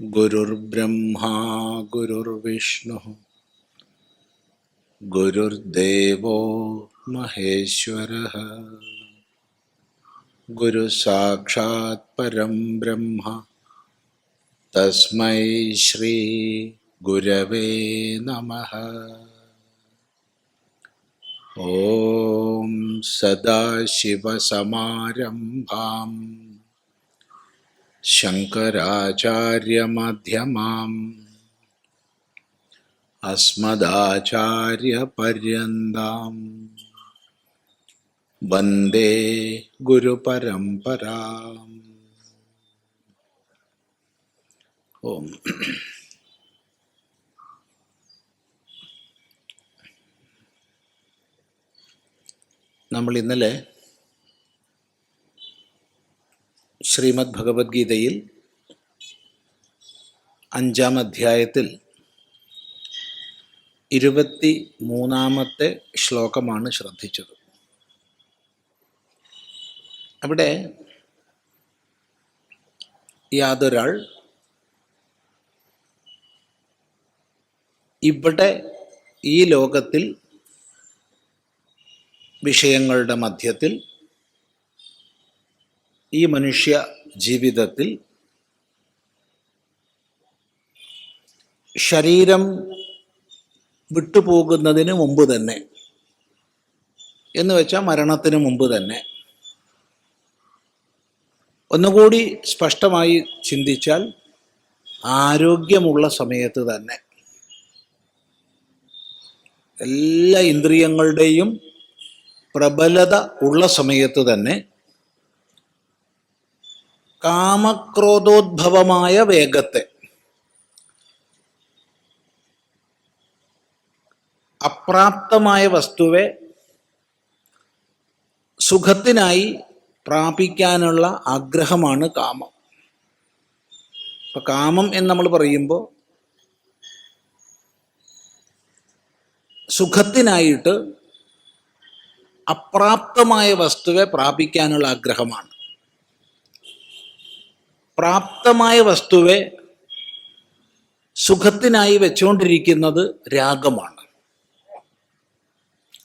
गुरुर्ब्रह्मा गुरुर्विष्णुः गुरुर्देवो महेश्वरः गुरुसाक्षात् परं ब्रह्म तस्मै श्री गुरवे नमः। ॐ सदाशिवसमारम्भां शङ्कराचार्यमध्यमाम् अस्मदाचार्यपर्यन्तां वन्दे गुरुपरम्पराम्। ഓം നമ്മൾ ഇന്നലെ ശ്രീമദ് ഭഗവത്ഗീതയിൽ 5-ാം അധ്യായത്തിൽ 23-ാമത്തെ ശ്ലോകമാണ് ശ്രദ്ധിച്ചത്. അവിടെ യാതൊരാൾ ഇവിടെ ഈ ലോകത്തിൽ വിഷയങ്ങളുടെ മധ്യത്തിൽ ഈ മനുഷ്യ ജീവിതത്തിൽ ശരീരം വിട്ടുപോകുന്നതിന് മുമ്പ് തന്നെ, എന്ന് വെച്ചാൽ മരണത്തിന് മുമ്പ് തന്നെ, ഒന്നുകൂടി സ്പഷ്ടമായി ചിന്തിച്ചാൽ ആരോഗ്യമുള്ള സമയത്ത് തന്നെ, എല്ലാ ഇന്ദ്രിയങ്ങളുടെയും പ്രബലത ഉള്ള സമയത്ത് തന്നെ കാമക്രോധോദ്ഭവമായ വേഗത്തെ, അപ്രാപ്തമായ വസ്തുവെ സുഖത്തിനായി പ്രാപിക്കാനുള്ള ആഗ്രഹമാണ് കാമം. ഇപ്പം കാമം എന്ന് നമ്മൾ പറയുമ്പോൾ സുഖത്തിനായിട്ട് അപ്രാപ്തമായ വസ്തുവെ പ്രാപിക്കാനുള്ള ആഗ്രഹമാണ്. പ്രാപ്തമായ വസ്തുവെ സുഖത്തിനായി വെച്ചുകൊണ്ടിരിക്കുന്നത് രാഗമാണ്.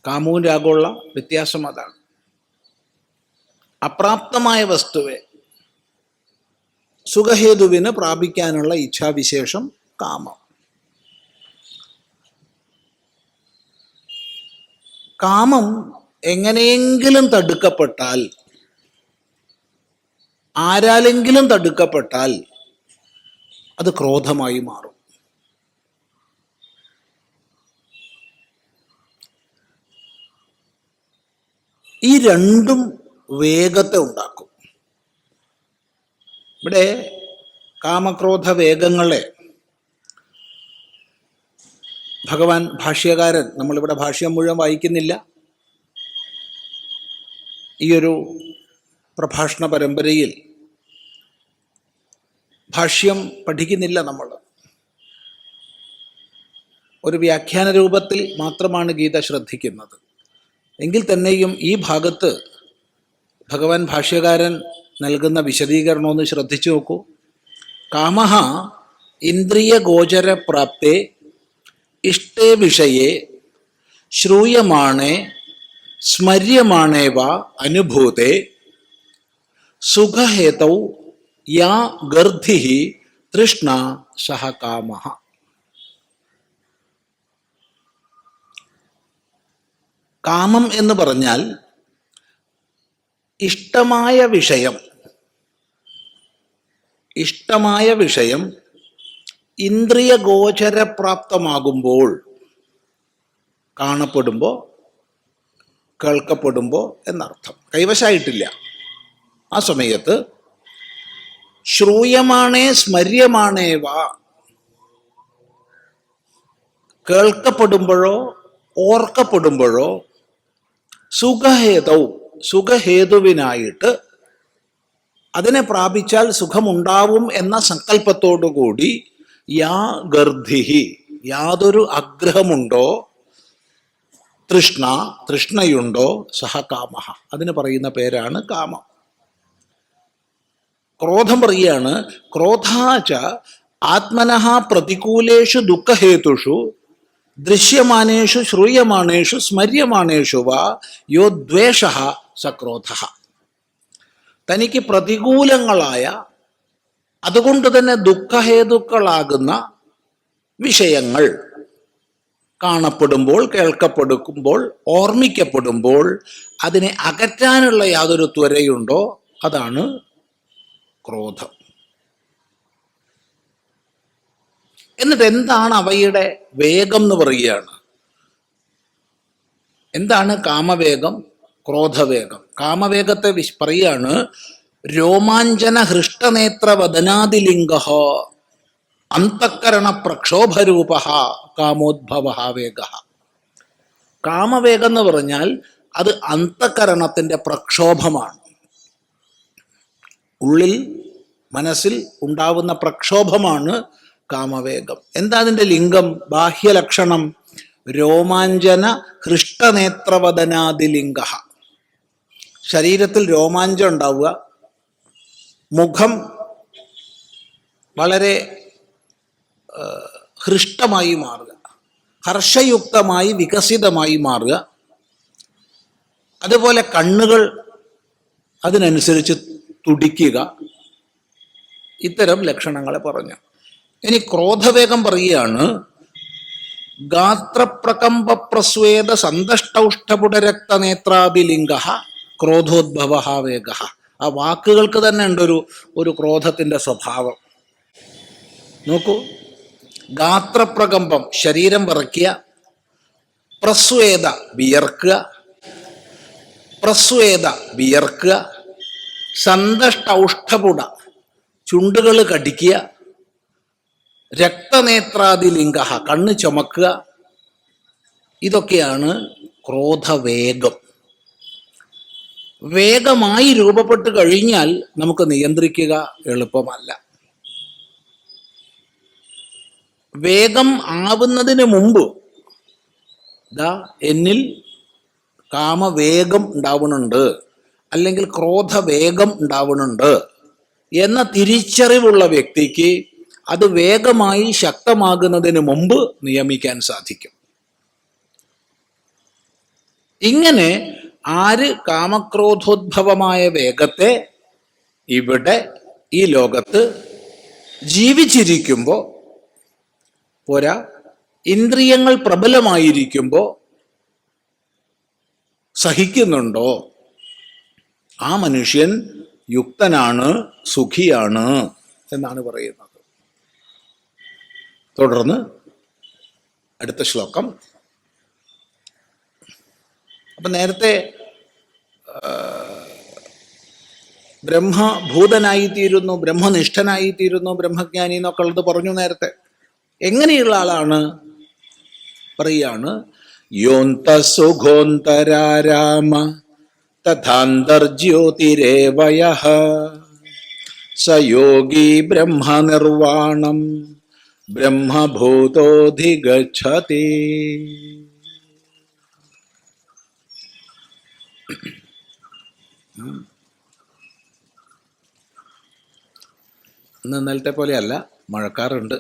കാമവും രാഗമുള്ള വ്യത്യാസം അതാണ്. അപ്രാപ്തമായ വസ്തുവെ സുഖഹേതുവിന് പ്രാപിക്കാനുള്ള ഇച്ഛാവിശേഷം കാമം. കാമം എങ്ങനെയെങ്കിലും തടുക്കപ്പെട്ടാൽ, ആരാലെങ്കിലും തടുക്കപ്പെട്ടാൽ അത് ക്രോധമായി മാറും. ഈ രണ്ടും വേഗത്തെ ഉണ്ടാക്കും. ഇവിടെ കാമക്രോധ വേഗങ്ങളെ ഭഗവാൻ ഭാഷ്യകാരൻ, നമ്മളിവിടെ ഭാഷ്യം മുഴുവൻ വായിക്കുന്നില്ല, ഈയൊരു പ്രഭാഷണ പരമ്പരയിൽ ഭാഷ്യം പഠിക്കുന്നില്ല. നമ്മൾ ഒരു വ്യാഖ്യാന രൂപത്തിൽ മാത്രമാണ് ഗീത ശ്രദ്ധിക്കുന്നത്. എങ്കിൽ തന്നെയും ഈ ഭാഗത്ത് ഭഗവാൻ ഭാഷ്യകാരൻ നൽകുന്ന വിശദീകരണം ഒന്ന് ശ്രദ്ധിച്ചു നോക്കൂ. കാമഃ ഇന്ദ്രിയ ഗോചര പ്രാപ്തേ ഇഷ്ടേ വിഷയേ ശ്രൂയമാണേ സ്മര്യമാണേ വാ അനുഭൂതേ സുഖഹേതൗ യാ ഗർധിഃ തൃഷ്ണ സഹ കാമഃ. കാമം എന്ന് പറഞ്ഞാൽ ഇഷ്ടമായ വിഷയം ഇന്ദ്രിയ ഗോചരപ്രാപ്തമാകുമ്പോൾ, കാണപ്പെടുമ്പോൾ, കേൾക്കപ്പെടുമ്പോൾ എന്നർത്ഥം. കൈവശമായിട്ടില്ല. ആ സമയത്ത് ശ്രൂയമാണേ സ്മര്യമാണേ വാ, കേൾക്കപ്പെടുമ്പോഴോ ഓർക്കപ്പെടുമ്പോഴോ സുഖഹേതുവിനായിട്ട് അതിനെ പ്രാപിച്ചാൽ സുഖമുണ്ടാവും എന്ന സങ്കല്പത്തോടുകൂടി യാ ഗർധിഃ, യാതൊരു ആഗ്രഹമുണ്ടോ, തൃഷ്ണയുണ്ടോ, സഹ കാമഃ, അതിന് പറയുന്ന പേരാണ് കാമം. ക്രോധം പറയുകയാണ്, ക്രോധാച ആത്മനഃ പ്രതികൂലേഷു ദുഃഖഹേതുഷു ദൃശ്യമാനേഷു ശ്രൂയമാണേഷു സ്മര്യമാണേഷു വാ യോ ദ്വേഷഃ സക്രോധഃ. തനിക്ക് പ്രതികൂലങ്ങളായ, അതുകൊണ്ട് തന്നെ ദുഃഖഹേതുക്കളാകുന്ന വിഷയങ്ങൾ കാണപ്പെടുമ്പോൾ, കേൾക്കപ്പെടുമ്പോൾ, ഓർമ്മിക്കപ്പെടുമ്പോൾ അതിനെ അകറ്റാനുള്ള യാതൊരു ത്വരയുണ്ടോ അതാണ് ക്രോധം. എന്നിട്ട് എന്താണ് അവയുടെ വേഗം എന്ന് പറയുകയാണ്. എന്താണ് കാമവേഗം, ക്രോധവേഗം? കാമവേഗത്തെ പറയുകയാണ് രോമാഞ്ചന ഹൃഷ്ടനേത്ര വദനാദിലിംഗ അന്തഃകരണ പ്രക്ഷോഭരൂപ കാമോദ്ഭവ വേഗ. കാമവേഗം എന്ന് പറഞ്ഞാൽ അത് അന്തഃകരണത്തിൻ്റെ പ്രക്ഷോഭമാണ്. ഉള്ളിൽ, മനസ്സിൽ ഉണ്ടാവുന്ന പ്രക്ഷോഭമാണ് കാമവേഗം. എന്താ അതിൻ്റെ ലിംഗം, ബാഹ്യലക്ഷണം? രോമാഞ്ചന ഹൃഷ്ടനേത്രവദനാദിലിംഗ. ശരീരത്തിൽ രോമാഞ്ചം ഉണ്ടാവുക, മുഖം വളരെ ഹൃഷ്ടമായി മാറുക, ഹർഷയുക്തമായി വികസിതമായി മാറുക. അതുപോലെ കണ്ണുകൾ അതിനനുസരിച്ച് തുടിക്കുക. ഇത്തരം ലക്ഷണങ്ങളെ പറഞ്ഞു. ഇനി ക്രോധവേഗം പറയുകയാണ് ഗാത്രപ്രകമ്പ പ്രസ്വേദ സന്തഷ്ടൗഷ്ടപുടരക്തനേത്രാദിലിംഗ ക്രോധോദ്ഭവ വേഗ. ആ വാക്കുകൾക്ക് തന്നെ ഉണ്ട് ഒരു ക്രോധത്തിൻ്റെ സ്വഭാവം. നോക്കൂ, ഗാത്രപ്രകമ്പം ശരീരം വിറയ്ക്കുക, പ്രസ്വേദ വിയർക്കുക, പ്രസ്വേദ വിയർക്കുക, സന്തഷ്ടൗഷ്ടപുട ചുണ്ടുകൾ കടിക്കുക, രക്തനേത്രാദിലിംഗ കണ്ണ് ചുമക്കുക. ഇതൊക്കെയാണ് ക്രോധവേഗം. വേഗമായി രൂപപ്പെട്ട് കഴിഞ്ഞാൽ നമുക്ക് നിയന്ത്രിക്കുക എളുപ്പമല്ല. വേഗം ആവുന്നതിന് മുമ്പ് എന്നിൽ കാമവേഗം ഉണ്ടാവുന്നുണ്ട്, അല്ലെങ്കിൽ ക്രോധവേഗം ഉണ്ടാവുന്നുണ്ട് എന്ന തിരിച്ചറിവുള്ള വ്യക്തിക്ക് അത് വേഗമായി ശക്തമാകുന്നതിന് മുമ്പ് നിയമിക്കാൻ സാധിക്കും. ഇങ്ങനെ ആര് കാമക്രോധോദ്ഭവമായ വേഗത്തെ ഇവിടെ ഈ ലോകത്ത് ജീവിച്ചിരിക്കുമ്പോൾ പോരാ, ഇന്ദ്രിയങ്ങൾ പ്രബലമായിരിക്കുമ്പോൾ സഹിക്കുന്നുണ്ടോ, ആ മനുഷ്യൻ യുക്തനാണ്, സുഖിയാണ് എന്നാണ് പറയുന്നത്. തുടർന്ന് അടുത്ത ശ്ലോകം. അപ്പം നേരത്തെ ബ്രഹ്മഭൂതനായിത്തീരുന്നു, ബ്രഹ്മനിഷ്ഠനായിത്തീരുന്നു, ബ്രഹ്മജ്ഞാനി എന്നൊക്കെ ഉള്ളത് പറഞ്ഞു നേരത്തെ. എങ്ങനെയുള്ള ആളാണ് പറയാണ് യോന്തസുഖോന്തരാരാമ തഥാന്തർജ്യോതിരേവയഃ സ യോഗി ബ്രഹ്മനിർവാണം ബ്രഹ്മഭൂതോധിഗച്ഛതി. ഇന്ന് ഇന്നലത്തെ പോലെയല്ല, മഴക്കാറുണ്ട്.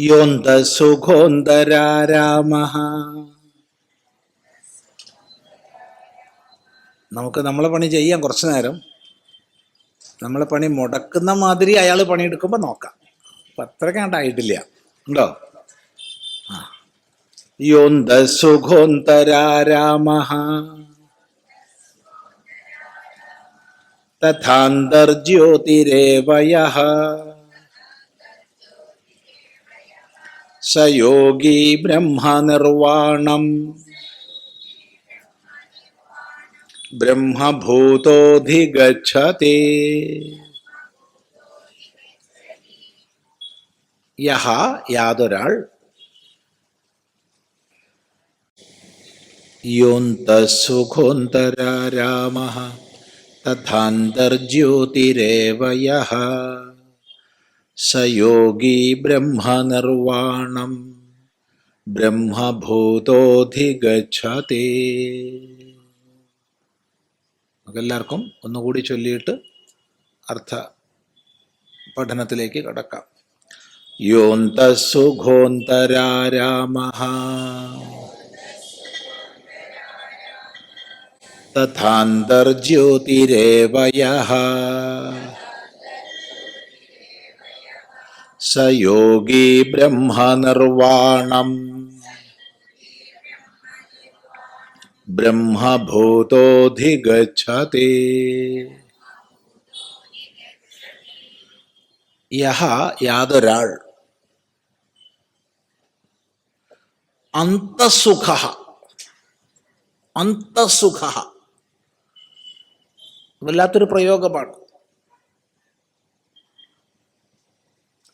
യോന്തസുഖോന്തരാരാമഃ. നമുക്ക് നമ്മളെ പണി ചെയ്യാം കുറച്ചു നേരം. നമ്മളെ പണി മുടക്കുന്ന മാതിരി അയാൾ പണിയെടുക്കുമ്പോൾ നോക്കാം. അപ്പം അത്രയ്ക്ക് കണ്ടായിട്ടില്ല, ഉണ്ടോ? ആ, യോന്തസുഖോന്തരാരാമഃ തഥാന്തർജ്യോതിരേവയഃ സ യോഗി ബ്രഹ്മനിർവാണം ബ്രഹ്മഭൂതോധിഗച്ഛതി. യഹ യാതൊരാൾ യോന്തസുഖോന്തരാരാമഃ തഥാന്തർജ്യോതിരേവ യഃ സ യോഗി ബ്രഹ്മനിർവാണം ബ്രഹ്മഭൂതോധിഗച്ഛതി. എല്ലാവർക്കും ഒന്നുകൂടി ചൊല്ലിയിട്ട് അർത്ഥ പഠനത്തിലേക്ക് കടക്കാം. യോന്തസുഖോന്തരാരാമഃ തഥാന്തർജ്യോതിരേവ യഃ സ യോഗി ബ്രഹ്മനിർവാണം ബ്രഹ്മഭൂതോധിഗച്ഛതി. യഹ യാതൊരാൾ അന്തസുഖഃ അന്തസുഖഃ വല്ലാത്തൊരു പ്രയോഗമാണ്.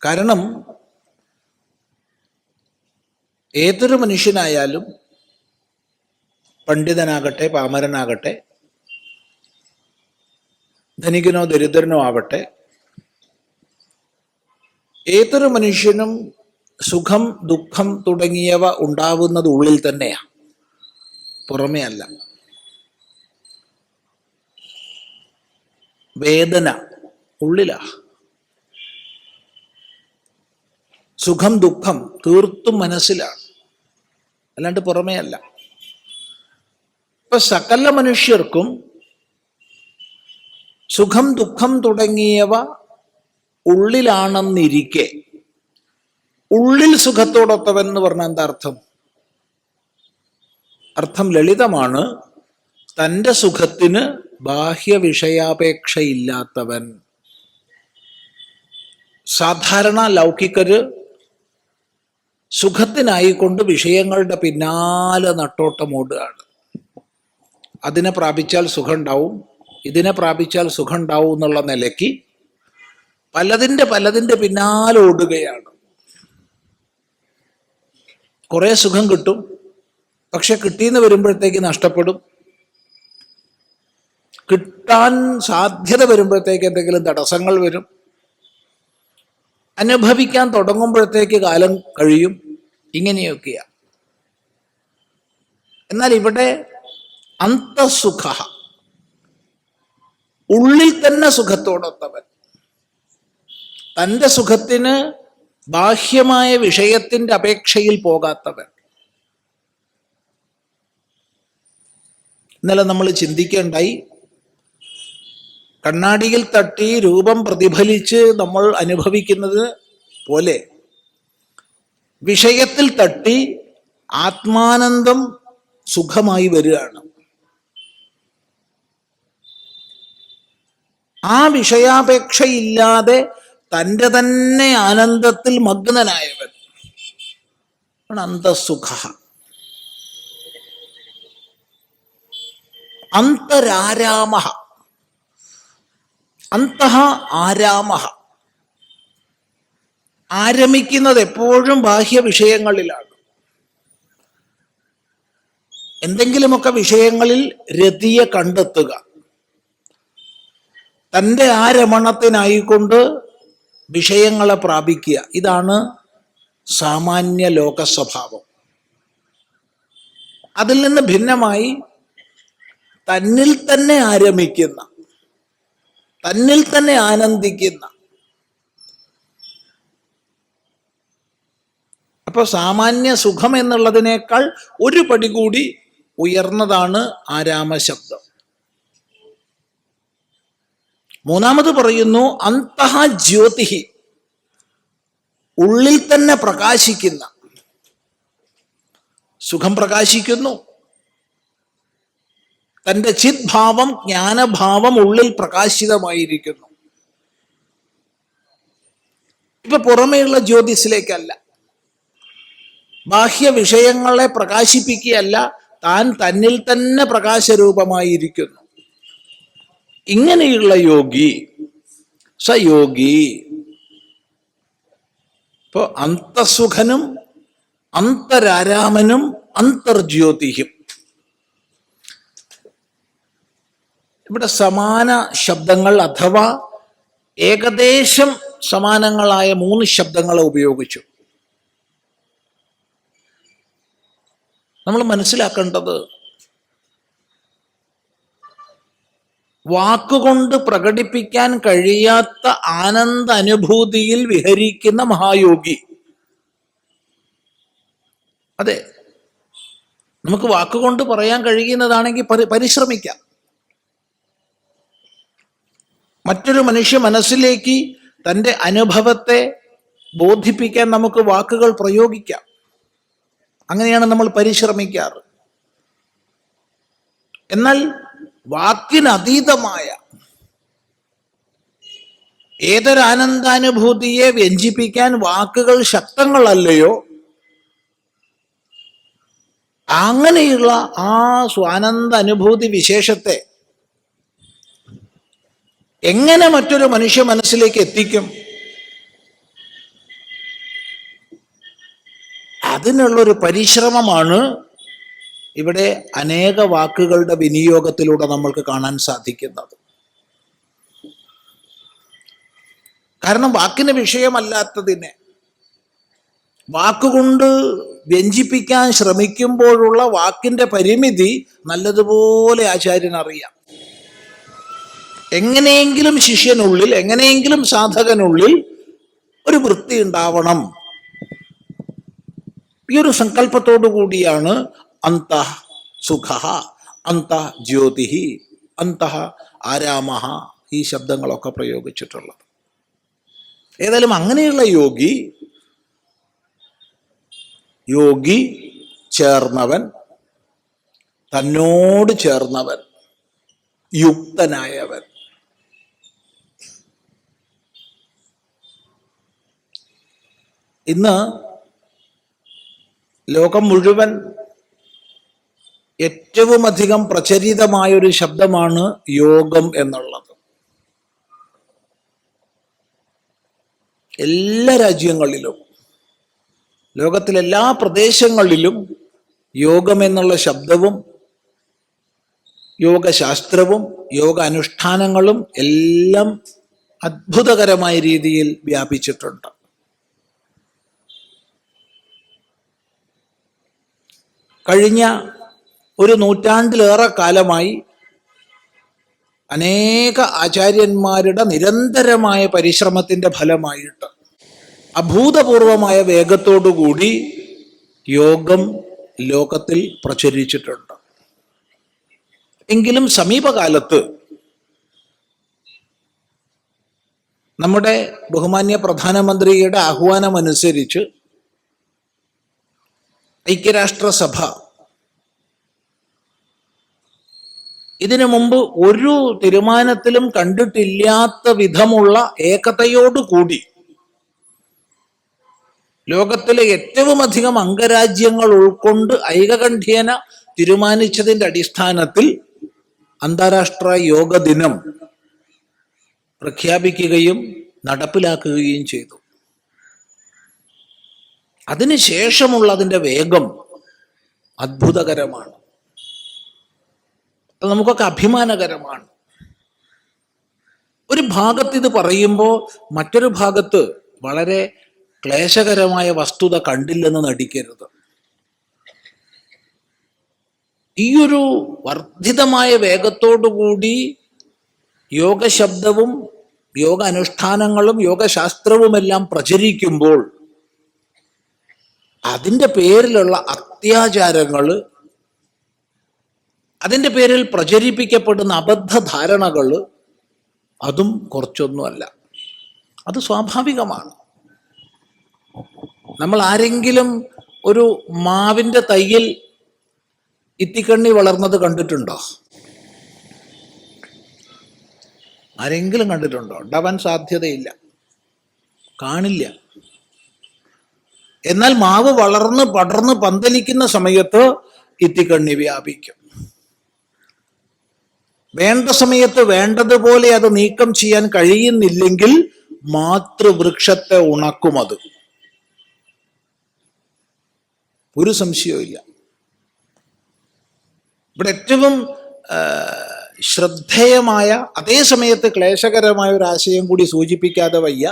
കാരണം ഏതൊരു മനുഷ്യനായാലും പണ്ഡിതനാകട്ടെ പാമരനാകട്ടെ ധനികനോ ദരിദ്രനോ ആവട്ടെ, ഏതൊരു മനുഷ്യനും സുഖം ദുഃഖം തുടങ്ങിയവ ഉണ്ടാവുന്നത് ഉള്ളിൽ തന്നെയാണ്, പുറമേ അല്ല. വേദന ഉള്ളിലാ, സുഖം ദുഃഖം തീർത്തും മനസ്സിലാണ്, അല്ലാണ്ട് പുറമേ അല്ല. ഇപ്പൊ സകല മനുഷ്യർക്കും സുഖം ദുഃഖം തുടങ്ങിയവ ഉള്ളിലാണെന്നിരിക്കെ ഉള്ളിൽ സുഖത്തോടൊത്തവൻ എന്ന് പറഞ്ഞാൽ എന്താ അർത്ഥം? അർത്ഥം ലളിതമാണ്. തൻ്റെ സുഖത്തിന് ബാഹ്യ വിഷയാപേക്ഷയില്ലാത്തവൻ. സാധാരണ ലൗകികര് സുഖത്തിനായിക്കൊണ്ട് വിഷയങ്ങളുടെ പിന്നാലെ നട്ടോട്ടമോടുകയാണ്. അതിനെ പ്രാപിച്ചാൽ സുഖം ഉണ്ടാവും, ഇതിനെ പ്രാപിച്ചാൽ സുഖം ഉണ്ടാവും എന്നുള്ള നിലയ്ക്ക് പലതിൻ്റെ പിന്നാലെ ഓടുകയാണ്. കുറേ സുഖം കിട്ടും, പക്ഷെ കിട്ടിയെന്ന് വരുമ്പോഴത്തേക്ക് നഷ്ടപ്പെടും. കിട്ടാൻ സാധ്യത വരുമ്പോഴത്തേക്ക് എന്തെങ്കിലും തടസ്സങ്ങൾ വരും. അനുഭവിക്കാൻ തുടങ്ങുമ്പോഴത്തേക്ക് കാലം കഴിയും. ഇങ്ങനെയൊക്കെയാ. എന്നാൽ ഇവിടെ അന്തസുഖ, ഉള്ളിൽ തന്നെ സുഖത്തോടൊത്തവൻ, തൻ്റെ സുഖത്തിന് ബാഹ്യമായ വിഷയത്തിൻ്റെ അപേക്ഷയിൽ പോകാത്തവൻ. ഇന്നലെ നമ്മൾ ചിന്തിക്കേണ്ടായി, കണ്ണാടിയിൽ തട്ടി രൂപം പ്രതിഫലിച്ച് നമ്മൾ അനുഭവിക്കുന്നത് പോലെ വിഷയത്തിൽ തട്ടി ആത്മാനന്ദം സുഖമായി വരികയാണ്. ആ വിഷയാപേക്ഷയില്ലാതെ തൻ്റെ തന്നെ ആനന്ദത്തിൽ മഗ്നനായവൻ അന്തസുഖ. അന്തരാരാമഃ, അന്തഃ ആരാമഃ. ആരമിക്കുന്നത് എപ്പോഴും ബാഹ്യ വിഷയങ്ങളിലാണ്. എന്തെങ്കിലുമൊക്കെ വിഷയങ്ങളിൽ രതിയെ കണ്ടെത്തുക, തൻ്റെ ആരമണത്തിനായിക്കൊണ്ട് വിഷയങ്ങളെ പ്രാപിക്കുക. ഇതാണ് സാമാന്യ ലോക സ്വഭാവം. അതിൽ നിന്ന് ഭിന്നമായി തന്നിൽ തന്നെ ആരമിക്കുന്ന, തന്നിൽ തന്നെ ആനന്ദിക്കുന്ന. അപ്പൊ സാമാന്യ സുഖം എന്നുള്ളതിനേക്കാൾ ഒരു പടി കൂടി ഉയർന്നതാണ് ആരാമശബ്ദം. മൂന്നാമത് പറയുന്നു അന്തഃ ജ്യോതിഹി, ഉള്ളിൽ തന്നെ പ്രകാശിക്കുന്ന. സുഖം പ്രകാശിക്കുന്നു, തൻ്റെ ചിദ്ഭാവം ജ്ഞാനഭാവം ഉള്ളിൽ പ്രകാശിതമായിരിക്കുന്നു. ഇപ്പൊ പുറമേയുള്ള ജ്യോതിസിലേക്കല്ല, ബാഹ്യ വിഷയങ്ങളെ പ്രകാശിപ്പിക്കുകയല്ല, താൻ തന്നിൽ തന്നെ പ്രകാശരൂപമായിരിക്കുന്നു. ഇങ്ങനെയുള്ള യോഗി സയോഗി. ഇപ്പോ അന്തസുഖനും അന്തരാരാമനും അന്തർജ്യോതിയും. ഇവിടെ സമാന ശബ്ദങ്ങൾ അഥവാ ഏകദേശം സമാനങ്ങളായ 3 ശബ്ദങ്ങളെ ഉപയോഗിച്ചു. നമ്മൾ മനസ്സിലാക്കേണ്ടത്, വാക്കുകൊണ്ട് പ്രകടിപ്പിക്കാൻ കഴിയാത്ത ആനന്ദ അനുഭൂതിയിൽ വിഹരിക്കുന്ന മഹായോഗി. അതെ, നമുക്ക് വാക്കുകൊണ്ട് പറയാൻ കഴിയുന്നതാണെങ്കിൽ പരിശ്രമിക്കാം. മറ്റൊരു മനുഷ്യ മനസ്സിലേക്ക് തൻ്റെ അനുഭവത്തെ ബോധിപ്പിക്കാൻ നമുക്ക് വാക്കുകൾ പ്രയോഗിക്കാം. അങ്ങനെയാണ് നമ്മൾ പരിശ്രമിക്കാറ്. എന്നാൽ വാക്കിനതീതമായ ഏതൊരാനന്ദാനുഭൂതിയെ വ്യഞ്ജിപ്പിക്കാൻ വാക്കുകൾ ശക്തങ്ങളല്ലയോ, അങ്ങനെയുള്ള ആ സ്വാനന്ദ അനുഭൂതി വിശേഷത്തെ എങ്ങനെ മറ്റൊരു മനുഷ്യ മനസ്സിലേക്ക് എത്തിക്കും? അതിനുള്ളൊരു പരിശ്രമമാണ് ഇവിടെ അനേക വാക്കുകളുടെ വിനിയോഗത്തിലൂടെ നമ്മൾക്ക് കാണാൻ സാധിക്കുന്നത്. കാരണം വാക്കിന് വിഷയമല്ലാത്തതിനെ വാക്കുകൊണ്ട് വ്യഞ്ജിപ്പിക്കാൻ ശ്രമിക്കുമ്പോഴുള്ള വാക്കിന്റെ പരിമിതി നല്ലതുപോലെ ആചാര്യനറിയാം. എങ്ങനെയെങ്കിലും ശിഷ്യനുള്ളിൽ, എങ്ങനെയെങ്കിലും സാധകനുള്ളിൽ ഒരു വൃത്തി ഉണ്ടാവണം. ഈ ഒരു സങ്കല്പത്തോടു കൂടിയാണ് അന്തഃ സുഖഃ, അന്തഃ ജ്യോതിഃ, അന്തഃ ആരാമഃ ഈ ശബ്ദങ്ങളൊക്കെ പ്രയോഗിച്ചിട്ടുള്ളത്. ഏതായാലും അങ്ങനെയുള്ള യോഗി ചേർന്നവൻ, തന്നോട് ചേർന്നവൻ, യുക്തനായവൻ. ഇന്ന് ലോകം മുഴുവൻ ഏറ്റവും അധികം പ്രചരിതമായൊരു ശബ്ദമാണ് യോഗം എന്നുള്ളത്. എല്ലാ രാജ്യങ്ങളിലും, ലോകത്തിലെല്ലാ പ്രദേശങ്ങളിലും യോഗം എന്നുള്ള ശബ്ദവും യോഗശാസ്ത്രവും യോഗ അനുഷ്ഠാനങ്ങളും എല്ലാം അത്ഭുതകരമായ രീതിയിൽ വ്യാപിച്ചിട്ടുണ്ട്. കഴിഞ്ഞ ഒരു നൂറ്റാണ്ടിലേറെ കാലമായി അനേക ആചാര്യന്മാരുടെ നിരന്തരമായ പരിശ്രമത്തിന്റെ ഫലമായിട്ട് അഭൂതപൂർവമായ വേഗത്തോടുകൂടി യോഗം ലോകത്തിൽ പ്രചരിച്ചിട്ടുണ്ട്. എങ്കിലും സമീപകാലത്ത് നമ്മുടെ ബഹുമാന്യ പ്രധാനമന്ത്രിയുടെ ആഹ്വാനമനുസരിച്ച് ഐക്യരാഷ്ട്രസഭ ഇതിനു മുമ്പ് ഒരു തീരുമാനത്തിലും കണ്ടിട്ടില്ലാത്ത വിധമുള്ള ഏകതയോടുകൂടി ലോകത്തിലെ ഏറ്റവും അധികം അംഗരാജ്യങ്ങൾ ഉൾക്കൊണ്ട് ഐകകണ്ഠ്യേന തീരുമാനിച്ചതിൻ്റെ അടിസ്ഥാനത്തിൽ അന്താരാഷ്ട്ര യോഗ ദിനം പ്രഖ്യാപിക്കുകയും നടപ്പിലാക്കുകയും ചെയ്തു. അതിനുശേഷമുള്ള അതിൻ്റെ വേഗം അത്ഭുതകരമാണ്. അത് നമുക്കൊക്കെ അഭിമാനകരമാണ്. ഒരു ഭാഗത്ത് ഇത് പറയുമ്പോൾ മറ്റൊരു ഭാഗത്ത് വളരെ ക്ലേശകരമായ വസ്തുത കണ്ടില്ലെന്ന് നടിക്കരുത്. ഈയൊരു വർദ്ധിതമായ വേഗത്തോടുകൂടി യോഗശബ്ദവും യോഗ അനുഷ്ഠാനങ്ങളും യോഗശാസ്ത്രവുമെല്ലാം പ്രചരിക്കുമ്പോൾ അതിൻ്റെ പേരിലുള്ള അത്യാചാരങ്ങൾ, അതിൻ്റെ പേരിൽ പ്രചരിപ്പിക്കപ്പെടുന്ന അബദ്ധധാരണകൾ അതും കുറച്ചൊന്നുമല്ല. അത് സ്വാഭാവികമാണ്. നമ്മൾ ആരെങ്കിലും ഒരു മാവിൻ്റെ തൈയിൽ ഇത്തിക്കണ്ണി വളർന്നത് കണ്ടിട്ടുണ്ടോ? ആരെങ്കിലും കണ്ടിട്ടുണ്ടോ? ഉണ്ടാവാൻ സാധ്യതയില്ല, കാണില്ല. എന്നാൽ മാവ് വളർന്ന് പടർന്ന് പന്തലിക്കുന്ന സമയത്ത് ഇത്തിക്കണ്ണി വ്യാപിക്കും. വേണ്ട സമയത്ത് വേണ്ടതുപോലെ അത് നീക്കം ചെയ്യാൻ കഴിയുന്നില്ലെങ്കിൽ മാതൃവൃക്ഷത്തെ ഉണക്കുമത്. ഒരു സംശയവും. ഇവിടെ ഏറ്റവും ശ്രദ്ധേയമായ, അതേ സമയത്ത് ക്ലേശകരമായ ഒരു ആശയം കൂടി സൂചിപ്പിക്കാതെ വയ്യ.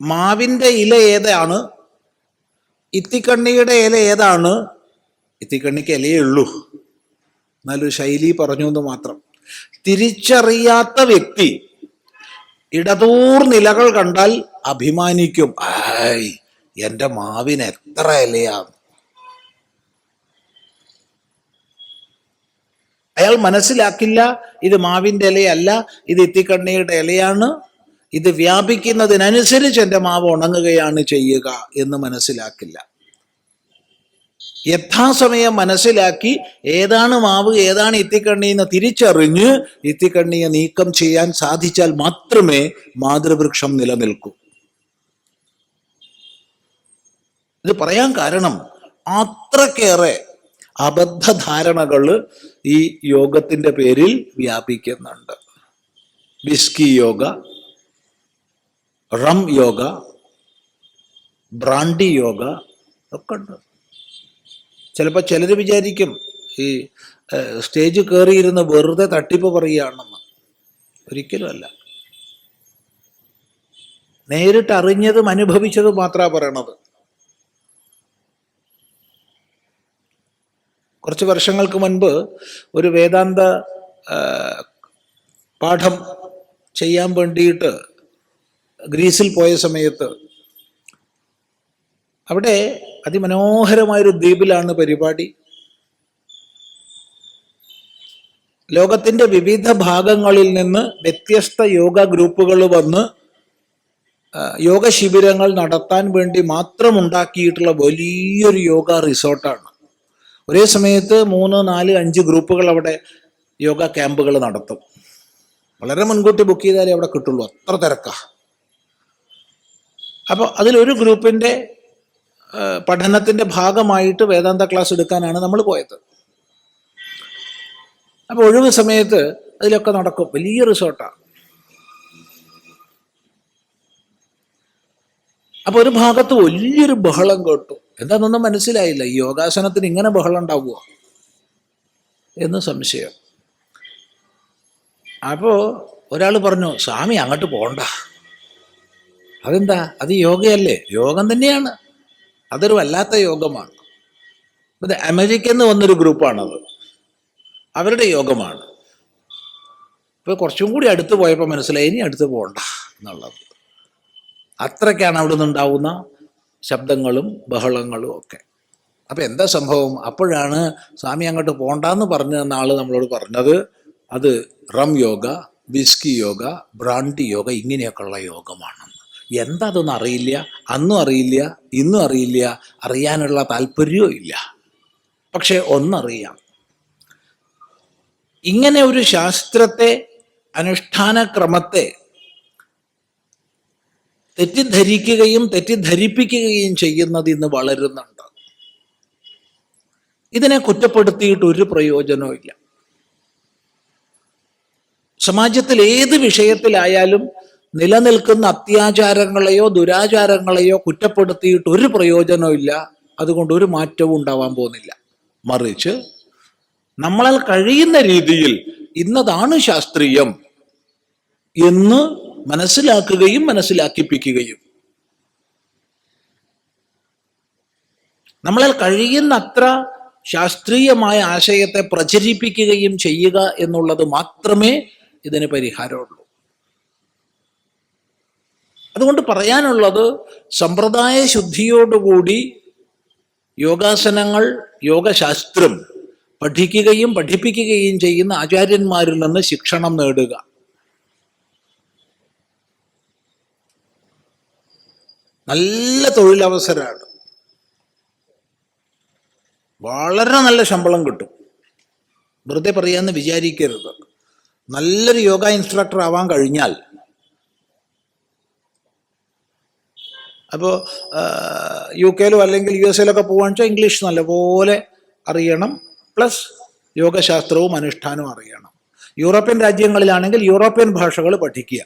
മാവിൻ്റെ ഇല ഏതാണ്, ഇത്തിക്കണ്ണിയുടെ ഇല ഏതാണ്? ഇത്തിക്കണ്ണിക്ക് ഇലയേ ഉള്ളൂ, എന്നാലൊരു ശൈലി പറഞ്ഞു എന്ന് മാത്രം. തിരിച്ചറിയാത്ത വ്യക്തി ഇടതൂർന്നിലകൾ കണ്ടാൽ അഭിമാനിക്കും, ആയ് എൻ്റെ മാവിന് എത്ര ഇലയാണ്. അയാൾ മനസ്സിലാക്കില്ല ഇത് മാവിൻ്റെ ഇലയല്ല, ഇത് ഇത്തിക്കണ്ണിയുടെ ഇലയാണ്, ഇത് വ്യാപിക്കുന്നതിനനുസരിച്ച് എൻ്റെ മാവ് ഉണങ്ങുകയാണ് ചെയ്യുക എന്ന് മനസ്സിലാക്കില്ല. യഥാസമയം മനസ്സിലാക്കി ഏതാണ് മാവ് ഏതാണ് ഇത്തിക്കണ്ണി എന്ന് തിരിച്ചറിഞ്ഞ് ഇത്തിക്കണ്ണിയെ നീക്കം ചെയ്യാൻ സാധിച്ചാൽ മാത്രമേ മാതൃവൃക്ഷം നിലനിൽക്കൂ. ഇത് പറയാൻ കാരണം അത്രക്കേറെ അബദ്ധധാരണകൾ ഈ യോഗത്തിന്റെ പേരിൽ വ്യാപിക്കുന്നുണ്ട്. Whisky yoga, rum yoga, brandy yoga ഒക്കെ ഉണ്ട്. ചിലപ്പോൾ ചിലർ വിചാരിക്കും ഈ സ്റ്റേജ് കയറിയിരുന്ന് വെറുതെ തട്ടിപ്പ് പറയുകയാണെന്ന്. ഒരിക്കലുമല്ല. നേരിട്ട് അറിഞ്ഞതും അനുഭവിച്ചതും മാത്രമാണ് പറയണത്. കുറച്ച് വർഷങ്ങൾക്ക് മുൻപ് ഒരു വേദാന്ത പാഠം ചെയ്യാൻ വേണ്ടിയിട്ട് ഗ്രീസിൽ പോയ സമയത്ത് അവിടെ അതിമനോഹരമായൊരു ദ്വീപിലാണ് പരിപാടി. ലോകത്തിൻ്റെ വിവിധ ഭാഗങ്ങളിൽ നിന്ന് വ്യത്യസ്ത യോഗ ഗ്രൂപ്പുകൾ വന്ന് യോഗ ശിബിരങ്ങൾ നടത്താൻ വേണ്ടി മാത്രം ഉണ്ടാക്കിയിട്ടുള്ള വലിയൊരു യോഗ റിസോർട്ടാണ്. ഒരേ സമയത്ത് 3, 4, 5 ഗ്രൂപ്പുകൾ അവിടെ യോഗ ക്യാമ്പുകൾ നടത്തും. വളരെ മുൻകൂട്ടി ബുക്ക് ചെയ്താലേ അവിടെ കിട്ടുള്ളൂ, അത്ര തിരക്കാ. അപ്പോൾ അതിലൊരു ഗ്രൂപ്പിൻ്റെ പഠനത്തിൻ്റെ ഭാഗമായിട്ട് വേദാന്ത ക്ലാസ് എടുക്കാനാണ് നമ്മൾ പോയത്. അപ്പോൾ ഒഴിവ് സമയത്ത് അതിലൊക്കെ നടക്കും. വലിയ റിസോർട്ടാണ്. അപ്പോൾ ഒരു ഭാഗത്ത് വലിയൊരു ബഹളം കേട്ടു. എന്താണെന്നൊന്നും മനസ്സിലായില്ല. ഈ യോഗാസനത്തിന് ഇങ്ങനെ ബഹളം ഉണ്ടാവുമോ എന്ന് സംശയം. അപ്പോൾ ഒരാൾ പറഞ്ഞു, സ്വാമി അങ്ങോട്ട് പോണ്ട. അതെന്താ? അത് യോഗയല്ലേ? യോഗം തന്നെയാണ്, അതൊരു വല്ലാത്ത യോഗമാണ്. അത് അമേരിക്കയിൽ നിന്ന് വന്നൊരു ഗ്രൂപ്പാണത്, അവരുടെ യോഗമാണ്. ഇപ്പോൾ കുറച്ചും കൂടി അടുത്ത് പോയപ്പോൾ മനസ്സിലായി ഇനി അടുത്ത് പോകണ്ട എന്നുള്ളത്. അത്രയ്ക്കാണ് അവിടെ നിന്നുണ്ടാവുന്ന ശബ്ദങ്ങളും ബഹളങ്ങളും ഒക്കെ. അപ്പം എന്താ സംഭവം? അപ്പോഴാണ് സ്വാമി അങ്ങോട്ട് പോണ്ടെന്ന് പറഞ്ഞു തന്ന ആൾ നമ്മളോട് പറഞ്ഞത് അത് rum yoga, whisky yoga, brandy yoga ഇങ്ങനെയൊക്കെയുള്ള യോഗമാണെന്ന്. എന്താ അതൊന്നും അറിയില്ല, അന്നും അറിയില്ല, ഇന്നും അറിയില്ല, അറിയാനുള്ള താല്പര്യവും ഇല്ല. പക്ഷെ ഒന്നറിയാം, ഇങ്ങനെ ഒരു ശാസ്ത്രത്തെ, അനുഷ്ഠാനക്രമത്തെ തെറ്റിദ്ധരിക്കുകയും തെറ്റിദ്ധരിപ്പിക്കുകയും ചെയ്യുന്നത് ഇന്ന് വളരുന്നുണ്ട്. ഇതിനെ കുറ്റപ്പെടുത്തിയിട്ട് ഒരു പ്രയോജനവും ഇല്ല. സമാജത്തിൽ ഏത് വിഷയത്തിലായാലും നിലനിൽക്കുന്ന അത്യാചാരങ്ങളെയോ ദുരാചാരങ്ങളെയോ കുറ്റപ്പെടുത്തിയിട്ട് ഒരു പ്രയോജനവും ഇല്ല. അതുകൊണ്ട് ഒരു മാറ്റവും ഉണ്ടാവാൻ പോകുന്നില്ല. മറിച്ച് നമ്മളാൽ കഴിയുന്ന രീതിയിൽ ഇന്നതാണ് ശാസ്ത്രീയം എന്ന് മനസ്സിലാക്കുകയും മനസ്സിലാക്കിപ്പിക്കുകയും നമ്മളാൽ കഴിയുന്ന അത്ര ശാസ്ത്രീയമായ ആശയത്തെ പ്രചരിപ്പിക്കുകയും ചെയ്യുക എന്നുള്ളത് മാത്രമേ ഇതിന് പരിഹാരമുള്ളൂ. അതുകൊണ്ട് പറയാനുള്ളത്, സമ്പ്രദായ ശുദ്ധിയോടുകൂടി യോഗാസനങ്ങൾ, യോഗശാസ്ത്രം പഠിക്കുകയും പഠിപ്പിക്കുകയും ചെയ്യുന്ന ആചാര്യന്മാരിൽ നിന്ന് ശിക്ഷണം നേടുക. നല്ല തൊഴിലവസരമാണ്, വളരെ നല്ല ശമ്പളം കിട്ടും. വെറുതെ പറയാമെന്ന് വിചാരിക്കരുത്. നല്ലൊരു യോഗ ഇൻസ്ട്രക്ടർ ആവാൻ കഴിഞ്ഞാൽ അപ്പോൾ യു കെയിലോ അല്ലെങ്കിൽ യു എസ് എയിലൊക്കെ പോകുകയാണെന്ന് വെച്ചാൽ ഇംഗ്ലീഷ് നല്ലപോലെ അറിയണം, പ്ലസ് യോഗശാസ്ത്രവും അനുഷ്ഠാനവും അറിയണം. യൂറോപ്യൻ രാജ്യങ്ങളിലാണെങ്കിൽ യൂറോപ്യൻ ഭാഷകൾ പഠിക്കുക.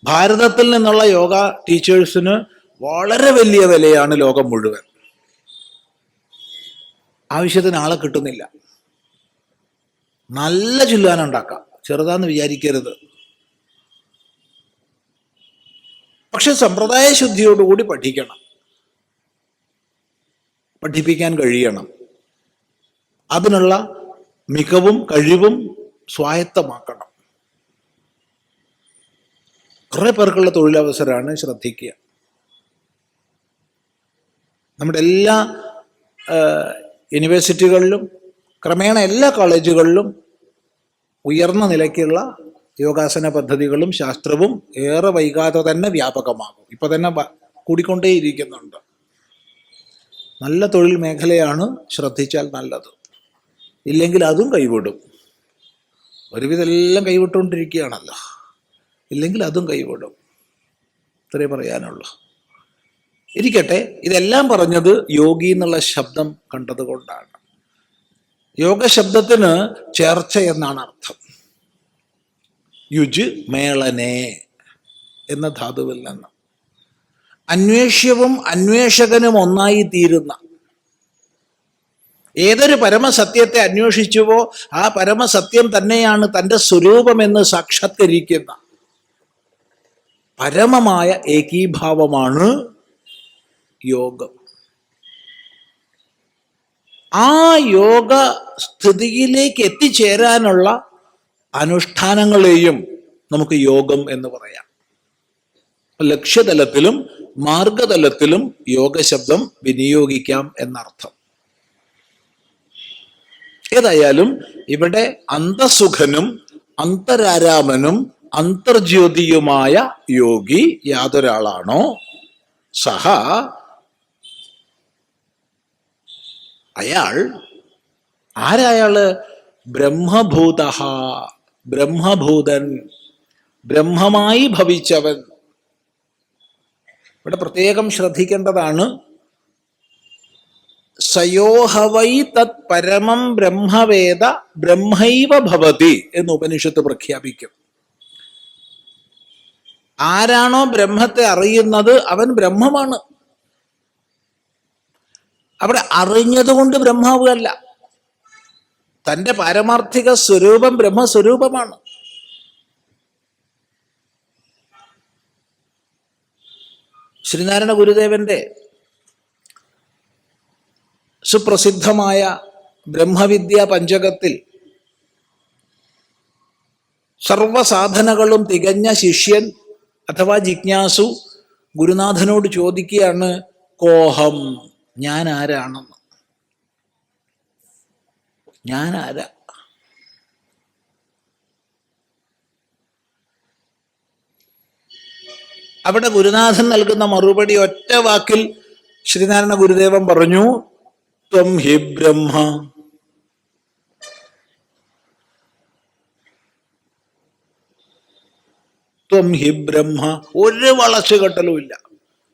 ഭാരതത്തിൽ നിന്നുള്ള യോഗ ടീച്ചേഴ്സിന് വളരെ വലിയ വിലയാണ് ലോകം മുഴുവൻ. ആവശ്യത്തിന് ആളെ കിട്ടുന്നില്ല. നല്ല ചുല്ലാനുണ്ടാക്കാം, ചെറുതാന്ന് വിചാരിക്കരുത്. പക്ഷെ സമ്പ്രദായ ശുദ്ധിയോടുകൂടി പഠിക്കണം, പഠിപ്പിക്കാൻ കഴിയണം. അതിനുള്ള മികവും കഴിവും സ്വായത്തമാക്കണം. കുറെ പേർക്കുള്ള തൊഴിലവസരമാണ്, ശ്രദ്ധിക്കുക. നമ്മുടെ എല്ലാ യൂണിവേഴ്സിറ്റികളിലും ക്രമേണ എല്ലാ കോളേജുകളിലും ഉയർന്ന നിലയ്ക്കുള്ള യോഗാസന പദ്ധതികളും ശാസ്ത്രവും ഏറെ വൈകാതെ തന്നെ വ്യാപകമാകും. ഇപ്പൊ തന്നെ കൂടിക്കൊണ്ടേയിരിക്കുന്നുണ്ട്. നല്ല തൊഴിൽ മേഖലയാണ്, ശ്രദ്ധിച്ചാൽ നല്ലത്. ഇല്ലെങ്കിൽ അതും കൈവിടും. ഒരുവിധം എല്ലാം കൈവിട്ടുകൊണ്ടിരിക്കുകയാണല്ലോ. ഇല്ലെങ്കിൽ അതും കൈവിടും. ഇത്രേ പറയാനുള്ളൂ. ഇരിക്കട്ടെ, ഇതെല്ലാം പറഞ്ഞത് യോഗി എന്നുള്ള ശബ്ദം കണ്ടതുകൊണ്ടാണ്. യോഗ ശബ്ദത്തിന് ചേർച്ച എന്നാണ് അർത്ഥം. യുജ് മേളനെ എന്ന ധാതുവിൽ നിന്ന്. അന്വേഷ്യവും അന്വേഷകനും ഒന്നായി തീരുന്ന, ഏതൊരു പരമസത്യത്തെ അന്വേഷിച്ചുവോ ആ പരമസത്യം തന്നെയാണ് തൻ്റെ സ്വരൂപമെന്ന് സാക്ഷാത്കരിക്കുന്ന പരമമായ ഏകീഭാവമാണ് യോഗം. ആ യോഗ സ്ഥിതിയിലേക്ക് എത്തിച്ചേരാനുള്ള അനുഷ്ഠാനങ്ങളെയും നമുക്ക് യോഗം എന്ന് പറയാം. ലക്ഷ്യതലത്തിലും മാർഗതലത്തിലും യോഗശബ്ദം വിനിയോഗിക്കാം എന്നർത്ഥം. ഏതായാലും ഇവിടെ അന്തസുഖനും അന്തരാരാമനും അന്തർജ്യോതിയുമായ യോഗി യാതൊരാളാണോ സഹ, അയാൾ ആരയാള്? ബ്രഹ്മഭൂത, ബ്രഹ്മഭൂതൻ, ബ്രഹ്മമായി ഭവിച്ചവൻ. ഇവിടെ പ്രത്യേകം ശ്രദ്ധിക്കേണ്ടതാണ്, സയോഹവൈ തത് പരമം ബ്രഹ്മവേദ ബ്രഹ്മൈവ ഭവതി എന്ന് ഉപനിഷത്ത് പ്രഖ്യാപിക്കും. ആരാണോ ബ്രഹ്മത്തെ അറിയുന്നത് അവൻ ബ്രഹ്മമാണ്. അവിടെ അറിഞ്ഞതുകൊണ്ട് ബ്രഹ്മാവുകയല്ല, തൻ്റെ പാരമാർത്ഥിക സ്വരൂപം ബ്രഹ്മസ്വരൂപമാണ്. ശ്രീനാരായണ ഗുരുദേവന്റെ സുപ്രസിദ്ധമായ ബ്രഹ്മവിദ്യ പഞ്ചകത്തിൽ സർവസാധനകളും തികഞ്ഞ ശിഷ്യൻ അഥവാ ജിജ്ഞാസു ഗുരുനാഥനോട് ചോദിക്കുകയാണ്, കോഹം, ഞാൻ ആരാണെന്ന്. ഞാൻ ആരാ? അവിടെ ഗുരുനാഥൻ നൽകുന്ന മറുപടി ഒറ്റ വാക്കിൽ ശ്രീനാരായണ ഗുരുദേവൻ പറഞ്ഞു, ത്വം ഹി ബ്രഹ്മ. ത്വം ഹി ബ്രഹ്മ. ഒരു വളച്ചുകെട്ടലുമില്ല.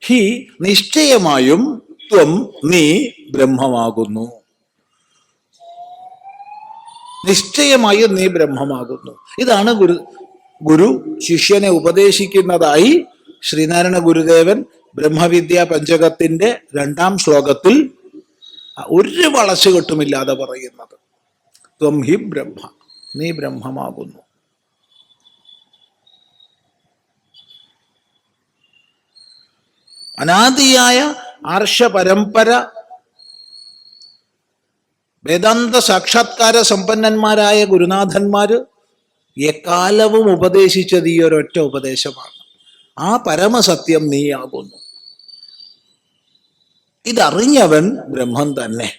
ഹി നിശ്ചയമായും, ത്വം നീ ബ്രഹ്മമാകുന്നു. നിശ്ചയമായും നീ ബ്രഹ്മമാകുന്നു. ഇതാണ് ഗുരു ശിഷ്യനെ ഉപദേശിക്കുന്നതായി ശ്രീനാരായണ ഗുരുദേവൻ ബ്രഹ്മവിദ്യ പഞ്ചകത്തിന്റെ 2-ാം ശ്ലോകത്തിൽ ഒരു വളച്ചുകെട്ടുമില്ലാതെ പറയുന്നത്. ത്വം ഹി ബ്രഹ്മ, നീ ബ്രഹ്മമാകുന്നു. അനാദിയായ ആർഷ പരമ്പര വേദാന്ത സാക്ഷാത്കാര സമ്പന്നന്മാരായ ഗുരുനാഥന്മാര് എക്കാലവും ഉപദേശിച്ചത് ഈ ഒരൊറ്റ ഉപദേശമാണ്. ആ പരമസത്യം നീയാകുന്നു. ഇതറിഞ്ഞവൻ ബ്രഹ്മം തന്നെ.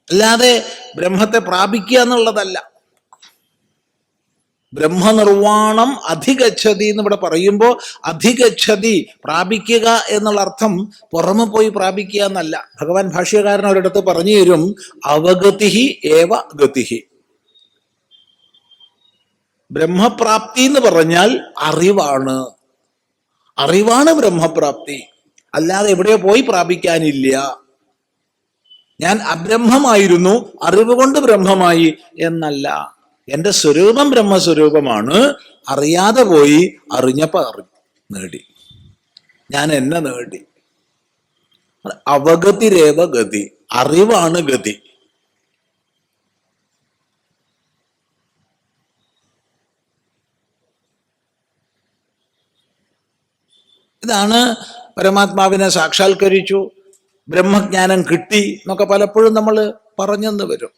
അല്ലാതെ ബ്രഹ്മത്തെ പ്രാപിക്കുക എന്നുള്ളതല്ല. ബ്രഹ്മനിർവാണം അധിഗച്ഛതി എന്ന് ഇവിടെ പറയുമ്പോൾ അധിഗച്ഛതി, പ്രാപിക്കുക എന്നുള്ള അർത്ഥം പുറമെ പോയി പ്രാപിക്കുക എന്നല്ല. ഭഗവാൻ ഭാഷ്യകാരൻ ഒരിടത്ത് പറഞ്ഞു തരും, അവഗതിഹി ഏവ ഗതിഹി. ബ്രഹ്മപ്രാപ്തി എന്ന് പറഞ്ഞാൽ അറിവാണ്. അറിവാണ് ബ്രഹ്മപ്രാപ്തി. അല്ലാതെ എവിടെയോ പോയി പ്രാപിക്കാനില്ല. ഞാൻ അബ്രഹ്മമായിരുന്നു, അറിവ് കൊണ്ട് ബ്രഹ്മമായി എന്നല്ല. എന്റെ സ്വരൂപം ബ്രഹ്മസ്വരൂപമാണ്. അറിയാതെ പോയി, അറിഞ്ഞപ്പോ നേടി. ഞാൻ എന്നെ നേടി. അവഗതിരേവ ഗതി. അറിവാണ് ഗതി. ഇതാണ് പരമാത്മാവിനെ സാക്ഷാത്കരിച്ചു, ബ്രഹ്മജ്ഞാനം കിട്ടി എന്നൊക്കെ പലപ്പോഴും നമ്മൾ പറഞ്ഞെന്ന് വരും.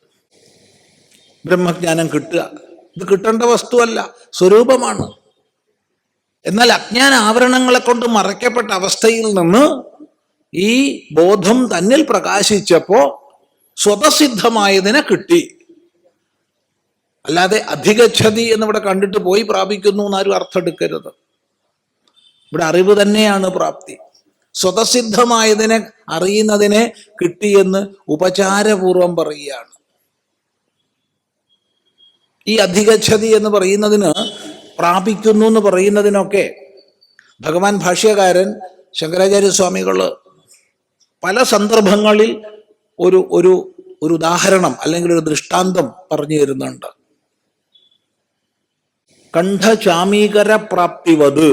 ബ്രഹ്മജ്ഞാനം കിട്ടുക, ഇത് കിട്ടേണ്ട വസ്തുവല്ല, സ്വരൂപമാണ്. എന്നാൽ അജ്ഞാന ആവരണങ്ങളെ കൊണ്ട് മറയ്ക്കപ്പെട്ട അവസ്ഥയിൽ നിന്ന് ഈ ബോധം തന്നിൽ പ്രകാശിച്ചപ്പോ സ്വതസിദ്ധമായതിനെ കിട്ടി. അല്ലാതെ അധികച്ഛതി എന്നിവിടെ കണ്ടിട്ട് പോയി പ്രാപിക്കുന്നു എന്നാരും അർത്ഥം എടുക്കരുത്. ഇവിടെ അറിവ് തന്നെയാണ് പ്രാപ്തി. സ്വതസിദ്ധമായതിനെ അറിയുന്നതിനെ കിട്ടിയെന്ന് ഉപചാരപൂർവം പറയുകയാണ്. ഈ അധികച്ഛതി എന്ന് പറയുന്നതിന്, പ്രാപിക്കുന്നു എന്ന് പറയുന്നതിനൊക്കെ ഭഗവാൻ ഭാഷ്യകാരൻ ശങ്കരാചാര്യസ്വാമികള് പല സന്ദർഭങ്ങളിൽ ഒരു ഒരു ഒരു ഉദാഹരണം അല്ലെങ്കിൽ ഒരു ദൃഷ്ടാന്തം പറഞ്ഞു തരുന്നുണ്ട്. കണ്ഠചാമീകര പ്രാപ്തിവത്.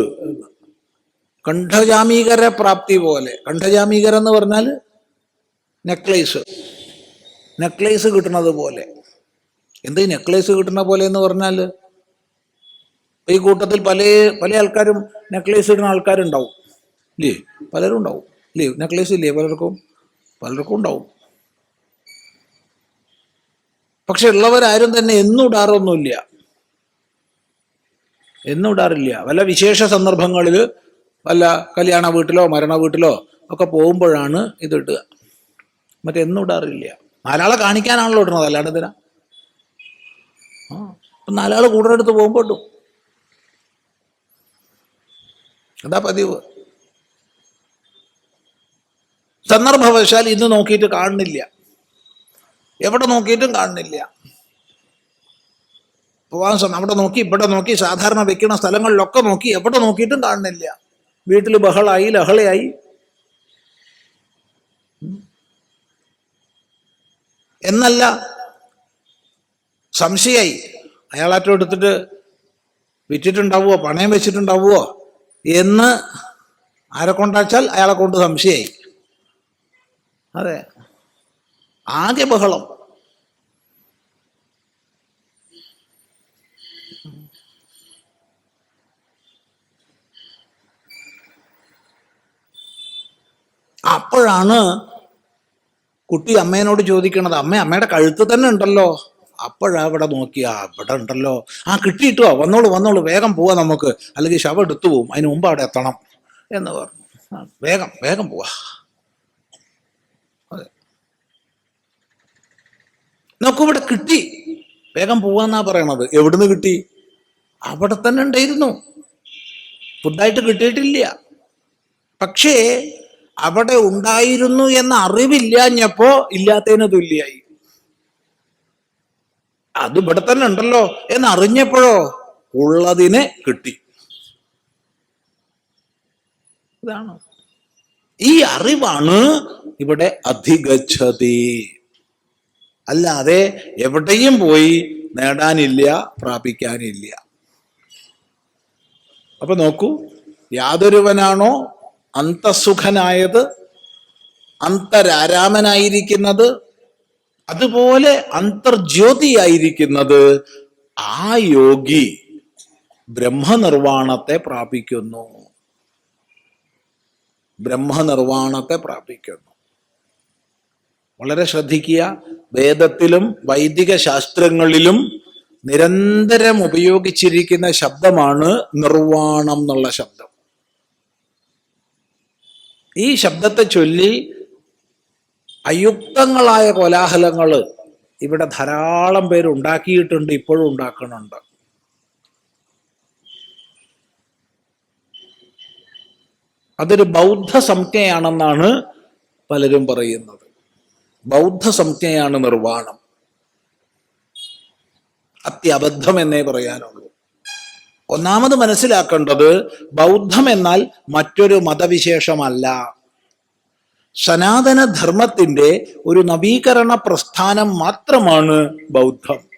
കണ്ഠജാമീകര പ്രാപ്തി പോലെ. കണ്ഠജാമീകരം എന്ന് പറഞ്ഞാൽ നെക്ലേസ് കിട്ടുന്നത് പോലെ. എന്ത് നെക്ലേസ് കിട്ടുന്ന പോലെ എന്ന് പറഞ്ഞാൽ, ഈ കൂട്ടത്തിൽ പല ആൾക്കാരും നെക്ലേസ് ഇടുന്ന ആൾക്കാരുണ്ടാവും ഇല്ലേ? പലരും ഉണ്ടാവും ഇല്ലേ? നെക്ലേസ് ഇല്ലേ? പലർക്കും ഉണ്ടാവും. പക്ഷെ ഉള്ളവരാരും തന്നെ എന്നും ഇടാറില്ല. വല്ല വിശേഷ സന്ദർഭങ്ങളിൽ, വല്ല കല്യാണ വീട്ടിലോ മരണ വീട്ടിലോ ഒക്കെ പോകുമ്പോഴാണ് ഇതിടുക. മറ്റെന്നും ഇടാറില്ല. നാലാളെ കാണിക്കാനാണല്ലോ ഇടുന്നത്, അല്ലാണ്ട് എന്തിനാ? നാലാള് കൂടുതലെടുത്ത് പോകുമ്പോൾ ഇടും. അതാ പതിവ്. സന്ദർഭവശാൽ ഇന്ന് നോക്കിയിട്ട് കാണുന്നില്ല, എവിടെ നോക്കിയിട്ടും കാണുന്നില്ല. പോവാൻ അവിടെ നോക്കി, ഇവിടെ നോക്കി, സാധാരണ വെക്കുന്ന സ്ഥലങ്ങളിലൊക്കെ നോക്കി, എവിടെ നോക്കിയിട്ടും കാണുന്നില്ല. വീട്ടിൽ ബഹളായി, ലഹളയായി. എന്നല്ല, സംശയായി. അയാളാറ്റം എടുത്തിട്ട് വിറ്റിട്ടുണ്ടാവുമോ, പണയം വെച്ചിട്ടുണ്ടാവുമോ എന്ന് ആരെ കൊണ്ടാച്ചാൽ അയാളെ കൊണ്ട് സംശയായി. അതെ, ആകെ ബഹളം. അപ്പോഴാണ് കുട്ടി അമ്മേനോട് ചോദിക്കണത്, അമ്മയുടെ കഴുത്ത് തന്നെ ഉണ്ടല്ലോ. അപ്പോഴാ ഇവിടെ നോക്കിയാ, ഇവിടെ ഉണ്ടല്ലോ. കിട്ടിയിട്ടോ, വന്നോളൂ, വേഗം പോവാ നമുക്ക്, അല്ലെങ്കിൽ ശവം എടുത്തു പോവും, അതിന് മുമ്പ് അവിടെ എത്തണം എന്ന് പറഞ്ഞു. വേഗം പോവാ. അതെ, നോക്കൂ, ഇവിടെ കിട്ടി, വേഗം പോവാന്നാ പറയണത്. എവിടുന്ന് കിട്ടി? അവിടെ തന്നെ ഉണ്ടായിരുന്നു, ഫുഡായിട്ട് കിട്ടിയിട്ടില്ല. പക്ഷേ അവിടെ ഉണ്ടായിരുന്നു എന്ന അറിവില്ലാഞ്ഞപ്പോ ഇല്ലാത്തതിന് തുല്യായി. അത് ഇവിടെ തന്നെ ഉണ്ടല്ലോ എന്നറിഞ്ഞപ്പോഴോ ഉള്ളതിനെ കിട്ടി. ഇതാണ്, ഈ അറിവാണ് ഇവിടെ അധിഗച്ഛതി. അല്ലാതെ എവിടെയും പോയി നേടാനില്ല, പ്രാപിക്കാനില്ല. അപ്പൊ നോക്കൂ, യാതൊരുവനാണോ അന്തസുഖനായത്, അന്തരാരാമനായിരിക്കുന്നത്, അതുപോലെ അന്തർജ്യോതിയായിരിക്കുന്നത്, ആ യോഗി ബ്രഹ്മനിർവാണത്തെ പ്രാപിക്കുന്നു. വളരെ ശ്രദ്ധിക്കുക. വേദത്തിലും വൈദിക ശാസ്ത്രങ്ങളിലും നിരന്തരം ഉപയോഗിച്ചിരിക്കുന്ന ശബ്ദമാണ് നിർവാണം എന്നുള്ള ശബ്ദം. ഈ ശബ്ദത്തെ ചൊല്ലി അയുക്തങ്ങളായ കോലാഹലങ്ങൾ ഇവിടെ ധാരാളം പേര് ഉണ്ടാക്കിയിട്ടുണ്ട്, ഇപ്പോഴും ഉണ്ടാക്കുന്നുണ്ട്. അതൊരു ബൗദ്ധ സംജ്ഞയാണെന്നാണ് പലരും പറയുന്നത്. ബൗദ്ധ സംജ്ഞയാണ് നിർവാണം. അത്യബദ്ധം എന്നേ പറയാനുള്ളൂ. ഒന്നാമത് മനസ്സിലാക്കേണ്ടത്, ബൗദ്ധം എന്നാൽ മറ്റൊരു മതവിശേഷമല്ല. സനാതനധർമ്മത്തിന്റെ ഒരു നവീകരണ പ്രസ്ഥാനം മാത്രമാണ് ബൗദ്ധം.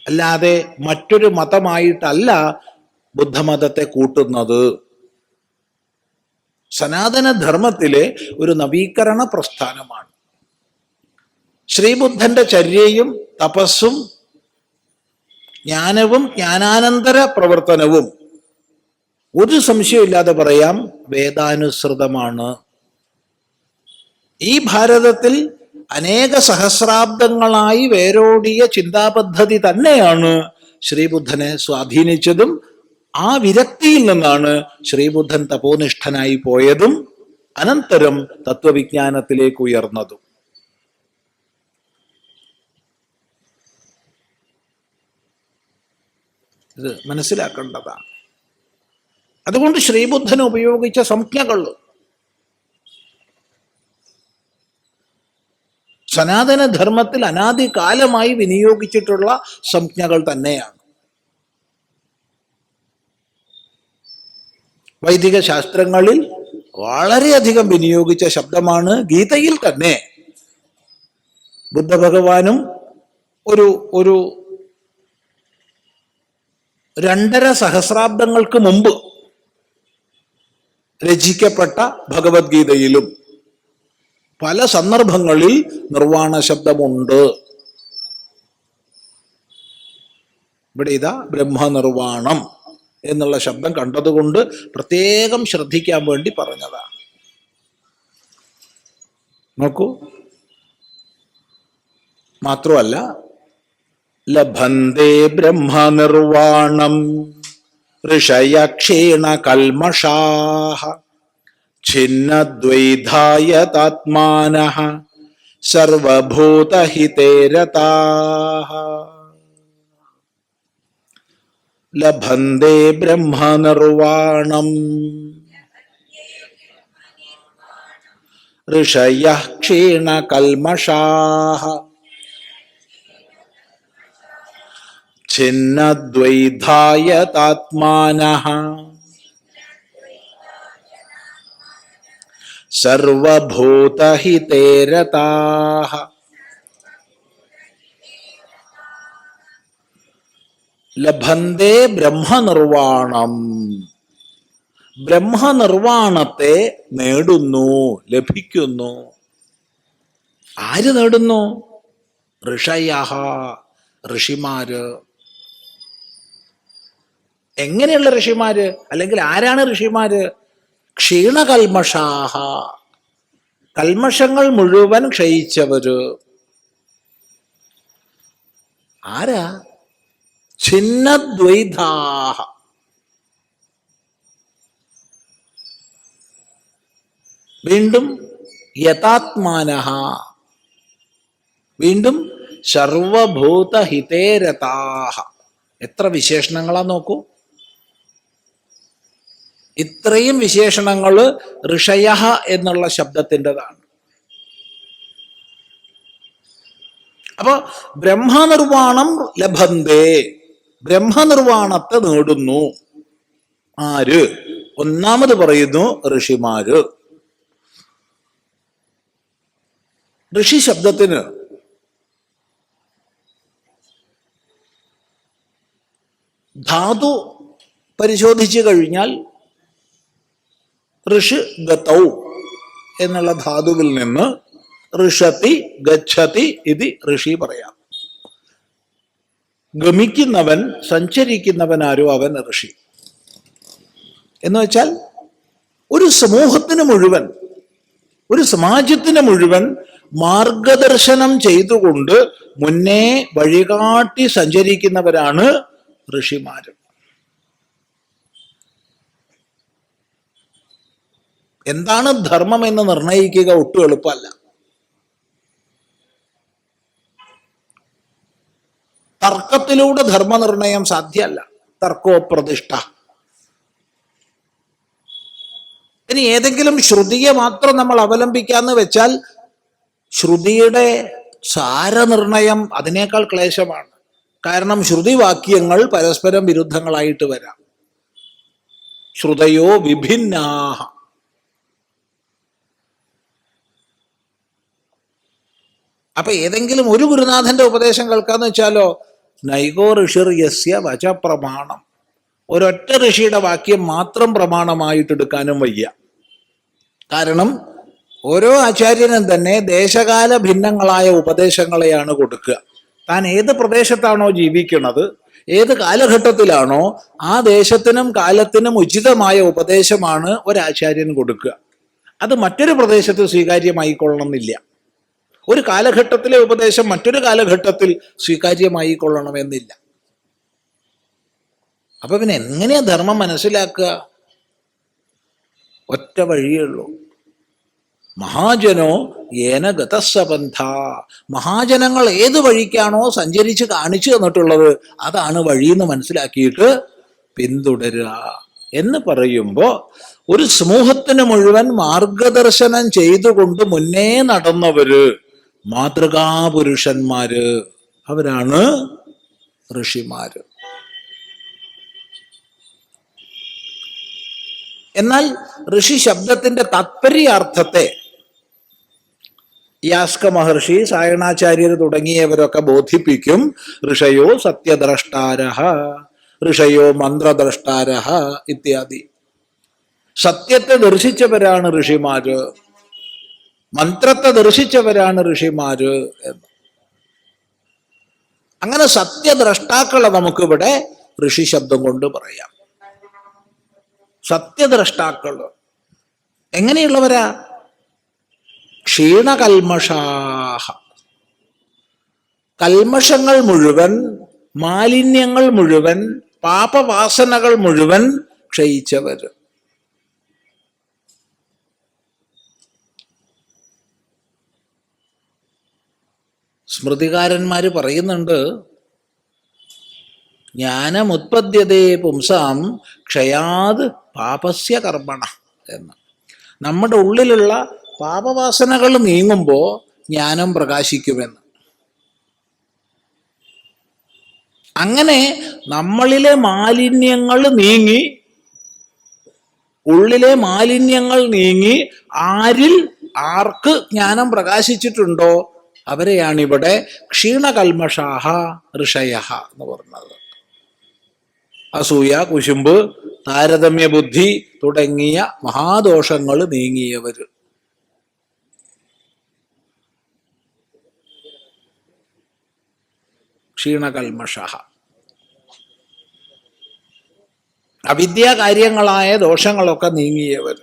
അല്ലാതെ മറ്റൊരു മതമായിട്ടല്ല ബുദ്ധമതത്തെ കൂട്ടുന്നത്. സനാതനധർമ്മത്തിലെ ഒരു നവീകരണ പ്രസ്ഥാനമാണ്. ശ്രീബുദ്ധന്റെ ചര്യയും തപസ്സും ജ്ഞാനവും ജ്ഞാനാനന്തര പ്രവർത്തനവും ഒരു സംശയമില്ലാതെ പറയാം വേദാനുസൃതമാണ്. ഈ ഭാരതത്തിൽ അനേക സഹസ്രാബ്ദങ്ങളായി വേരോടിയ ചിന്താപദ്ധതി തന്നെയാണ് ശ്രീബുദ്ധനെ സ്വാധീനിച്ചതും ആ വിരക്തിയിൽ നിന്നാണ് ശ്രീബുദ്ധൻ തപോനിഷ്ഠനായി പോയതും അനന്തരം തത്വവിജ്ഞാനത്തിലേക്ക് ഉയർന്നതും. ഇത് മനസ്സിലാക്കേണ്ടതാണ്. അതുകൊണ്ട് ശ്രീബുദ്ധൻ ഉപയോഗിച്ച സംജ്ഞകൾ സനാതനധർമ്മത്തിൽ അനാദികാലമായി വിനിയോഗിച്ചിട്ടുള്ള സംജ്ഞകൾ തന്നെയാണ്. വൈദിക ശാസ്ത്രങ്ങളിൽ വളരെയധികം വിനിയോഗിച്ച ശബ്ദമാണ്. ഗീതയിൽ തന്നെ ബുദ്ധഭഗവാനും ഒരു 2.5 സഹസ്രാബ്ദങ്ങൾക്ക് മുമ്പ് രചിക്കപ്പെട്ട ഭഗവത്ഗീതയിലും പല സന്ദർഭങ്ങളിൽ നിർവാണ ശബ്ദമുണ്ട്. ഇവിടെ ഇതാ ബ്രഹ്മനിർവാണം എന്നുള്ള ശബ്ദം കണ്ടതുകൊണ്ട് പ്രത്യേകം ശ്രദ്ധിക്കാൻ വേണ്ടി പറഞ്ഞതാണ്. നോക്കൂ, മാത്രമല്ല ലഭന്തേ ബ്രഹ്മനിർവാണം ഋഷയ ക്ഷീണ കൽമഷാഃ ഛിന്നദ്വൈധായതാത്മാനഃ സർവഭൂതഹിതേ രതാഃ. ലഭന്തേ ബ്രഹ്മനിർവാണം ഋഷയഃ ക്ഷീണ കൽമഷാഃ ഛിന്നദ്വൈധായതാത്മാനഃ സർവഭൂതഹിതേ രതാഃ. ലഭന്തേ ബ്രഹ്മനിർവാണം, ബ്രഹ്മനിർവാണത്തെ നേടുന്നു, ലഭിക്കുന്നു. ആര് നേടുന്നു? ഋഷയഃ, ഋഷിമാര്. എങ്ങനെയുള്ള ഋഷിമാര്? അല്ലെങ്കിൽ ആരാണ് ഋഷിമാര്? ക്ഷീണകൽമഷാഹ, കൽമഷങ്ങൾ മുഴുവൻ ക്ഷയിച്ചവര്. ആരാ? ഛിന്നദ്വൈധാഹ, വീണ്ടും യഥാത്മാനഃ, വീണ്ടും സർവഭൂതഹിതേരതാഹ. എത്ര വിശേഷണങ്ങളാ നോക്കൂ. ഇത്രയും വിശേഷണങ്ങൾ ഋഷയഃ എന്നുള്ള ശബ്ദത്തിൻ്റെതാണ്. അപ്പൊ ബ്രഹ്മനിർവാണം ലഭന്തേ, ബ്രഹ്മനിർവാണത്തെ നേടുന്നു. ആര്? ഒന്നാമത് പറയുന്നു ഋഷിമാര്. ഋഷി ശബ്ദത്തിന് ധാതു പരിശോധിച്ചു കഴിഞ്ഞാൽ ഋഷി ഗതൗ എന്നുള്ള ധാതുവിൽ നിന്ന് ഋഷതി ഗച്ഛതി ഇതി ഋഷി പറയാം. ഗമിക്കുന്നവൻ, സഞ്ചരിക്കുന്നവൻ ആരോ അവൻ ഋഷി. എന്ന് വെച്ചാൽ ഒരു സമൂഹത്തിന് മുഴുവൻ, ഒരു സമാജത്തിന് മുഴുവൻ മാർഗദർശനം ചെയ്തുകൊണ്ട് മുന്നേ വഴികാട്ടി സഞ്ചരിക്കുന്നവരാണ് ഋഷിമാര്. എന്താണ് ധർമ്മം എന്ന് നിർണയിക്കുക ഒട്ടും എളുപ്പമല്ല. തർക്കത്തിലൂടെ ധർമ്മനിർണയം സാധ്യമല്ല. തർക്കോപ്രതിഷ്ഠ. ഇനി ഏതെങ്കിലും ശ്രുതിയെ മാത്രം നമ്മൾ അവലംബിക്കാന്ന് വെച്ചാൽ ശ്രുതിയുടെ സാരനിർണയം അതിനേക്കാൾ ക്ലേശമാണ്. കാരണം ശ്രുതിവാക്യങ്ങൾ പരസ്പരം വിരുദ്ധങ്ങളായിട്ട് വരാം. ശ്രുതയോ വിഭിന്നാഹ. അപ്പൊ ഏതെങ്കിലും ഒരു ഗുരുനാഥന്റെ ഉപദേശം കേൾക്കാന്ന് വെച്ചാലോ, നൈകോ ഋഷിർ യസ്യ വച പ്രമാണം, ഒരൊറ്റ ഋഷിയുടെ വാക്യം മാത്രം പ്രമാണമായിട്ടെടുക്കാനും വയ്യ. കാരണം ഓരോ ആചാര്യനും തന്നെ ദേശകാല ഭിന്നങ്ങളായ ഉപദേശങ്ങളെയാണ് കൊടുക്കുക. താൻ ഏത് പ്രദേശത്താണോ ജീവിക്കുന്നത്, ഏത് കാലഘട്ടത്തിലാണോ, ആ ദേശത്തിനും കാലത്തിനും ഉചിതമായ ഉപദേശമാണ് ഒരാചാര്യൻ കൊടുക്കുക. അത് മറ്റൊരു പ്രദേശത്ത് സ്വീകാര്യമായിക്കൊള്ളണമെന്നില്ല. ഒരു കാലഘട്ടത്തിലെ ഉപദേശം മറ്റൊരു കാലഘട്ടത്തിൽ സ്വീകാര്യമായിക്കൊള്ളണമെന്നില്ല. അപ്പൊ പിന്നെ എങ്ങനെയാ ധർമ്മം മനസ്സിലാക്കുക? ഒറ്റ വഴിയേ ഉള്ളൂ. മഹാജനോ ഏന ഗതസ്സപന്ഥ. മഹാജനങ്ങൾ ഏത് വഴിക്കാണോ സഞ്ചരിച്ച് കാണിച്ചു തന്നിട്ടുള്ളത് അതാണ് വഴിയെന്ന് മനസ്സിലാക്കിയിട്ട് പിന്തുടരുക എന്ന് പറയുമ്പോൾ, ഒരു സമൂഹത്തിന് മുഴുവൻ മാർഗദർശനം ചെയ്തുകൊണ്ട് മുന്നേ നടന്നവര്, മാതൃകാപുരുഷന്മാര്, അവരാണ് ഋഷിമാര്. എന്നാൽ ഋഷി ശബ്ദത്തിന്റെ താത്പര്യാർത്ഥത്തെ യാസ്ക മഹർഷി, സായണാചാര്യർ തുടങ്ങിയവരൊക്കെ ബോധിപ്പിക്കും. ഋഷയോ സത്യദ്രഷ്ടാരഃ, ഋഷയോ മന്ത്രദ്രഷ്ടാരഃ ഇത്യാദി. സത്യത്തെ ദർശിച്ചവരാണ് ഋഷിമാര്, മന്ത്രത്തെ ദർശിച്ചവരാണ് ഋഷിമാര് എന്ന്. അങ്ങനെ സത്യദ്രഷ്ടാക്കളെ നമുക്കിവിടെ ഋഷി ശബ്ദം കൊണ്ട് പറയാം. സത്യദ്രഷ്ടാക്കൾ എങ്ങനെയുള്ളവരാ? ക്ഷീണകൽമഷാഹ. കൽമഷങ്ങൾ മുഴുവൻ, മാലിന്യങ്ങൾ മുഴുവൻ, പാപവാസനകൾ മുഴുവൻ ക്ഷയിച്ചവര്. സ്മൃതികാരന്മാര് പറയുന്നുണ്ട്, ജ്ഞാനമുത്പദ്യതേ പുംസാം ക്ഷയാത് പാപസ്യ കർമ്മണ എന്ന്. നമ്മുടെ ഉള്ളിലുള്ള പാപവാസനകൾ നീങ്ങുമ്പോൾ ജ്ഞാനം പ്രകാശിക്കുമെന്ന്. അങ്ങനെ നമ്മളിലെ മാലിന്യങ്ങൾ നീങ്ങി, ഉള്ളിലെ മാലിന്യങ്ങൾ നീങ്ങി ആരിൽ ആർക്ക് ജ്ഞാനം പ്രകാശിച്ചിട്ടുണ്ടോ അവരെയാണിവിടെ ക്ഷീണകൽമഷാഹ ഋഷയഃ എന്ന് പറഞ്ഞത്. അസൂയ, കുശുമ്പ്, താരതമ്യ ബുദ്ധി തുടങ്ങിയ മഹാദോഷങ്ങൾ നീങ്ങിയവര്. ക്ഷീണകൽമഷഃ. അവിദ്യാകാര്യങ്ങളായ ദോഷങ്ങളൊക്കെ നീങ്ങിയവർ.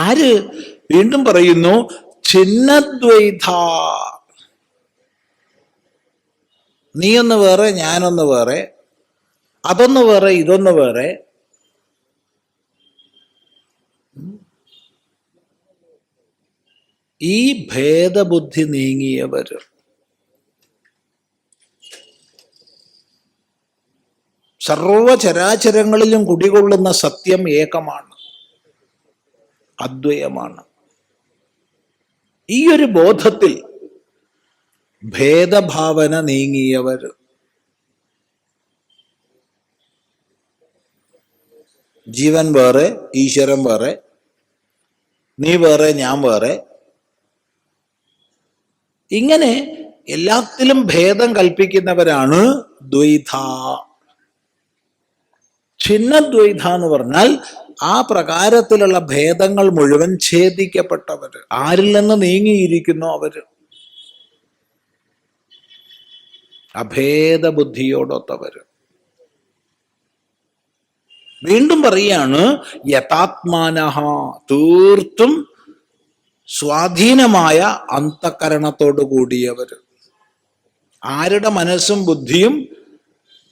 ആര്? വീണ്ടും പറയുന്നു, ഛിന്നദ്വൈത. നീയൊന്ന് വേറെ, ഞാനൊന്ന് വേറെ, അതൊന്ന് വേറെ, ഇതൊന്ന് വേറെ. ഈ ഭേദബുദ്ധി നീങ്ങിയവര്. സർവചരാചരങ്ങളിലും കുടികൊള്ളുന്ന സത്യം ഏകമാണ്, അദ്വയമാണ്. ഈ ഒരു ബോധത്തിൽ ഭേദഭാവന നീങ്ങിയവര്. ജീവൻ വേറെ, ഈശ്വരൻ വേറെ, നീ വേറെ, ഞാൻ വേറെ, ഇങ്ങനെ എല്ലാത്തിലും ഭേദം കൽപ്പിക്കുന്നവരാണ് ദ്വൈത. ഛിന്നദ്വൈത എന്ന് പറഞ്ഞാൽ ആ പ്രകാരത്തിലുള്ള ഭേദങ്ങൾ മുഴുവൻ ഛേദിക്കപ്പെട്ടവര്. ആരിൽ നിന്ന് നീങ്ങിയിരിക്കുന്നു അവര്? അഭേദ ബുദ്ധിയോടൊത്തവര്. വീണ്ടും പറയാണ്, യഥാത്മാനഃ, തീർത്തും സ്വാധീനമായ അന്തഃകരണത്തോടു കൂടിയവര്. ആരുടെ മനസ്സും ബുദ്ധിയും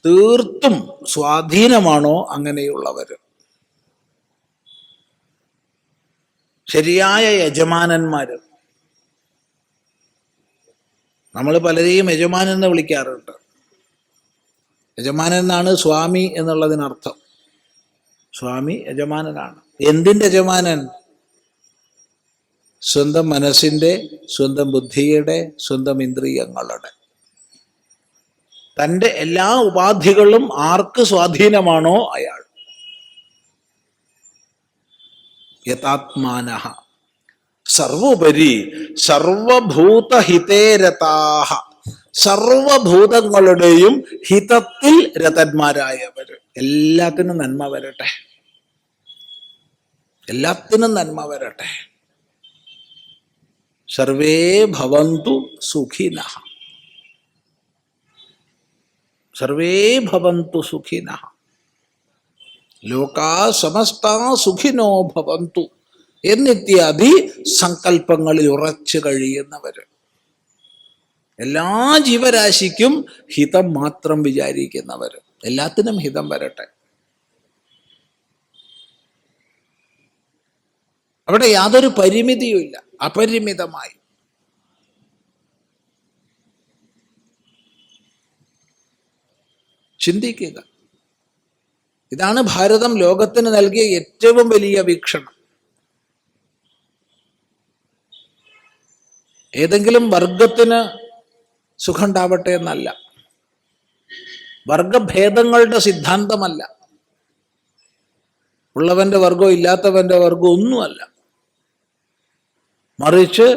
തീർത്തും സ്വാധീനമാണോ അങ്ങനെയുള്ളവര്. ശരിയായ യജമാനന്മാര്. നമ്മൾ പലരെയും യജമാനൻ എന്ന് വിളിക്കാറുണ്ട്. യജമാനൻ എന്നാണ് സ്വാമി എന്നുള്ളതിനർത്ഥം. സ്വാമി യജമാനനാണ്. എന്തിൻ്റെ യജമാനൻ? സ്വന്തം മനസ്സിൻ്റെ, സ്വന്തം ബുദ്ധിയുടെ, സ്വന്തം ഇന്ദ്രിയങ്ങളുടെ. തൻ്റെ എല്ലാ ഉപാധികളും ആർക്ക് സ്വാധീനമാണോ അയാൾ. യഥാത്മാനഃ സർവോപരി സർവഭൂതഹിതേരതാഹ, സർവഭൂതങ്ങളുടെയും ഹിതത്തിൽ രതന്മാരായവര്. എല്ലാത്തിനും നന്മ വരട്ടെ, എല്ലാത്തിനും നന്മ വരട്ടെ. സർവേ ഭവന്തു സുഖിനഃ, സർവേ ഭവന്തു സുഖിനഃ, ലോകാ സമസ്താ സുഖിനോ ഭവന്തു എന്നിത്യാദി സങ്കല്പങ്ങളിൽ ഉറച്ചു കഴിയുന്നവര്. എല്ലാ ജീവരാശിക്കും ഹിതം മാത്രം വിചാരിക്കുന്നവര്. എല്ലാത്തിനും ഹിതം വരട്ടെ. അവിടെ യാതൊരു പരിമിതിയുമില്ല, അപരിമിതമായി. ചിന്തിക്കുക. ഇതാണ് ഭാരതം ലോകത്തിന് നൽകിയ ഏറ്റവും വലിയ വീക്ഷണം. ഏതെങ്കിലും വർഗത്തിന് സുഖം ഉണ്ടാവട്ടെ എന്നല്ല, വർഗഭേദങ്ങളുടെ സിദ്ധാന്തമല്ല, ഉള്ളവന്റെ വർഗവും ഇല്ലാത്തവന്റെ വർഗവും ഒന്നുമല്ല. മറിച്ച്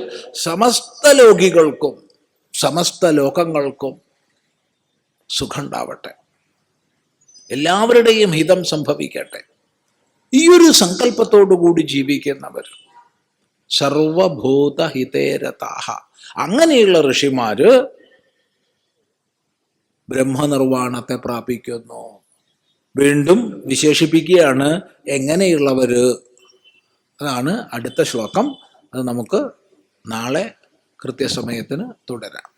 സമസ്ത ലോകികൾക്കും സമസ്ത ലോകങ്ങൾക്കും സുഖം ഉണ്ടാവട്ടെ, എല്ലാവരുടെയും ഹിതം സംഭവിക്കട്ടെ. ഈയൊരു സങ്കല്പത്തോടുകൂടി ജീവിക്കുന്നവർ സർവഭൂതഹിതേരതാഹ. അങ്ങനെയുള്ള ഋഷിമാര് ബ്രഹ്മനിർവാണത്തെ പ്രാപിക്കുന്നു. വീണ്ടും വിശേഷിപ്പിക്കുകയാണ് എങ്ങനെയുള്ളവര്. അതാണ് അടുത്ത ശ്ലോകം. അത് നമുക്ക് നാളെ കൃത്യസമയത്തിന് തുടരാം.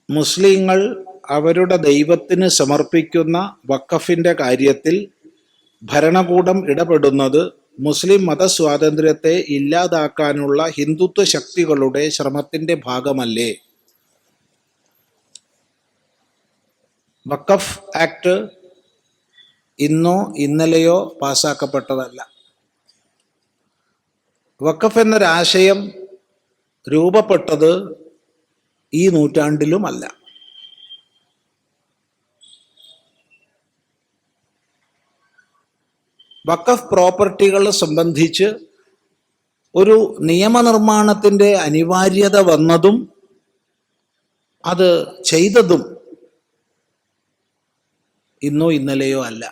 മുസ്ലിങ്ങൾ അവരുടെ ദൈവത്തിന് സമർപ്പിക്കുന്ന വഖഫിന്റെ കാര്യത്തിൽ ഭരണകൂടം ഇടപെടുന്നത് മുസ്ലിം മതസ്വാതന്ത്ര്യത്തെ ഇല്ലാതാക്കാനുള്ള ഹിന്ദുത്വ ശക്തികളുടെ ശ്രമത്തിന്റെ ഭാഗമല്ലേ? വഖഫ് ആക്ട് ഇന്നോ ഇന്നലെയോ പാസാക്കപ്പെട്ടതല്ല. വഖഫ് എന്നൊരാശയം രൂപപ്പെട്ടത് ഈ നൂറ്റാണ്ടിലുമല്ല. വഖഫ് പ്രോപ്പർട്ടികൾ സംബന്ധിച്ച് ഒരു നിയമനിർമ്മാണത്തിൻ്റെ അനിവാര്യത വന്നതും അത് ചെയ്തതും ഇന്നോ ഇന്നലെയോ അല്ല.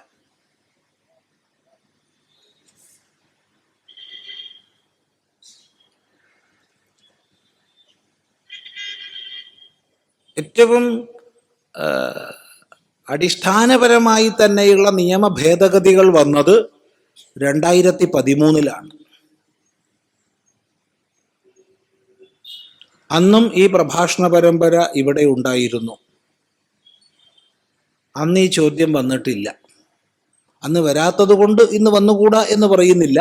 ഏറ്റവും അടിസ്ഥാനപരമായി തന്നെയുള്ള നിയമ ഭേദഗതികൾ വന്നത് 2013 അന്നും ഈ പ്രഭാഷണ പരമ്പര ഇവിടെ ഉണ്ടായിരുന്നു. അന്ന് ഈ ചോദ്യം വന്നിട്ടില്ല. അന്ന് വരാത്തത് കൊണ്ട് ഇന്ന് വന്നുകൂടാ എന്ന് പറയുന്നില്ല.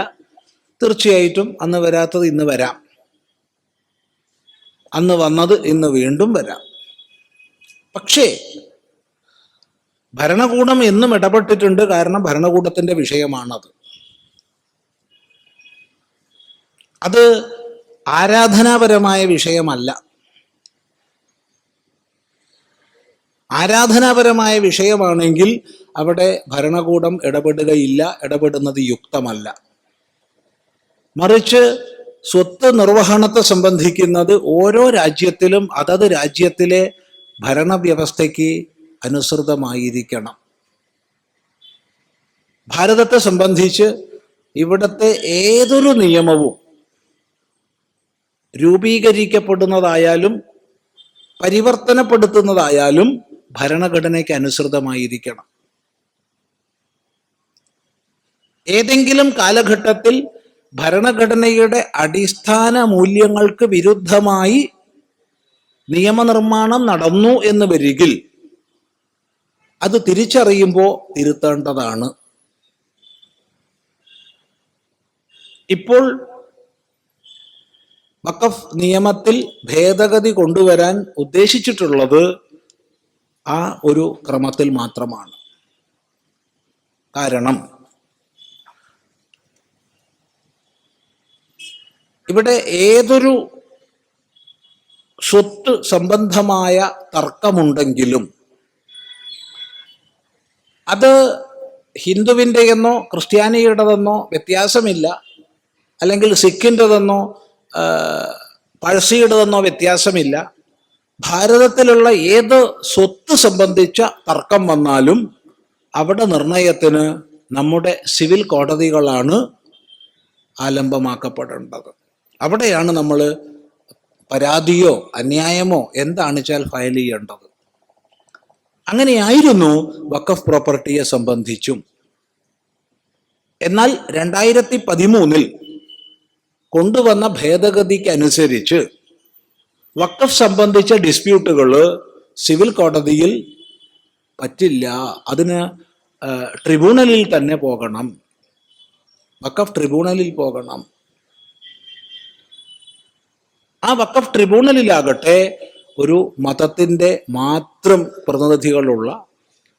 തീർച്ചയായിട്ടും അന്ന് വരാത്തത് ഇന്ന് വരാം, അന്ന് വന്നത് ഇന്ന് വീണ്ടും വരാം. പക്ഷേ ഭരണകൂടം എന്നും ഇടപെട്ടിട്ടുണ്ട്. കാരണം ഭരണകൂടത്തിന്റെ വിഷയമാണത്. അത് ആരാധനാപരമായ വിഷയമല്ല. ആരാധനാപരമായ വിഷയമാണെങ്കിൽ അവിടെ ഭരണകൂടം ഇടപെടുകയില്ല, ഇടപെടുന്നത് യുക്തമല്ല. മറിച്ച് സ്വത്ത് നിർവഹണത്തെ സംബന്ധിക്കുന്നത് ഓരോ രാജ്യത്തിലും അതത് രാജ്യത്തിലെ ഭരണവ്യവസ്ഥയ്ക്ക് അനുസൃതമായിരിക്കണം. ഭാരതത്തെ സംബന്ധിച്ച് ഇവിടുത്തെ ഏതൊരു നിയമവും രൂപീകരിക്കപ്പെടുന്നതായാലും പരിവർത്തനപ്പെടുത്തുന്നതായാലും ഭരണഘടനയ്ക്ക് അനുസൃതമായിരിക്കണം. ഏതെങ്കിലും കാലഘട്ടത്തിൽ ഭരണഘടനയുടെ അടിസ്ഥാന മൂല്യങ്ങൾക്ക് വിരുദ്ധമായി നിയമനിർമ്മാണം നടന്നു എന്ന് വരികിൽ അത് തിരിച്ചറിയുമ്പോൾ തിരുത്തേണ്ടതാണ്. ഇപ്പോൾ വഖഫ് നിയമത്തിൽ ഭേദഗതി കൊണ്ടുവരാൻ ഉദ്ദേശിച്ചിട്ടുള്ളത് ആ ഒരു ക്രമത്തിൽ മാത്രമാണ്. കാരണം ഇവിടെ ഏതൊരു സ്വത്ത് സംബന്ധമായ തർക്കമുണ്ടെങ്കിലും അത് ഹിന്ദുവിൻ്റെയെന്നോ ക്രിസ്ത്യാനിയുടേതെന്നോ വ്യത്യാസമില്ല, അല്ലെങ്കിൽ സിഖിൻ്റെതെന്നോ പഴശ്ശിയുടേതെന്നോ വ്യത്യാസമില്ല. ഭാരതത്തിലുള്ള ഏത് സ്വത്ത് സംബന്ധിച്ച തർക്കം വന്നാലും അവിടെ നിർണയത്തിന് നമ്മുടെ സിവിൽ കോടതികളാണ് ആലംബമാക്കപ്പെടേണ്ടത്. അവിടെയാണ് നമ്മൾ പരാതിയോ അന്യായമോ എന്താണെന്ന് വെച്ചാൽ ഫയൽ ചെയ്യേണ്ടത്. അങ്ങനെയായിരുന്നു വഖഫ് പ്രോപ്പർട്ടിയെ സംബന്ധിച്ചും. എന്നാൽ 2013 കൊണ്ടുവന്ന ഭേദഗതിക്ക് അനുസരിച്ച് വഖഫ് സംബന്ധിച്ച ഡിസ്പ്യൂട്ടുകൾ സിവിൽ കോടതിയിൽ പറ്റില്ല, അതിന് ട്രിബ്യൂണലിൽ തന്നെ പോകണം, വഖഫ് ട്രിബ്യൂണലിൽ പോകണം. ആ വഖഫ് ട്രിബ്യൂണലിലാകട്ടെ ഒരു മതത്തിൻ്റെ മാത്രം പ്രതിനിധികളുള്ള,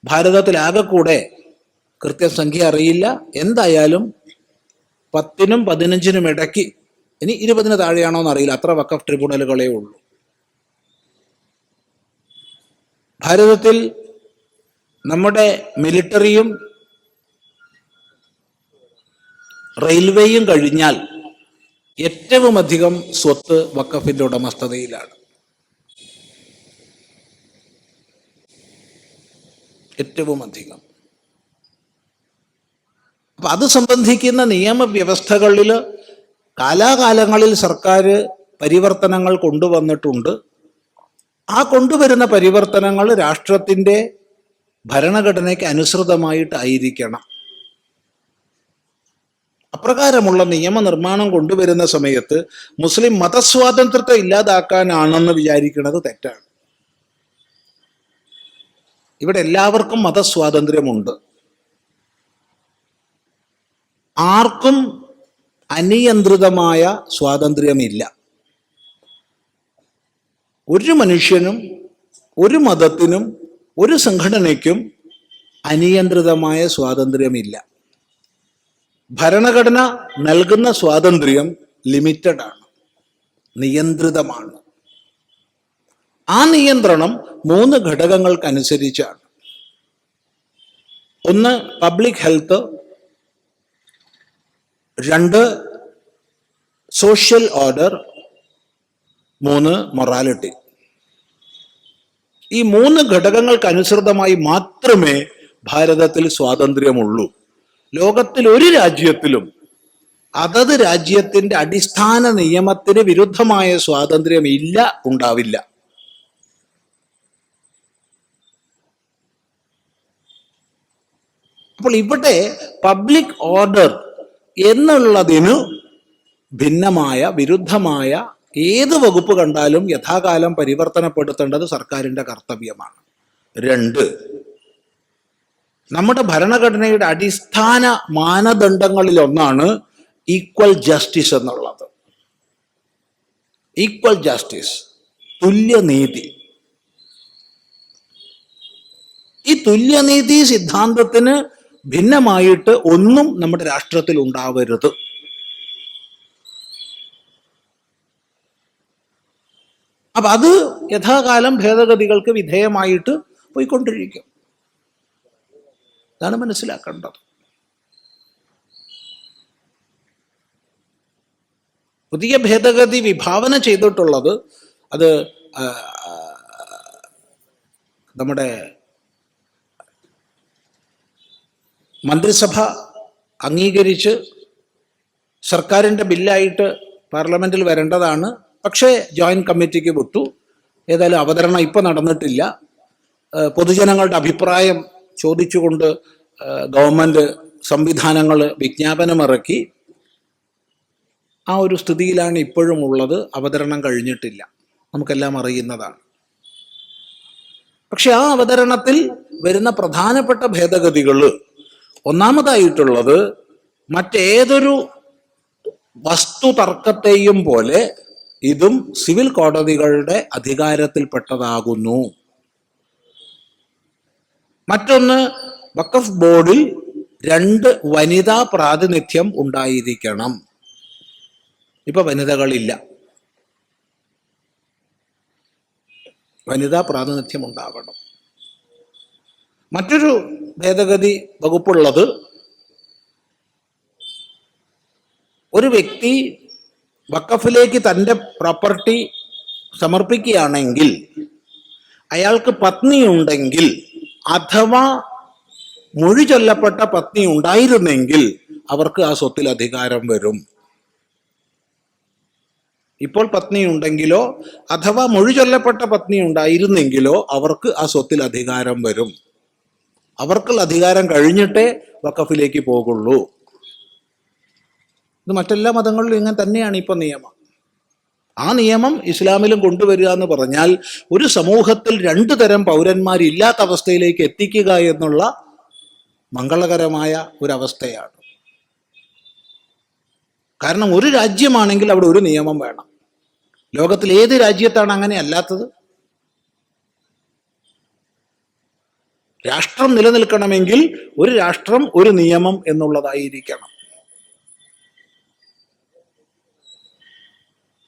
ഭാരതത്തിലാകെ കൂടെ കൃത്യസംഖ്യ അറിയില്ല, എന്തായാലും 10നും 15നും ഇടയ്ക്ക്, ഇനി 20 താഴെയാണോ എന്നറിയില്ല, അത്ര വഖഫ് ട്രിബ്യൂണലുകളേ ഉള്ളൂ. ഭാരതത്തിൽ നമ്മുടെ മിലിറ്ററിയും റെയിൽവേയും കഴിഞ്ഞാൽ ഏറ്റവും അധികം സ്വത്ത് വഖഫിന്റെ ഉടമസ്ഥതയിലാണ്. ഏറ്റവും അധികം. അപ്പൊ അത് സംബന്ധിക്കുന്ന നിയമവ്യവസ്ഥകളിൽ കാലാകാലങ്ങളിൽ സർക്കാർ പരിവർത്തനങ്ങൾ കൊണ്ടുവന്നിട്ടുണ്ട്. ആ കൊണ്ടുവരുന്ന പരിവർത്തനങ്ങൾ രാഷ്ട്രത്തിൻ്റെ ഭരണഘടനയ്ക്ക് അനുസൃതമായിട്ടായിരിക്കണം. അപ്രകാരമുള്ള നിയമനിർമ്മാണം കൊണ്ടുവരുന്ന സമയത്ത് മുസ്ലിം മതസ്വാതന്ത്ര്യത്തെ ഇല്ലാതാക്കാനാണെന്ന് വിചാരിക്കുന്നത് തെറ്റാണ്. ഇവിടെ എല്ലാവർക്കും മതസ്വാതന്ത്ര്യമുണ്ട്. ആർക്കും അനിയന്ത്രിതമായ സ്വാതന്ത്ര്യമില്ല. ഒരു മനുഷ്യനും ഒരു മതത്തിനും ഒരു സംഘടനയ്ക്കും അനിയന്ത്രിതമായ സ്വാതന്ത്ര്യമില്ല. ഭരണഘടന നൽകുന്ന സ്വാതന്ത്ര്യം ലിമിറ്റഡ് ആണ്, നിയന്ത്രിതമാണ്. ആ നിയന്ത്രണം 3 ഘടകങ്ങൾക്കനുസരിച്ചാണ്. ഒന്ന് public health, 2 social order, 3 morality. ഈ 3 ഘടകങ്ങൾക്കനുസൃതമായി മാത്രമേ ഭാരതത്തിൽ സ്വാതന്ത്ര്യമുള്ളൂ. ലോകത്തിൽ ഒരു രാജ്യത്തിലും അതത് രാജ്യത്തിന്റെ അടിസ്ഥാന നിയമത്തിന് വിരുദ്ധമായ സ്വാതന്ത്ര്യം ഇല്ല, ഉണ്ടാവില്ല. അപ്പോൾ ഇവിടെ പബ്ലിക് ഓർഡർ എന്നുള്ളതിന് ഭിന്നമായ, വിരുദ്ധമായ ഏത് വകുപ്പ് കണ്ടാലും യഥാകാലം പരിവർത്തനപ്പെടുത്തേണ്ടത് സർക്കാരിൻ്റെ കർത്തവ്യമാണ്. 2, നമ്മുടെ ഭരണഘടനയുടെ അടിസ്ഥാന മാനദണ്ഡങ്ങളിൽ ഒന്നാണ് ഈക്വൽ ജസ്റ്റിസ് എന്നുള്ളത്. ഈക്വൽ ജസ്റ്റിസ്, തുല്യനീതി. ഈ തുല്യനീതി സിദ്ധാന്തത്തിന് ഭിന്നമായിട്ട് ഒന്നും നമ്മുടെ രാഷ്ട്രത്തിൽ ഉണ്ടാവരുത്. അപ്പൊ അത് യഥാകാലം ഭേദഗതികൾക്ക് വിധേയമായിട്ട് പോയിക്കൊണ്ടിരിക്കും. അതാണ് മനസ്സിലാക്കേണ്ടത്. പുതിയ ഭേദഗതി വിഭാവന ചെയ്തിട്ടുള്ളത് അത് നമ്മുടെ മന്ത്രിസഭ അംഗീകരിച്ച് സർക്കാരിൻ്റെ ബില്ലായിട്ട് പാർലമെന്റിൽ വരേണ്ടതാണ്. പക്ഷേ ജോയിന്റ് കമ്മിറ്റിക്ക് വിട്ടു. ഏതായാലും അവതരണം ഇപ്പം നടന്നിട്ടില്ല. പൊതുജനങ്ങളുടെ അഭിപ്രായം ചോദിച്ചുകൊണ്ട് ഗവൺമെൻറ് സംവിധാനങ്ങൾ വിജ്ഞാപനമിറക്കി. ആ ഒരു സ്ഥിതിയിലാണ് ഇപ്പോഴും ഉള്ളത്. അവതരണം കഴിഞ്ഞിട്ടില്ല, നമുക്കെല്ലാം അറിയുന്നതാണ്. പക്ഷെ ആ അവതരണത്തിൽ വരുന്ന പ്രധാനപ്പെട്ട ഭേദഗതികൾ, ഒന്നാമതായിട്ടുള്ളത് മറ്റേതൊരു വസ്തു തർക്കത്തെയും പോലെ ഇതും സിവിൽ കോടതികളുടെ അധികാരത്തിൽപ്പെട്ടതാകുന്നു. മറ്റൊന്ന്, വഖഫ് ബോർഡിൽ 2 വനിതാ പ്രാതിനിധ്യം ഉണ്ടായിരിക്കണം. ഇപ്പൊ വനിതകളില്ല, വനിതാ പ്രാതിനിധ്യം ഉണ്ടാവണം. മറ്റൊരു ഭേദഗതി വകുപ്പുള്ളത്, ഒരു വ്യക്തി വഖഫിലേക്ക് തൻ്റെ പ്രോപ്പർട്ടി സമർപ്പിക്കുകയാണെങ്കിൽ അയാൾക്ക് പത്നി ഉണ്ടെങ്കിൽ, അഥവാ മൊഴി ചൊല്ലപ്പെട്ട പത്നി ഉണ്ടായിരുന്നെങ്കിൽ അവർക്ക് ആ സ്വത്തിൽ അധികാരം വരും. ഇപ്പോൾ പത്നി ഉണ്ടെങ്കിലോ അഥവാ മൊഴി ചൊല്ലപ്പെട്ട പത്നി ഉണ്ടായിരുന്നെങ്കിലോ അവർക്ക് ആ സ്വത്തിൽ അധികാരം വരും. അവർക്കുള്ള അധികാരം കഴിഞ്ഞിട്ടേ വഖഫിലേക്ക് പോകുള്ളൂ. ഇത് മറ്റെല്ലാ മതങ്ങളിലും ഇങ്ങനെ തന്നെയാണ് ഇപ്പൊ നിയമം. ആ നിയമം ഇസ്ലാമിലും കൊണ്ടുവരിക എന്ന് പറഞ്ഞാൽ ഒരു സമൂഹത്തിൽ 2 തരം പൗരന്മാരില്ലാത്ത അവസ്ഥയിലേക്ക് എത്തിക്കുക എന്നുള്ള മംഗളകരമായ ഒരവസ്ഥയാണ്. കാരണം ഒരു രാജ്യമാണെങ്കിൽ അവിടെ ഒരു നിയമം വേണം. ലോകത്തിൽ ഏത് രാജ്യത്താണ് അങ്ങനെ അല്ലാത്തത്? രാഷ്ട്രം നിലനിൽക്കണമെങ്കിൽ ഒരു രാഷ്ട്രം ഒരു നിയമം എന്നുള്ളതായിരിക്കണം.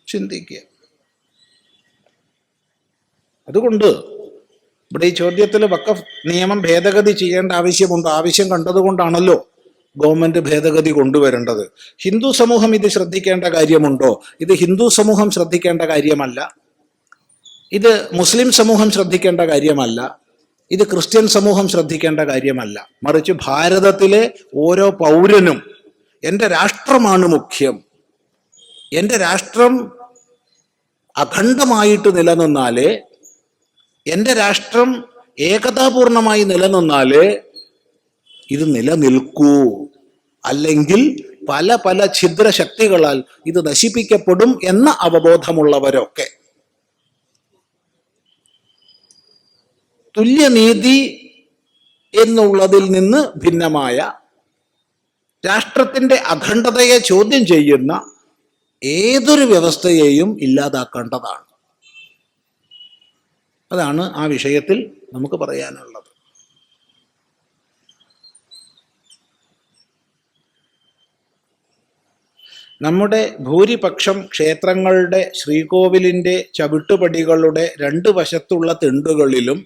ചിന്തിക്കുക. അതുകൊണ്ട് ഇവിടെ ഈ ചോദ്യത്തിൽ വഖഫ് നിയമം ഭേദഗതി ചെയ്യേണ്ട ആവശ്യമുണ്ട്. ആവശ്യം കണ്ടതുകൊണ്ടാണല്ലോ ഗവൺമെന്റ് ഭേദഗതി കൊണ്ടുവരേണ്ടത്. ഹിന്ദു സമൂഹം ഇത് ശ്രദ്ധിക്കേണ്ട കാര്യമുണ്ടോ? ഇത് ഹിന്ദു സമൂഹം ശ്രദ്ധിക്കേണ്ട കാര്യമല്ല. ഇത് മുസ്ലിം സമൂഹം ശ്രദ്ധിക്കേണ്ട കാര്യമല്ല. ഇത് ക്രിസ്ത്യൻ സമൂഹം ശ്രദ്ധിക്കേണ്ട കാര്യമല്ല. മറിച്ച് ഭാരതത്തിലെ ഓരോ പൗരനും എൻ്റെ രാഷ്ട്രമാണ് മുഖ്യം, എൻ്റെ രാഷ്ട്രം അഖണ്ഡമായിട്ട് നിലനിന്നാലേ, എൻ്റെ രാഷ്ട്രം ഏകതാപൂർണമായി നിലനിന്നാലേ ഇത് നിലനിൽക്കൂ. അല്ലെങ്കിൽ പല പല ഛിദ്രശക്തികളാൽ ഇത് നശിപ്പിക്കപ്പെടും എന്ന അവബോധമുള്ളവരൊക്കെ തുല്യനീതി എന്നുള്ളതിൽ നിന്ന് ഭിന്നമായ രാഷ്ട്രത്തിൻ്റെ അഖണ്ഡതയെ ചോദ്യം ചെയ്യുന്ന ഏതൊരു വ്യവസ്ഥയെയും ഇല്ലാതാക്കേണ്ടതാണ്. അതാണ് ആ വിഷയത്തിൽ നമുക്ക് പറയാനുള്ളത്. നമ്മുടെ ഭൂരിപക്ഷം ക്ഷേത്രങ്ങളുടെ ശ്രീകോവിലിൻ്റെ ചവിട്ടുപടികളുടെ 2 വശത്തുള്ള തിണ്ടുകളിലും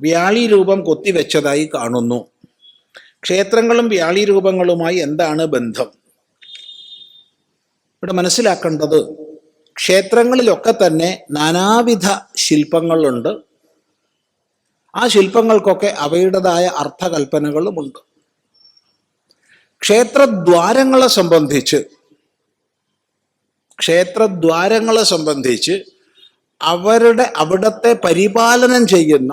വ്യാളി രൂപം കൊത്തിവെച്ചതായി കാണുന്നു. ക്ഷേത്രങ്ങളും വ്യാളി രൂപങ്ങളുമായി എന്താണ് ബന്ധം? ഇവിടെ മനസ്സിലാക്കേണ്ടത്, ക്ഷേത്രങ്ങളിലൊക്കെ തന്നെ നാനാവിധ ശില്പങ്ങളുണ്ട്. ആ ശില്പങ്ങൾക്കൊക്കെ അവയുടേതായ അർത്ഥകൽപ്പനകളുമുണ്ട്. ക്ഷേത്രദ്വാരങ്ങളെ സംബന്ധിച്ച് അവിടത്തെ പരിപാലനം ചെയ്യുന്ന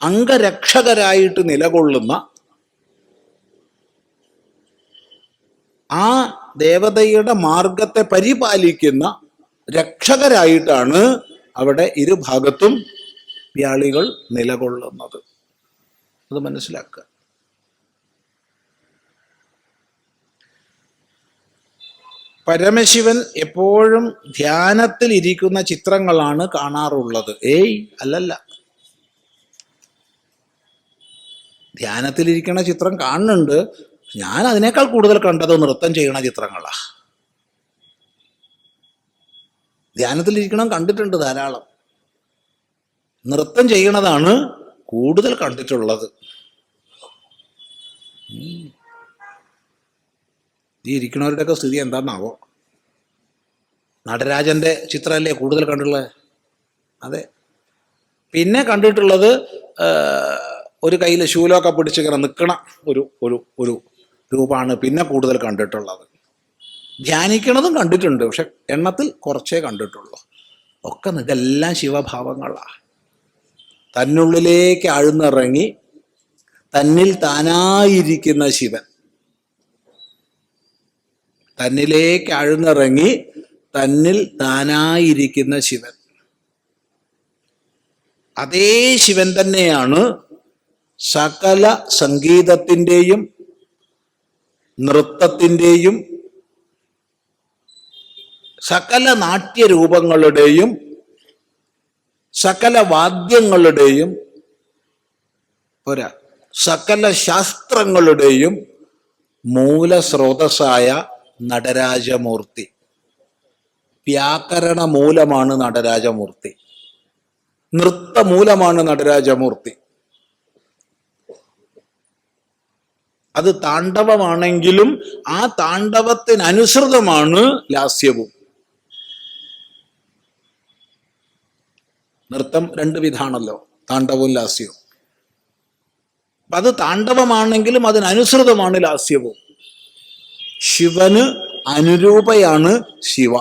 അംഗരക്ഷകരായിട്ട് നിലകൊള്ളുന്ന ആ ദേവതയുടെ മാർഗത്തെ പരിപാലിക്കുന്ന രക്ഷകരായിട്ടാണ് അവിടെ ഇരുഭാഗത്തും വ്യാളികൾ നിലകൊള്ളുന്നത്. അത് മനസ്സിലാക്കുക. പരമശിവൻ എപ്പോഴും ധ്യാനത്തിൽ ഇരിക്കുന്ന ചിത്രങ്ങളാണ് കാണാറുള്ളത്. അല്ലല്ല, ധ്യാനത്തിലിരിക്കുന്ന ചിത്രം കാണുന്നുണ്ട്. ഞാൻ അതിനേക്കാൾ കൂടുതൽ കണ്ടത് നൃത്തം ചെയ്യണ ചിത്രങ്ങളാ. ധ്യാനത്തിലിരിക്കണം കണ്ടിട്ടുണ്ട് ധാരാളം. നൃത്തം ചെയ്യണതാണ് കൂടുതൽ കണ്ടിട്ടുള്ളത്. ഈ ഇരിക്കണവരുടെയൊക്കെ സ്ഥിതി എന്താണെന്നാവോ? നടരാജന്റെ ചിത്രമല്ലേ കൂടുതൽ കണ്ടിട്ടുള്ളത്? അതെ. പിന്നെ കണ്ടിട്ടുള്ളത് ഒരു കയ്യിൽ ശൂലമൊക്കെ പിടിച്ചിങ്ങനെ നിൽക്കണ ഒരു ഒരു ഒരു രൂപമാണ് പിന്നെ കൂടുതൽ കണ്ടിട്ടുള്ളത്. ധ്യാനിക്കണതും കണ്ടിട്ടുണ്ട്, പക്ഷെ എണ്ണത്തിൽ കുറച്ചേ കണ്ടിട്ടുള്ളൂ. ഒക്കെ ഇതെല്ലാം ശിവഭാവങ്ങളാണ്. തന്നുള്ളിലേക്ക് ആഴ്ന്നിറങ്ങി തന്നിൽ താനായിരിക്കുന്ന ശിവൻ, തന്നിലേക്ക് ആഴ്ന്നിറങ്ങി തന്നിൽ താനായിരിക്കുന്ന ശിവൻ. അതേ ശിവൻ തന്നെയാണ് സകല സംഗീതത്തിൻ്റെയും നൃത്തത്തിൻ്റെയും സകല നാട്യരൂപങ്ങളുടെയും സകല വാദ്യങ്ങളുടെയും പോരാ സകല ശാസ്ത്രങ്ങളുടെയും മൂലസ്രോതസ്സായ നടരാജമൂർത്തി. വ്യാകരണ മൂലമാണ് നടരാജമൂർത്തി, നൃത്തമൂലമാണ് നടരാജമൂർത്തി. അത് താണ്ഡവമാണെങ്കിലും ആ താണ്ഡവത്തിനനുസൃതമാണ് ലാസ്യവും. നൃത്തം രണ്ട് വിധാണല്ലോ, താണ്ഡവവും ലാസ്യവും. അത് താണ്ഡവമാണെങ്കിലും അതിനനുസൃതമാണ് ലാസ്യവും. ശിവന് അനുരൂപയാണ് ശിവ,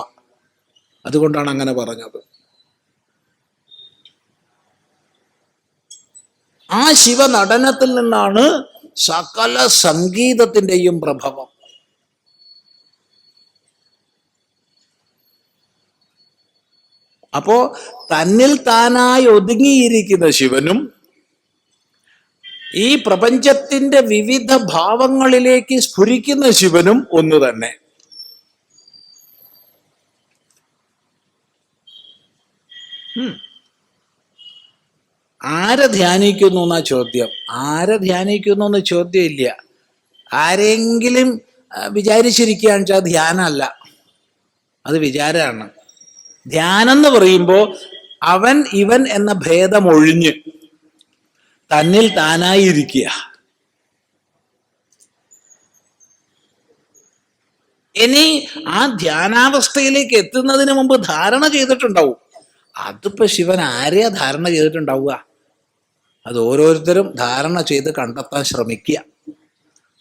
അതുകൊണ്ടാണ് അങ്ങനെ പറഞ്ഞത്. ആ ശിവ നടനത്തിൽ നിന്നാണ് സകല സംഗീതത്തിൻ്റെയും പ്രഭവം. അപ്പോ തന്നിൽ താനായി ഒതുങ്ങിയിരിക്കുന്ന ശിവനും ഈ പ്രപഞ്ചത്തിന്റെ വിവിധ ഭാവങ്ങളിലേക്ക് സ്ഫുരിക്കുന്ന ശിവനും ഒന്ന് തന്നെ. ആരെ ധ്യാനിക്കുന്നു എന്നാ ചോദ്യം. ആരെ ധ്യാനിക്കുന്നു എന്ന് ചോദ്യം ഇല്ല. ആരെങ്കിലും വിചാരിച്ചിരിക്കുകയാണെന്ന് വെച്ചാൽ ധ്യാനമല്ല, അത് വിചാരമാണ്. ധ്യാനം എന്ന് പറയുമ്പോൾ അവൻ ഇവൻ എന്ന ഭേദം ഒഴിഞ്ഞ് തന്നിൽ താനായിരിക്കുക. ഇനി ആ ധ്യാനാവസ്ഥയിലേക്ക് എത്തുന്നതിന് മുമ്പ് ധാരണ ചെയ്തിട്ടുണ്ടാവും. അതിപ്പോ ശിവൻ ആരെയാ ധാരണ ചെയ്തിട്ടുണ്ടാവുക? അത് ഓരോരുത്തരും ധാരണ ചെയ്ത് കണ്ടെത്താൻ ശ്രമിക്കുക,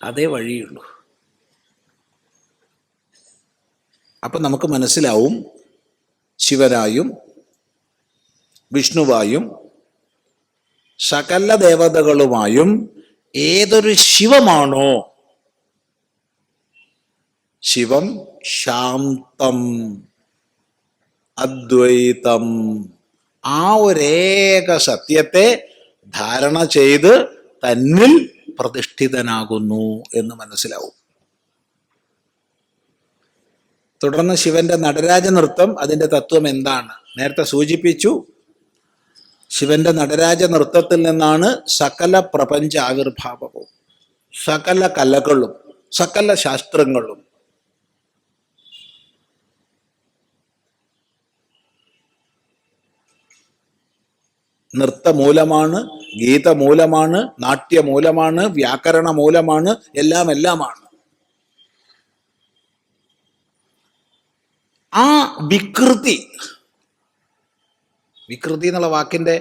അതേ വഴിയുള്ളൂ. അപ്പൊ നമുക്ക് മനസ്സിലാവും ശിവനായും വിഷ്ണുവായും സകല ദേവതകളുമായും ഏതൊരു ശിവമാണോ, ശിവം ശാന്തം അദ്വൈതം, ആ ഒരേക സത്യത്തെ ധാരണ ചെയ്ത് തന്നിൽ പ്രതിഷ്ഠിതനാകുന്നു എന്ന് മനസ്സിലാവും. തുടർന്ന് ശിവന്റെ നടരാജ നൃത്തം, അതിൻ്റെ തത്വം എന്താണ് നേരത്തെ സൂചിപ്പിച്ചു. ശിവന്റെ നടരാജ നൃത്തത്തിൽ നിന്നാണ് സകല പ്രപഞ്ച ആവിർഭാവവും, സകല കലകളും സകല ശാസ്ത്രങ്ങളും. നൃത്തമൂലമാണ്, ഗീതമൂലമാണ്, നാട്യമൂലമാണ്, വ്യാകരണ മൂലമാണ്, എല്ലാമാണ്. ആ വികൃതി എന്നുള്ള വാക്കിന്റെ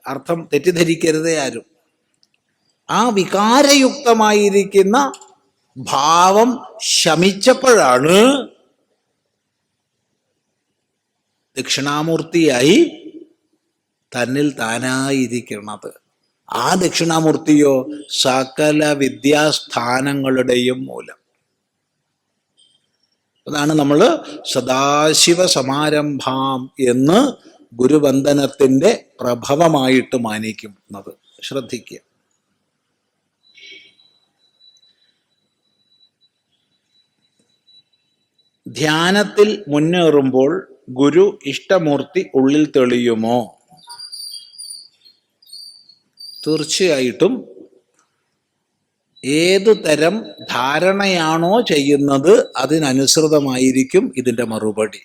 അർത്ഥം തെറ്റിദ്ധരിക്കരുതേ ആരും. ആ വികാരയുക്തമായിരിക്കുന്ന ഭാവം ശമിച്ചപ്പോഴാണ് ദക്ഷിണാമൂർത്തിയായി തന്നിൽ താനായിരിക്കുന്നത്. ആ ദക്ഷിണാമൂർത്തിയോ സകല വിദ്യാസ്ഥാനങ്ങളുടെയും മൂലം. അതാണ് നമ്മൾ സദാശിവ സമാരംഭാം എന്ന് ഗുരുവന്ദനത്തിന്റെ പ്രഭവമായിട്ട് മാനിക്കുന്നത്. ശ്രദ്ധിക്കുക. ധ്യാനത്തിൽ മുന്നേറുമ്പോൾ ഗുരു ഇഷ്ടമൂർത്തി ഉള്ളിൽ തെളിയുമോ? തീർച്ചയായിട്ടും. ഏതു തരം ധാരണയാണോ ചെയ്യുന്നത് അതിനനുസൃതമായിരിക്കും ഇതിൻ്റെ മറുപടി.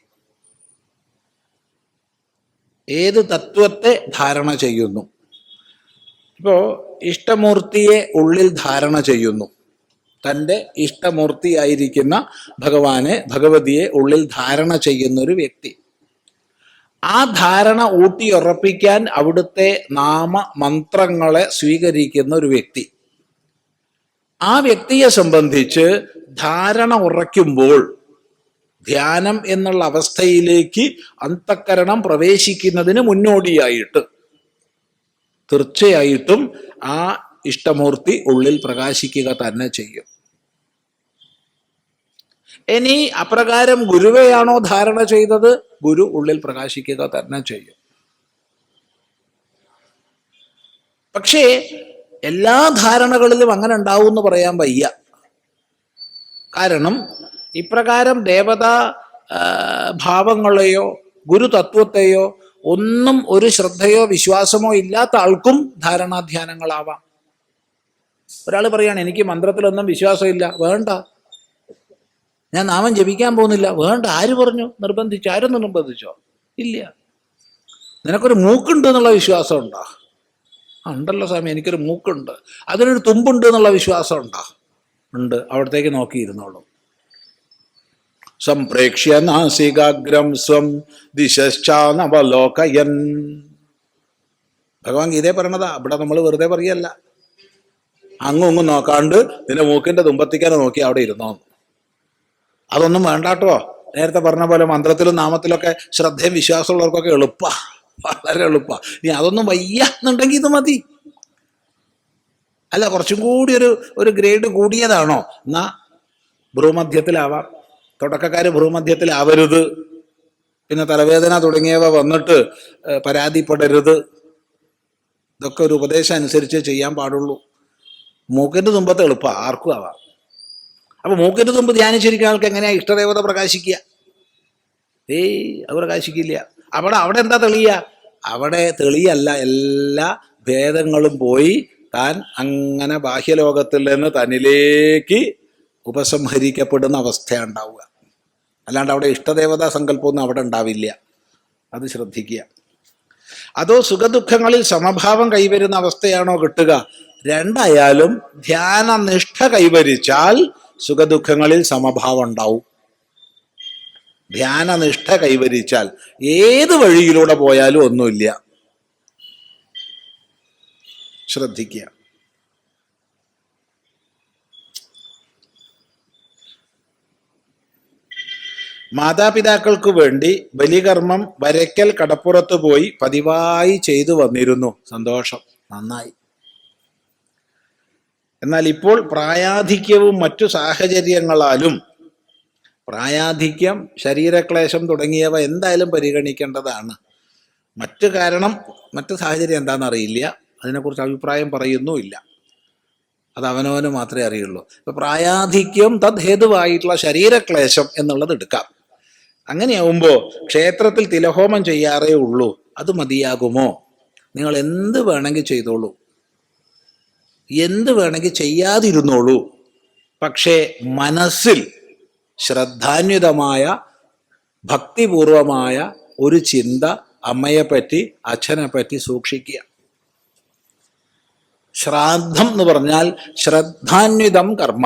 ഏത് തത്വത്തെ ധാരണ ചെയ്യുന്നു? ഇപ്പോൾ ഇഷ്ടമൂർത്തിയെ ഉള്ളിൽ ധാരണ ചെയ്യുന്നു, തൻ്റെ ഇഷ്ടമൂർത്തിയായിരിക്കുന്ന ഭഗവാനെ ഭഗവതിയെ ഉള്ളിൽ ധാരണ ചെയ്യുന്ന ഒരു വ്യക്തി. ആ ധാരണ ഊട്ടിയുറപ്പിക്കാൻ അവിടുത്തെ നാമമന്ത്രങ്ങളെ സ്വീകരിക്കുന്ന ഒരു വ്യക്തി. ആ വ്യക്തിയെ സംബന്ധിച്ച് ധാരണ ഉറയ്ക്കുമ്പോൾ ധ്യാനം എന്നുള്ള അവസ്ഥയിലേക്ക് അന്തഃകരണം പ്രവേശിക്കുന്നതിന് മുന്നോടിയായിട്ട് തീർച്ചയായിട്ടും ആ ഇഷ്ടമൂർത്തി ഉള്ളിൽ പ്രകാശിക്കുക തന്നെ ചെയ്യും. ഇനി അപ്രകാരം ഗുരുവെയാണോ ധാരണ ചെയ്തത്, ഗുരു ഉള്ളിൽ പ്രകാശിക്കുക തന്നെ ചെയ്യും. പക്ഷേ എല്ലാ ധാരണകളിലും അങ്ങനെ ഉണ്ടാവും എന്ന് പറയാൻ വയ്യ. കാരണം ഇപ്രകാരം ദേവതാ ഭാവങ്ങളെയോ ഗുരുതത്വത്തെയോ ഒന്നും ഒരു ശ്രദ്ധയോ വിശ്വാസമോ ഇല്ലാത്ത ആൾക്കും ധാരണാധ്യാനങ്ങളാവാം. ഒരാൾ പറയാണ് എനിക്ക് മന്ത്രത്തിലൊന്നും വിശ്വാസമില്ല, വേണ്ട. ഞാൻ നാമം ജപിക്കാൻ പോകുന്നില്ല, വേണ്ട. ആര് പറഞ്ഞു? നിർബന്ധിച്ചു? ആരും നിർബന്ധിച്ചോ? ഇല്ല. നിനക്കൊരു മൂക്കുണ്ട് എന്നുള്ള വിശ്വാസം ഉണ്ടോ? ഉണ്ടല്ലോ സ്വാമി, എനിക്കൊരു മൂക്കുണ്ട്. അതിനൊരു തുമ്പുണ്ട് എന്നുള്ള വിശ്വാസം ഉണ്ടോ? ഉണ്ട്. അവിടത്തേക്ക് നോക്കിയിരുന്നോളൂ. സംപ്രേക്ഷ്യ നാസികാഗ്രം സ്വം ദിശശ്ചാനവലോകയൻ. ഭഗവാൻ ഗീതയെ പറയണതാ, ഇവിടെ നമ്മൾ വെറുതെ പറയല്ല. അങ്ങും ഇങ്ങും നോക്കാണ്ട് നിന്റെ മൂക്കിന്റെ തുമ്പത്തിക്കാനെ നോക്കി അവിടെ ഇരുന്നോ. അതൊന്നും വേണ്ടാട്ടോ. നേരത്തെ പറഞ്ഞ പോലെ മന്ത്രത്തിലും നാമത്തിലൊക്കെ ശ്രദ്ധയും വിശ്വാസമുള്ളവർക്കൊക്കെ എളുപ്പ, വളരെ എളുപ്പ. ഇനി അതൊന്നും വയ്യ എന്നുണ്ടെങ്കിൽ ഇത് മതി. അല്ല, കുറച്ചും കൂടി ഒരു ഗ്രേഡ് കൂടിയതാണോ, എന്നാ ഭ്രൂമധ്യത്തിലാവാം. തുടക്കക്കാര് ഭ്രൂമധ്യത്തിലാവരുത്. പിന്നെ തലവേദന തുടങ്ങിയവ വന്നിട്ട് പരാതിപ്പെടരുത്. ഇതൊക്കെ ഒരു ഉപദേശം അനുസരിച്ച് ചെയ്യാൻ പാടുള്ളൂ. മൂക്കിന്റെ തുമ്പത്ത് എളുപ്പ, ആർക്കും ആവാം. അപ്പൊ മൂക്കിന്റെ തുമ്പ് ധ്യാനിച്ചിരിക്കുന്ന ആൾക്ക് എങ്ങനെയാ ഇഷ്ടദേവത പ്രകാശിക്കുക? അത് പ്രകാശിക്കില്ല. അവിടെ എന്താ തെളിയ? അവിടെ തെളിയല്ല, എല്ലാ ഭേദങ്ങളും പോയി താൻ അങ്ങനെ ബാഹ്യലോകത്തിൽ നിന്ന് തന്നിലേക്ക് ഉപസംഹരിക്കപ്പെടുന്ന അവസ്ഥയാണ് ഉണ്ടാവുക. അല്ലാണ്ട് അവിടെ ഇഷ്ടദേവതാ സങ്കല്പമൊന്നും അവിടെ ഉണ്ടാവില്ല. അത് ശ്രദ്ധിക്കുക. അതോ സുഖദുഃഖങ്ങളിൽ സമഭാവം കൈവരുന്ന അവസ്ഥയാണോ കിട്ടുക? രണ്ടായാലും ധ്യാനനിഷ്ഠ കൈവരിച്ചാൽ സുഖദുഃഖങ്ങളിൽ സമഭാവം ഉണ്ടാവും. ധ്യാനനിഷ്ഠ കൈവരിച്ചാൽ ഏത് വഴിയിലൂടെ പോയാലും ഒന്നുമില്ല. ശ്രദ്ധിക്കുക. മാതാപിതാക്കൾക്ക് വേണ്ടി ബലികർമ്മം വരയ്ക്കൽ കടപ്പുറത്ത് പോയി പതിവായി ചെയ്തു വന്നിരുന്നു. സന്തോഷം, നന്നായി. എന്നാൽ ഇപ്പോൾ പ്രായാധിക്യവും മറ്റു സാഹചര്യങ്ങളാലും, പ്രായാധിക്യം, ശരീരക്ലേശം തുടങ്ങിയവ എന്തായാലും പരിഗണിക്കേണ്ടതാണ്. മറ്റു സാഹചര്യം എന്താണെന്നറിയില്ല, അതിനെക്കുറിച്ച് അഭിപ്രായം പറയുന്നുമില്ല. അത് അവനവന് മാത്രമേ അറിയുള്ളൂ. ഇപ്പൊ പ്രായാധിക്യം തദ്ഹേതുവായിട്ടുള്ള ശരീരക്ലേശം എന്നുള്ളത് എടുക്കാം. അങ്ങനെയാവുമ്പോൾ ക്ഷേത്രത്തിൽ തിലഹോമം ചെയ്യാറേ ഉള്ളൂ, അത് മതിയാകുമോ? നിങ്ങൾ എന്ത് വേണമെങ്കിൽ ചെയ്തോളൂ, എന്ത് വേണമെങ്കിൽ ചെയ്യാതിരുന്നോളൂ. പക്ഷേ മനസ്സിൽ ശ്രദ്ധാന്വിതമായ ഭക്തിപൂർവമായ ഒരു ചിന്ത അമ്മയെപ്പറ്റി അച്ഛനെപ്പറ്റി സൂക്ഷിക്കുക. ശ്രാദ്ധം എന്ന് പറഞ്ഞാൽ ശ്രദ്ധാന്വിതം കർമ്മ,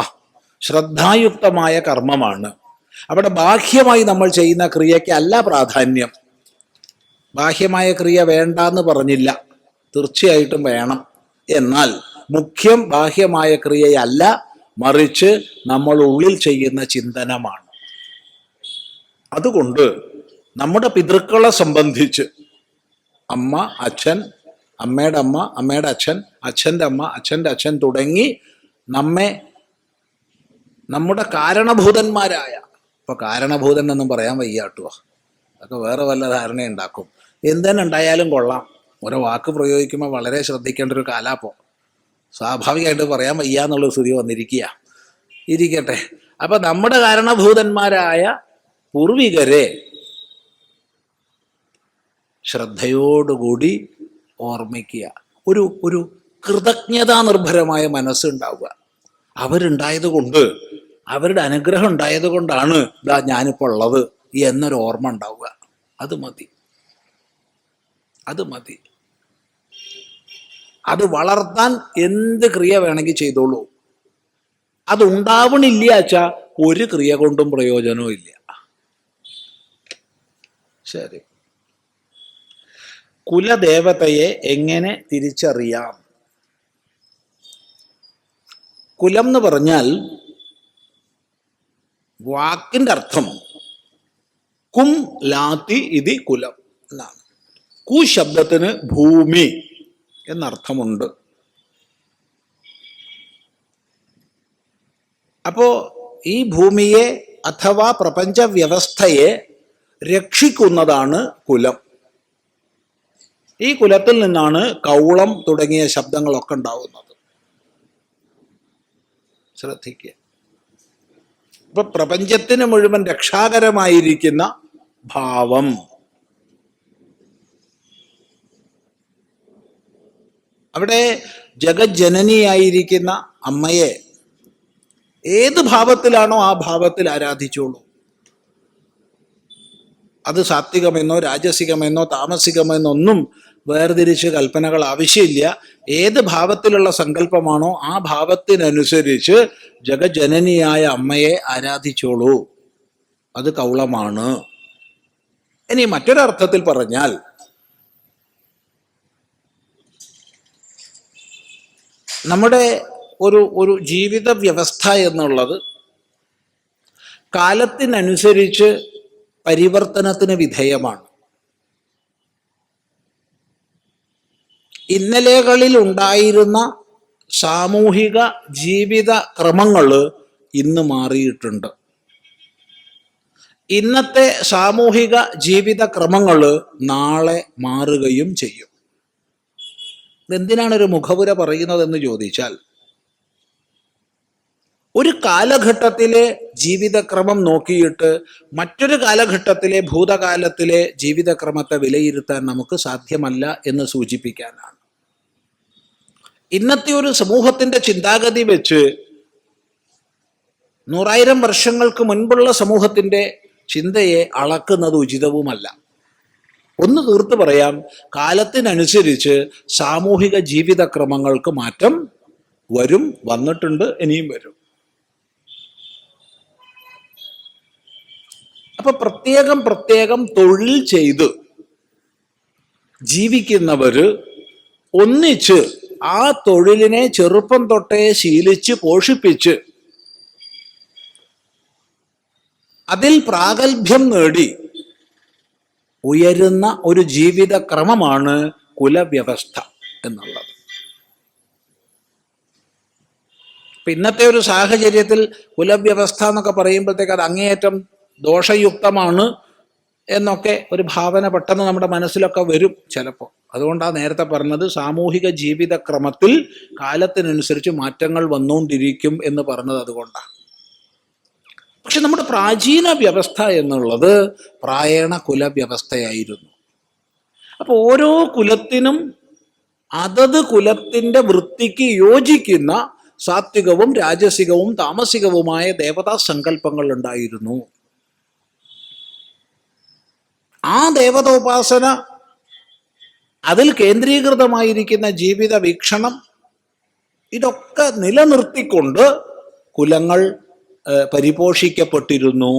ശ്രദ്ധായുക്തമായ കർമ്മമാണ്. അവിടെ ബാഹ്യമായി നമ്മൾ ചെയ്യുന്ന ക്രിയയ്ക്ക് അല്ല പ്രാധാന്യം. ബാഹ്യമായ ക്രിയ വേണ്ടാന്ന് പറഞ്ഞില്ല, തീർച്ചയായിട്ടും വേണം. എന്നാൽ മുഖ്യം ബാഹ്യമായ ക്രിയയല്ല, മറിച്ച് നമ്മൾ ഉള്ളിൽ ചെയ്യുന്ന ചിന്തനമാണ്. അതുകൊണ്ട് നമ്മുടെ പിതൃക്കളെ സംബന്ധിച്ച് അമ്മ, അച്ഛൻ, അമ്മയുടെ അമ്മ, അമ്മയുടെ അച്ഛൻ, അച്ഛൻ്റെ അമ്മ, അച്ഛൻ്റെ അച്ഛൻ തുടങ്ങി നമ്മുടെ കാരണഭൂതന്മാരായ, ഇപ്പൊ കാരണഭൂതൻ എന്നും പറയാൻ വയ്യാട്ടുക, അതൊക്കെ വേറെ വല്ല ധാരണയുണ്ടാക്കും. എന്തെന്നെ ഉണ്ടായാലും കൊള്ളാം, ഓരോ വാക്ക് പ്രയോഗിക്കുമ്പോൾ വളരെ ശ്രദ്ധിക്കേണ്ട ഒരു കാലാപ്പോ. സ്വാഭാവികമായിട്ട് പറയാൻ വയ്യ എന്നുള്ള സ്ഥിതി വന്നിരിക്കുക. ഇരിക്കട്ടെ. അപ്പൊ നമ്മുടെ കാരണഭൂതന്മാരായ പൂർവികരെ ശ്രദ്ധയോടുകൂടി ഓർമ്മിക്കുക. ഒരു കൃതജ്ഞതാ നിർഭരമായ മനസ്സുണ്ടാവുക. അവരുണ്ടായത് കൊണ്ട്, അവരുടെ അനുഗ്രഹം ഉണ്ടായത് കൊണ്ടാണ് ഇതാ ഞാനിപ്പോൾ ഉള്ളത് എന്നൊരു ഓർമ്മ ഉണ്ടാവുക. അത് മതി. അത് വളർത്താൻ എന്ത് ക്രിയ വേണമെങ്കിൽ ചെയ്തോളൂ. അത് ഉണ്ടാവണില്ല വെച്ചാ ഒരു ക്രിയ കൊണ്ടും പ്രയോജനവും ഇല്ല. ശരി. കുലദേവതയെ എങ്ങനെ തിരിച്ചറിയാം? കുലം എന്ന് പറഞ്ഞാൽ വാക്കിന്റെ അർത്ഥം കും ലാത്തി ഇതി കുലം എന്നാണ്. കു ശബ്ദത്തിന് ഭൂമി എന്നർത്ഥമുണ്ട്. അപ്പോ ഈ ഭൂമിയെ അഥവാ പ്രപഞ്ച വ്യവസ്ഥയെ രക്ഷിക്കുന്നതാണ് കുലം. ഈ കുലത്തിൽ നിന്നാണ് കൗളം തുടങ്ങിയ ശബ്ദങ്ങളൊക്കെ ഉണ്ടാവുന്നത്. ശ്രദ്ധിക്കുക. ഇപ്പൊ പ്രപഞ്ചത്തിന് മുഴുവൻ രക്ഷാകരമായിരിക്കുന്ന ഭാവം, അവിടെ ജഗജ്ജനനിയായിരിക്കുന്ന അമ്മയെ ഏത് ഭാവത്തിലാണോ ആ ഭാവത്തിൽ ആരാധിച്ചോളൂ. അത് സാത്വികമെന്നോ രാജസികമെന്നോ താമസികമെന്നൊന്നും വേർതിരിച്ച് കൽപ്പനകൾ ആവശ്യമില്ല. ഏത് ഭാവത്തിലുള്ള സങ്കല്പമാണോ ആ ഭാവത്തിനനുസരിച്ച് ജഗജ്ജനനിയായ അമ്മയെ ആരാധിച്ചോളൂ. അത് കൗളമാണ്. ഇനി മറ്റൊരർത്ഥത്തിൽ പറഞ്ഞാൽ, നമ്മുടെ ഒരു ജീവിത വ്യവസ്ഥ എന്നുള്ളത് കാലത്തിനനുസരിച്ച് പരിവർത്തനത്തിന് വിധേയമാണ്. ഇന്നലെകളിൽ ഉണ്ടായിരുന്ന സാമൂഹിക ജീവിത ക്രമങ്ങൾ ഇന്ന് മാറിയിട്ടുണ്ട്. ഇന്നത്തെ സാമൂഹിക ജീവിത ക്രമങ്ങൾ നാളെ മാറുകയും ചെയ്യും. ഇതെന്തിനാണ് ഒരു മുഖവുര പറയുന്നതെന്ന് ചോദിച്ചാൽ, ഒരു കാലഘട്ടത്തിലെ ജീവിതക്രമം നോക്കിയിട്ട് മറ്റൊരു കാലഘട്ടത്തിലെ ഭൂതകാലത്തിലെ ജീവിതക്രമത്തെ വിലയിരുത്താൻ നമുക്ക് സാധ്യമല്ല എന്ന് സൂചിപ്പിക്കാനാണ്. ഇന്നത്തെ ഒരു സമൂഹത്തിന്റെ ചിന്താഗതി വെച്ച് 100,000 വർഷങ്ങൾക്ക് മുൻപുള്ള സമൂഹത്തിന്റെ ചിന്തയെ അളക്കുന്നത് ഉചിതവുമല്ല. ഒന്ന് തീർത്ത് പറയാം, കാലത്തിനനുസരിച്ച് സാമൂഹിക ജീവിതക്രമങ്ങൾക്ക് മാറ്റം വരും, വന്നിട്ടുണ്ട്, ഇനിയും വരും. അപ്പൊ പ്രത്യേകം തൊഴിൽ ചെയ്ത് ജീവിക്കുന്നവര് ഒന്നിച്ച് ആ തൊഴിലിനെ ചെറുപ്പം തൊട്ടേ ശീലിച്ച് പോഷിപ്പിച്ച് അതിൽ പ്രാഗൽഭ്യം നേടി ഉയരുന്ന ഒരു ജീവിത ക്രമമാണ് കുലവ്യവസ്ഥ എന്നുള്ളത്. ഇന്നത്തെ ഒരു സാഹചര്യത്തിൽ കുലവ്യവസ്ഥ എന്നൊക്കെ പറയുമ്പോഴത്തേക്ക് അത് അങ്ങേയറ്റം ദോഷയുക്തമാണ് എന്നൊക്കെ ഒരു ഭാവന പെട്ടെന്ന് നമ്മുടെ മനസ്സിലൊക്കെ വരും ചിലപ്പോൾ. അതുകൊണ്ടാണ് നേരത്തെ പറഞ്ഞത് സാമൂഹിക ജീവിതക്രമത്തിൽ കാലത്തിനനുസരിച്ച് മാറ്റങ്ങൾ വന്നുകൊണ്ടിരിക്കും എന്ന് പറഞ്ഞത് അതുകൊണ്ടാണ്. പക്ഷെ നമ്മുടെ പ്രാചീന വ്യവസ്ഥ എന്നുള്ളത് പ്രായേണ കുലവ്യവസ്ഥയായിരുന്നു. അപ്പോൾ ഓരോ കുലത്തിനും അതത് കുലത്തിൻ്റെ വൃത്തിക്ക് യോജിക്കുന്ന സാത്വികവും രാജസികവും താമസികവുമായ ദേവതാ സങ്കല്പങ്ങൾ ഉണ്ടായിരുന്നു. ആ ദേവതോപാസന, അതിൽ കേന്ദ്രീകൃതമായിരിക്കുന്ന ജീവിത വീക്ഷണം, ഇതൊക്കെ നിലനിർത്തിക്കൊണ്ട് കുലങ്ങൾ പരിപോഷിക്കപ്പെട്ടിരുന്നു.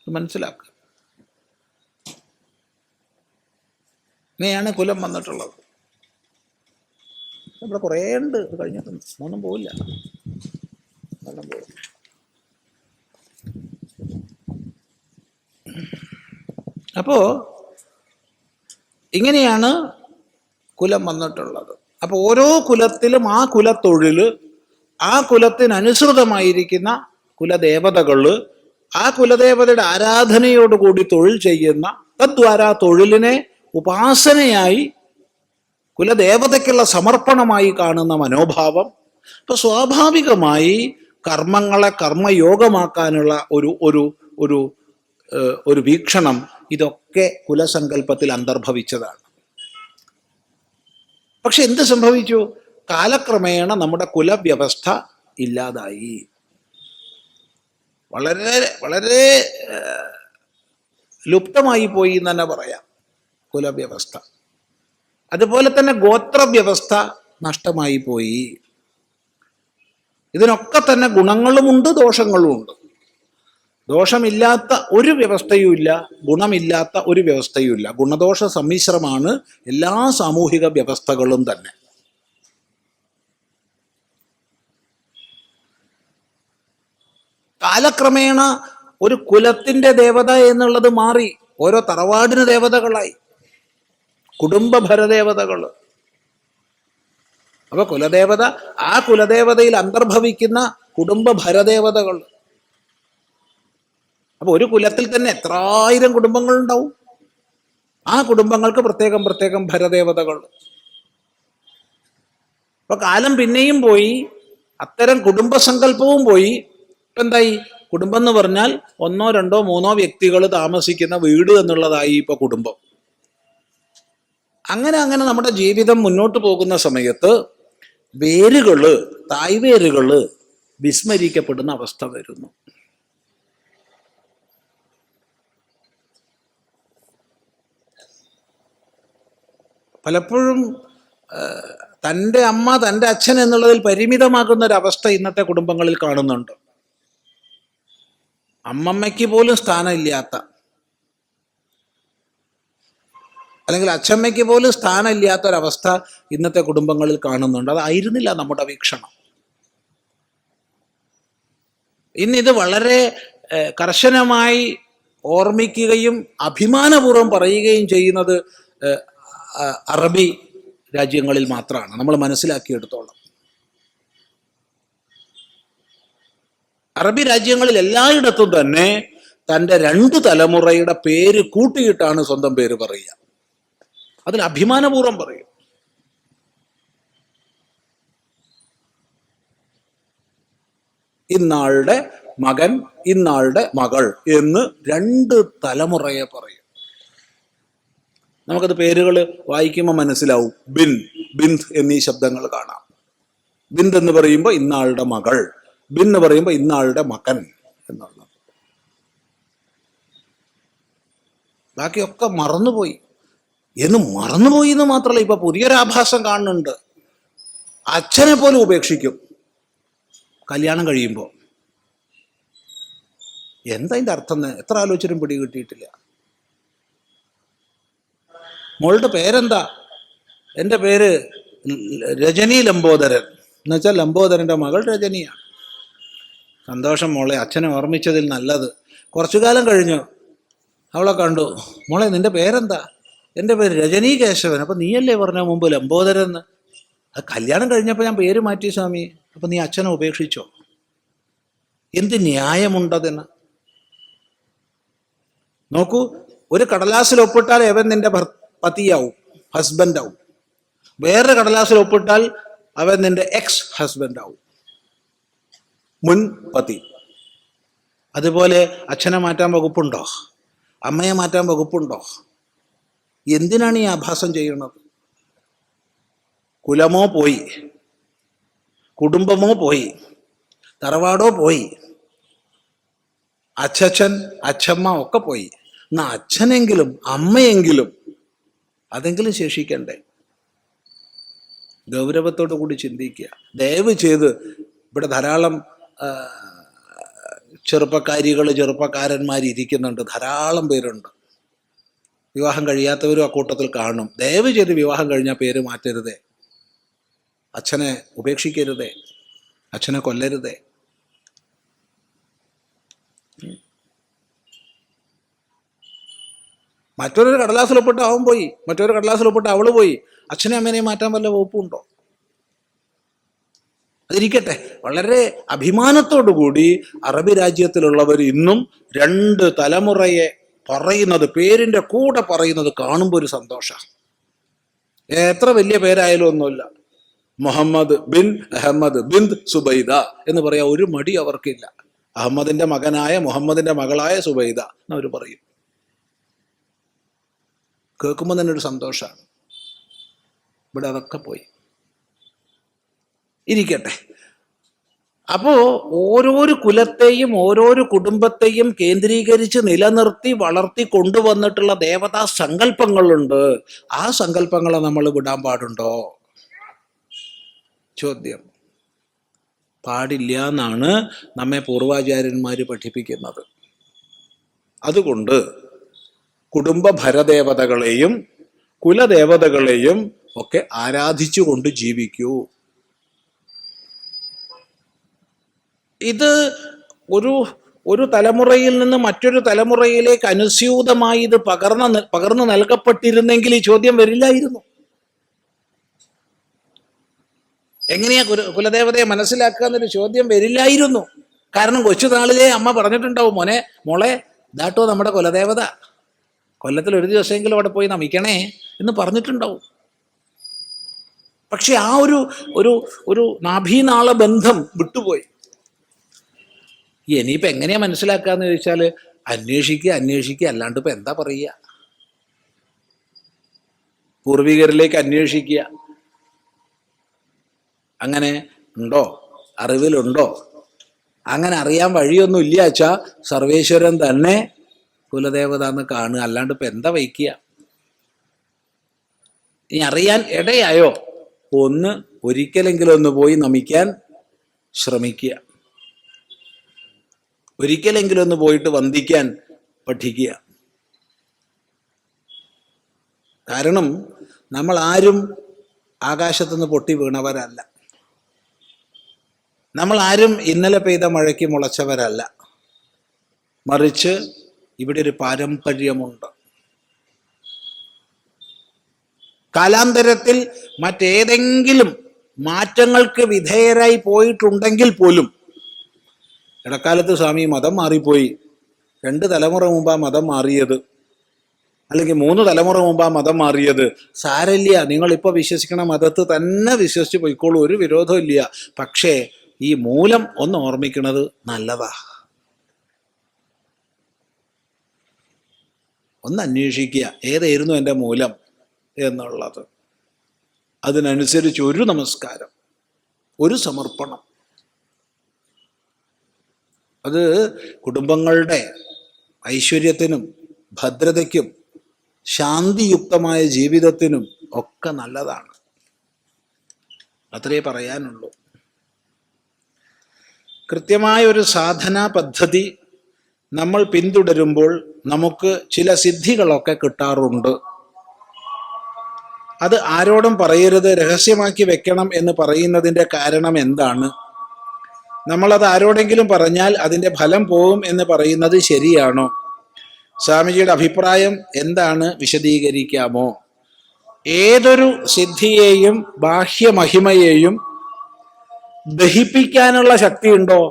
മനസ്സിലാക്കുക. ഇങ്ങനെയാണ് കുലം വന്നിട്ടുള്ളത്. ഇവിടെ കുറേ ഉണ്ട്, കഴിഞ്ഞിട്ടുണ്ട്, ഒന്നും പോവില്ല. അപ്പോ ഇങ്ങനെയാണ് കുലം വന്നിട്ടുള്ളത്. അപ്പോൾ ഓരോ കുലത്തിലും ആ കുലത്തൊഴിൽ, ആ കുലത്തിനനുസൃതമായിരിക്കുന്ന കുലദേവതകൾ, ആ കുലദേവതയുടെ ആരാധനയോടുകൂടി തൊഴിൽ ചെയ്യുന്ന, തദ്വാരാ തൊഴിലിനെ ഉപാസനയായി കുലദേവതയ്ക്കുള്ള സമർപ്പണമായി കാണുന്ന മനോഭാവം. ഇപ്പൊ സ്വാഭാവികമായി കർമ്മങ്ങളെ കർമ്മയോഗമാക്കാനുള്ള ഒരു വീക്ഷണം, ഇതൊക്കെ കുലസങ്കല്പത്തിൽ അന്തർഭവിച്ചതാണ്. പക്ഷെ എന്ത് സംഭവിച്ചു? കാലക്രമേണ നമ്മുടെ കുലവ്യവസ്ഥ ഇല്ലാതായി. വളരെ വളരെ ലുപ്തമായി പോയി എന്ന് തന്നെ പറയാം കുലവ്യവസ്ഥ. അതുപോലെ തന്നെ ഗോത്രവ്യവസ്ഥ നഷ്ടമായി പോയി. ഇതിനൊക്കെ തന്നെ ഗുണങ്ങളുമുണ്ട് ദോഷങ്ങളുമുണ്ട്. ദോഷമില്ലാത്ത ഒരു വ്യവസ്ഥയുമില്ല, ഗുണമില്ലാത്ത ഒരു വ്യവസ്ഥയുമില്ല. ഗുണദോഷ സമ്മിശ്രമാണ് എല്ലാ സാമൂഹിക വ്യവസ്ഥകളും തന്നെ. കാലക്രമേണ ഒരു കുലത്തിന്റെ ദേവത എന്നുള്ളത് മാറി, ഓരോ തറവാടിന് ദേവതകളായി, കുടുംബ ഭരദേവതകൾ. അപ്പൊ കുലദേവത, ആ കുലദേവതയിൽ അന്തർഭവിക്കുന്ന കുടുംബ ഭരദേവതകൾ. അപ്പൊ ഒരു കുലത്തിൽ തന്നെ എത്രായിരം കുടുംബങ്ങൾ ഉണ്ടാവും. ആ കുടുംബങ്ങൾക്ക് പ്രത്യേകം പ്രത്യേകം ഭരദേവതകൾ. അപ്പൊ കാലം പിന്നെയും പോയി, അത്തരം കുടുംബസങ്കല്പവും പോയി. ഇപ്പൊ എന്തായി? കുടുംബം എന്ന് പറഞ്ഞാൽ ഒന്നോ രണ്ടോ മൂന്നോ വ്യക്തികൾ താമസിക്കുന്ന വീട് എന്നുള്ളതായി ഇപ്പൊ കുടുംബം. അങ്ങനെ അങ്ങനെ നമ്മുടെ ജീവിതം മുന്നോട്ട് പോകുന്ന സമയത്ത് വേരുകള്, തായ്വേരുകള് വിസ്മരിക്കപ്പെടുന്ന അവസ്ഥ വരുന്നു. പലപ്പോഴും തൻ്റെ അമ്മ, തൻ്റെ അച്ഛൻ എന്നുള്ളതിൽ പരിമിതമാകുന്ന ഒരവസ്ഥ ഇന്നത്തെ കുടുംബങ്ങളിൽ കാണുന്നുണ്ട്. അമ്മമ്മയ്ക്ക് പോലും സ്ഥാനമില്ലാത്ത, അല്ലെങ്കിൽ അച്ഛമ്മയ്ക്ക് പോലും സ്ഥാനമില്ലാത്ത ഒരവസ്ഥ ഇന്നത്തെ കുടുംബങ്ങളിൽ കാണുന്നുണ്ട്. അതായിരുന്നില്ല നമ്മുടെ വീക്ഷണം. ഇന്നിത് വളരെ കർശനമായി ഓർമ്മിക്കുകയും അഭിമാനപൂർവ്വം പറയുകയും ചെയ്യുന്നത് അറബി രാജ്യങ്ങളിൽ മാത്രമാണ്. നമ്മൾ മനസ്സിലാക്കിയെടുത്തോളം അറബി രാജ്യങ്ങളിൽ എല്ലായിടത്തും തന്നെ തൻ്റെ 2 തലമുറയുടെ പേര് കൂട്ടിയിട്ടാണ് സ്വന്തം പേര് പറയുക. അതിൽ അഭിമാനപൂർവ്വം പറയും. ഇന്നാളുടെ മകൻ, ഇന്നാളുടെ മകൾ എന്ന് 2 തലമുറയെ പറയും. നമുക്കത് പേരുകൾ വായിക്കുമ്പോൾ മനസ്സിലാവും. ബിൻ, ബിന്ദ് എന്നീ ശബ്ദങ്ങൾ കാണാം. ബിന്ദ് എന്ന് പറയുമ്പോൾ ഇന്നാളുടെ മകൾ, ബിൻ എന്ന് പറയുമ്പോൾ ഇന്നാളുടെ മകൻ എന്നുള്ളത്. ബാക്കിയൊക്കെ മറന്നുപോയി എന്ന് മാത്രമല്ല, ഇപ്പൊ പുതിയൊരാഭാസം കാണുന്നുണ്ട്. അച്ഛനെ പോലും ഉപേക്ഷിക്കും കല്യാണം കഴിയുമ്പോൾ. എന്താ ഇതിൻ്റെ അർത്ഥം എന്ന് എത്ര ആലോചിച്ചിട്ടും പിടി കിട്ടിയിട്ടില്ല. മോളുടെ പേരെന്താ? എൻ്റെ പേര് രജനി ലംബോദരൻ. എന്നുവെച്ചാൽ ലംബോദരൻ്റെ മകൾ രജനിയാണ്. സന്തോഷം മോളെ, അച്ഛനെ ഓർമ്മിച്ചതിൽ നല്ലത്. കുറച്ചു കാലം കഴിഞ്ഞു അവളെ കണ്ടു. മോളെ നിൻ്റെ പേരെന്താ? എൻ്റെ പേര് രജനി കേശവൻ. അപ്പം നീയല്ലേ പറഞ്ഞ മുമ്പ് ലംബോദരൻ എന്ന്? അത് കല്യാണം കഴിഞ്ഞപ്പോൾ ഞാൻ പേര് മാറ്റി സ്വാമി. അപ്പം നീ അച്ഛനെ ഉപേക്ഷിച്ചോ? എന്ത് ന്യായമുണ്ടതിന്? നോക്കൂ, ഒരു കടലാസിൽ ഒപ്പിട്ടാൽ അവൻ നിന്റെ പതിയാവും, ഹസ്ബൻഡാവും. വേറൊരു കടലാസിൽ ഒപ്പിട്ടാൽ അവൻ നിന്റെ എക്സ് ഹസ്ബൻഡാവും, മുൻ പതി. അതുപോലെ അച്ഛനെ മാറ്റാൻ വകുപ്പുണ്ടോ? അമ്മയെ മാറ്റാൻ വകുപ്പുണ്ടോ? എന്തിനാണ് ഈ ആഭാസം ചെയ്യുന്നത്? കുലമോ പോയി, കുടുംബമോ പോയി, തറവാടോ പോയി, അച്ഛൻ അച്ഛമ്മ ഒക്കെ പോയി. എന്നാ അച്ഛനെങ്കിലും അമ്മയെങ്കിലും അതെങ്കിലും ശേഷിക്കണ്ടേ? ഗൗരവത്തോടു കൂടി ചിന്തിക്കുക. ദയവ് ചെയ്ത് ഇവിടെ ധാരാളം ചെറുപ്പക്കാരന്മാരിയ്ക്കുന്നുണ്ട്, ധാരാളം പേരുണ്ട്. വിവാഹം കഴിയാത്തവരും അക്കൂട്ടത്തിൽ കാണും. ദയവ് ചെയ്ത് വിവാഹം കഴിഞ്ഞാൽ പേര് മാറ്റരുതേ, അച്ഛനെ ഉപേക്ഷിക്കരുതേ, അച്ഛനെ കൊല്ലരുതേ. മറ്റൊരു കടലാസിൽ ഒപ്പിട്ട് അവൻ പോയി, മറ്റൊരു കടലാസിൽ ഒപ്പിട്ട് അവള് പോയി. അച്ഛനെ അമ്മേനെ മാറ്റാൻ വല്ല വകുപ്പുണ്ടോ? അതിരിക്കട്ടെ. വളരെ അഭിമാനത്തോടുകൂടി അറബി രാജ്യത്തിലുള്ളവർ ഇന്നും 2 തലമുറയെ പറയുന്നത്, പേരിൻ്റെ കൂടെ പറയുന്നത് കാണുമ്പോൾ ഒരു സന്തോഷമാണ്. എത്ര വലിയ പേരായാലും ഒന്നുമില്ല. മുഹമ്മദ് ബിൻ അഹമ്മദ് ബിൻ സുബൈദ എന്ന് പറയാൻ ഒരു മടി അവർക്കില്ല. അഹമ്മദിന്റെ മകനായ മുഹമ്മദിന്റെ മകളായ സുബൈദ എന്നവർ പറയും. കേൾക്കുമ്പോൾ തന്നെ ഒരു സന്തോഷമാണ്. ഇവിടെ അതൊക്കെ പോയി. ഇരിക്കട്ടെ. അപ്പോ ഓരോരു കുലത്തെയും ഓരോരു കുടുംബത്തെയും കേന്ദ്രീകരിച്ച് നിലനിർത്തി വളർത്തി കൊണ്ടുവന്നിട്ടുള്ള ദേവതാ സങ്കല്പങ്ങളുണ്ട്. ആ സങ്കല്പങ്ങളെ നമ്മൾ വിടാൻ പാടുണ്ടോ? ചോദ്യം. പാടില്ല എന്നാണ് നമ്മെ പൂർവാചാര്യന്മാർ പഠിപ്പിക്കുന്നത്. അതുകൊണ്ട് കുടുംബ ഭരദേവതകളെയും കുലദേവതകളെയും ഒക്കെ ആരാധിച്ചുകൊണ്ട് ജീവിക്കൂ. ഇത് ഒരു തലമുറയിൽ നിന്ന് മറ്റൊരു തലമുറയിലേക്ക് അനുസ്യൂതമായി ഇത് പകർന്നു നൽകപ്പെട്ടിരുന്നെങ്കിൽ ഈ ചോദ്യം വരില്ലായിരുന്നു. എങ്ങനെയാ കുലദേവതയെ മനസ്സിലാക്കുക എന്നൊരു ചോദ്യം വരില്ലായിരുന്നു. കാരണം കൊച്ചുനാളിലെ അമ്മ പറഞ്ഞിട്ടുണ്ടാവും, മോളെ ഇതാട്ടോ നമ്മുടെ കുലദേവത. കൊല്ലത്തിൽ ഒരു ദിവസമെങ്കിലും അവിടെ പോയി നമിക്കണേ എന്ന് പറഞ്ഞിട്ടുണ്ടാവും. പക്ഷെ ആ ഒരു ഒരു ഒരു നാഭീനാള ബന്ധം വിട്ടുപോയി. ഇനിയിപ്പോൾ എങ്ങനെയാ മനസ്സിലാക്കാന്ന് ചോദിച്ചാൽ അന്വേഷിക്കുക അല്ലാണ്ട് ഇപ്പം എന്താ പറയുക? പൂർവികരിലേക്ക് അന്വേഷിക്കുക. അങ്ങനെ ഉണ്ടോ? അറിവിലുണ്ടോ? അങ്ങനെ അറിയാൻ വഴിയൊന്നും ഇല്ല വെച്ചാ സർവേശ്വരൻ തന്നെ കുലദേവത എന്ന് കാണുക, അല്ലാണ്ട് ഇപ്പം എന്താ വയ്ക്കുക? ഇനി അറിയാൻ ഇടയായോ ഒരിക്കലെങ്കിലും ഒന്ന് പോയി നമിക്കാൻ ശ്രമിക്കുക, ഒരിക്കലെങ്കിലും ഒന്ന് പോയിട്ട് വന്ദിക്കാൻ പഠിക്കുക. കാരണം നമ്മൾ ആരും ആകാശത്തുനിന്ന് പൊട്ടി വീണവരല്ല, നമ്മൾ ആരും ഇന്നലെ പെയ്ത മഴയ്ക്ക് മുളച്ചവരല്ല. മറിച്ച് ഇവിടെ ഒരു പാരമ്പര്യമുണ്ട്. കാലാന്തരത്തിൽ മറ്റേതെങ്കിലും മാറ്റങ്ങൾക്ക് വിധേയരായി പോയിട്ടുണ്ടെങ്കിൽ പോലും, ഇടക്കാലത്ത് സ്വാമി മതം മാറിപ്പോയി, 2 തലമുറ മുമ്പാ മതം മാറിയത്, അല്ലെങ്കിൽ 3 തലമുറ മുമ്പാ മതം മാറിയത്, സാരമില്ല, നിങ്ങളിപ്പോൾ വിശ്വസിക്കണ മതത്ത് തന്നെ വിശ്വസിച്ച് പോയിക്കോളൂ, ഒരു വിരോധവും ഇല്ല. പക്ഷേ ഈ മൂലം ഒന്ന് ഓർമ്മിക്കണത് നല്ലതാ. ഒന്ന് അന്വേഷിക്കുക ഏതായിരുന്നു എൻ്റെ മൂലം എന്നുള്ളത്. അതിനനുസരിച്ച് ഒരു നമസ്കാരം, ഒരു സമർപ്പണം, അത് കുടുംബങ്ങളുടെ ഐശ്വര്യത്തിനും ഭദ്രതയ്ക്കും ശാന്തിയുക്തമായ ജീവിതത്തിനും ഒക്കെ നല്ലതാണ്. അത്രേ പറയാനുള്ളൂ. കൃത്യമായ ഒരു സാധനാ പദ്ധതി നമ്മൾ പിന്തുടരുമ്പോൾ നമുക്ക് ചില സിദ്ധികളൊക്കെ കിട്ടാറുണ്ട്. അത് ആരോടും പറയരുത്, രഹസ്യമാക്കി വെക്കണം എന്ന് പറയുന്നതിൻ്റെ കാരണം എന്താണ്? നമ്മളത് ആരോടെങ്കിലും പറഞ്ഞാൽ അതിൻ്റെ ഫലം പോകും എന്ന് പറയുന്നത് ശരിയാണോ? സ്വാമിജിയുടെ അഭിപ്രായം എന്താണ്? വിശദീകരിക്കാമോ? ഏതൊരു സിദ്ധിയെയും ബാഹ്യമഹിമയെയും ദഹിപ്പിക്കാനുള്ള ശക്തി ഉണ്ടോ?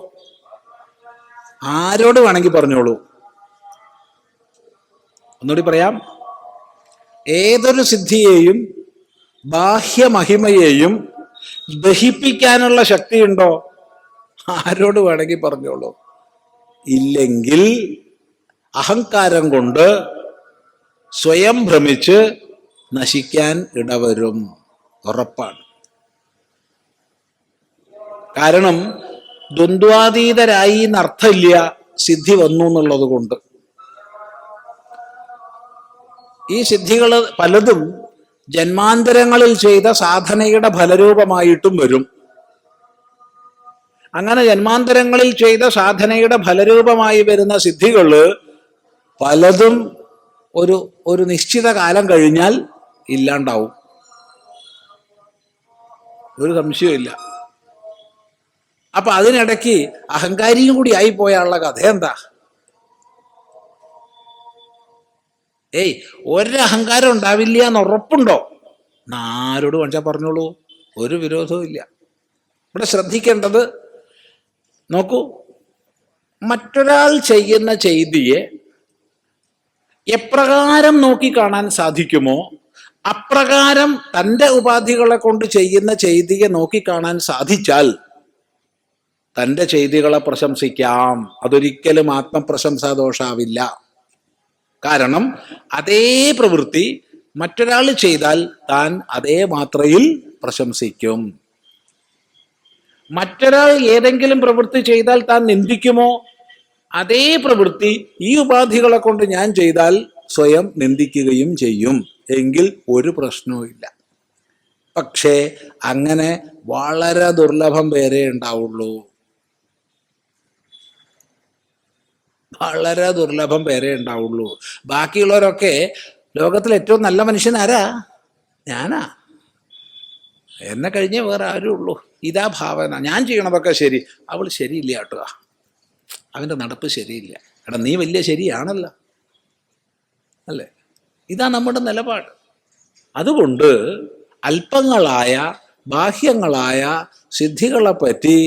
ആരോട് വേണമെങ്കിൽ പറഞ്ഞോളൂ. ഒന്നുകൂടി പറയാം. ഏതൊരു സിദ്ധിയെയും ബാഹ്യമഹിമയെയും ദഹിപ്പിക്കാനുള്ള ശക്തി ഉണ്ടോ? ആരോട് വേണമെങ്കിൽ പറഞ്ഞോളൂ. ഇല്ലെങ്കിൽ അഹങ്കാരം കൊണ്ട് സ്വയം ഭ്രമിച്ച് നശിക്കാൻ ഇടവരും, ഉറപ്പാണ്. കാരണം ദ്വന്ദ്വാതീതരായി എന്നർത്ഥമില്ല സിദ്ധി വന്നു എന്നുള്ളത് കൊണ്ട്. ഈ സിദ്ധികൾ പലതും ജന്മാന്തരങ്ങളിൽ ചെയ്ത സാധനയുടെ ഫലരൂപമായിട്ടും വരും. അങ്ങനെ ജന്മാന്തരങ്ങളിൽ ചെയ്ത സാധനയുടെ ഫലരൂപമായി വരുന്ന സിദ്ധികൾ പലതും ഒരു നിശ്ചിത കാലം കഴിഞ്ഞാൽ ഇല്ലാണ്ടാവും, ഒരു സംശയമില്ല. അപ്പൊ അതിനിടയ്ക്ക് അഹങ്കാരിയും കൂടി ആയി പോയാലുള്ള കഥ എന്താ? ഒരഹങ്കാരം ഉണ്ടാവില്ല എന്ന് ഉറപ്പുണ്ടോ? ആരോട് വേണമെച്ചാൽ പറഞ്ഞോളൂ, ഒരു വിരോധവും ഇല്ല. ഇവിടെ ശ്രദ്ധിക്കേണ്ടത്, നോക്കൂ, മറ്റൊരാൾ ചെയ്യുന്ന ചെയ്തിയെ എപ്രകാരം നോക്കിക്കാണാൻ സാധിക്കുമോ അപ്രകാരം തൻ്റെ ഉപാധികളെ കൊണ്ട് ചെയ്യുന്ന ചെയ്തിയെ നോക്കിക്കാണാൻ സാധിച്ചാൽ തൻ്റെ ചെയ്തികളെ പ്രശംസിക്കാം. അതൊരിക്കലും ആത്മപ്രശംസാദോഷാവില്ല. കാരണം അതേ പ്രവൃത്തി മറ്റൊരാൾ ചെയ്താൽ താൻ അതേ മാത്രയിൽ പ്രശംസിക്കും. മറ്റൊരാൾ ഏതെങ്കിലും പ്രവൃത്തി ചെയ്താൽ താൻ നിന്ദിക്കുമോ? അതേ പ്രവൃത്തി ഈ ഉപാധികളെ കൊണ്ട് ഞാൻ ചെയ്താൽ സ്വയം നിന്ദിക്കുകയും ചെയ്യും. എങ്കിൽ ഒരു പ്രശ്നവും ഇല്ല. പക്ഷേ അങ്ങനെ വളരെ ദുർലഭം പേരെ ഉണ്ടാവുള്ളൂ, വളരെ ദുർലഭം പേരെ ഉണ്ടാവുള്ളൂ. ബാക്കിയുള്ളവരൊക്കെ ലോകത്തിൽ ഏറ്റവും നല്ല മനുഷ്യൻ ആരാ? ഞാനാ. എന്നെ കഴിഞ്ഞേ വേറെ ആരും ഉള്ളൂ. ഇതാ ഭാവന. ഞാൻ ചെയ്യണതൊക്കെ ശരി, അവൾ ശരിയില്ല കേട്ടോ, അവൻ്റെ നടപ്പ് ശരിയില്ല. എടാ നീ വലിയ ശരിയാണല്ലോ, അല്ലേ? ഇതാ നമ്മുടെ നിലപാട്. അതുകൊണ്ട് അല്പങ്ങളായ ബാഹ്യങ്ങളായ സിദ്ധികളെ പറ്റി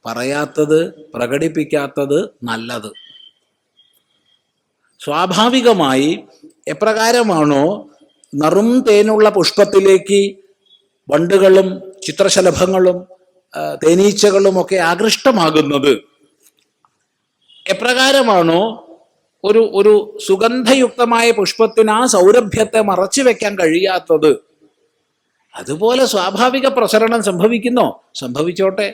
പറയാത്തത്, പ്രകടിപ്പിക്കാത്തത് നല്ലത്. സ്വാഭാവികമായി എപ്രകാരമാണോ നറും തേനുള്ള പുഷ്പത്തിലേക്ക് വണ്ടുകളും ചിത്രശലഭങ്ങളും തേനീച്ചകളും ഒക്കെ ആകൃഷ്ടമാകുന്നത്, എപ്രകാരമാണോ ഒരു ഒരു സുഗന്ധയുക്തമായ പുഷ്പത്തിന് ആ സൗരഭ്യത്തെ മറച്ചു വെക്കാൻ കഴിയാത്തത്, അതുപോലെ സ്വാഭാവിക പ്രസരണം സംഭവിക്കുന്നോ? സംഭവിച്ചോട്ടെ.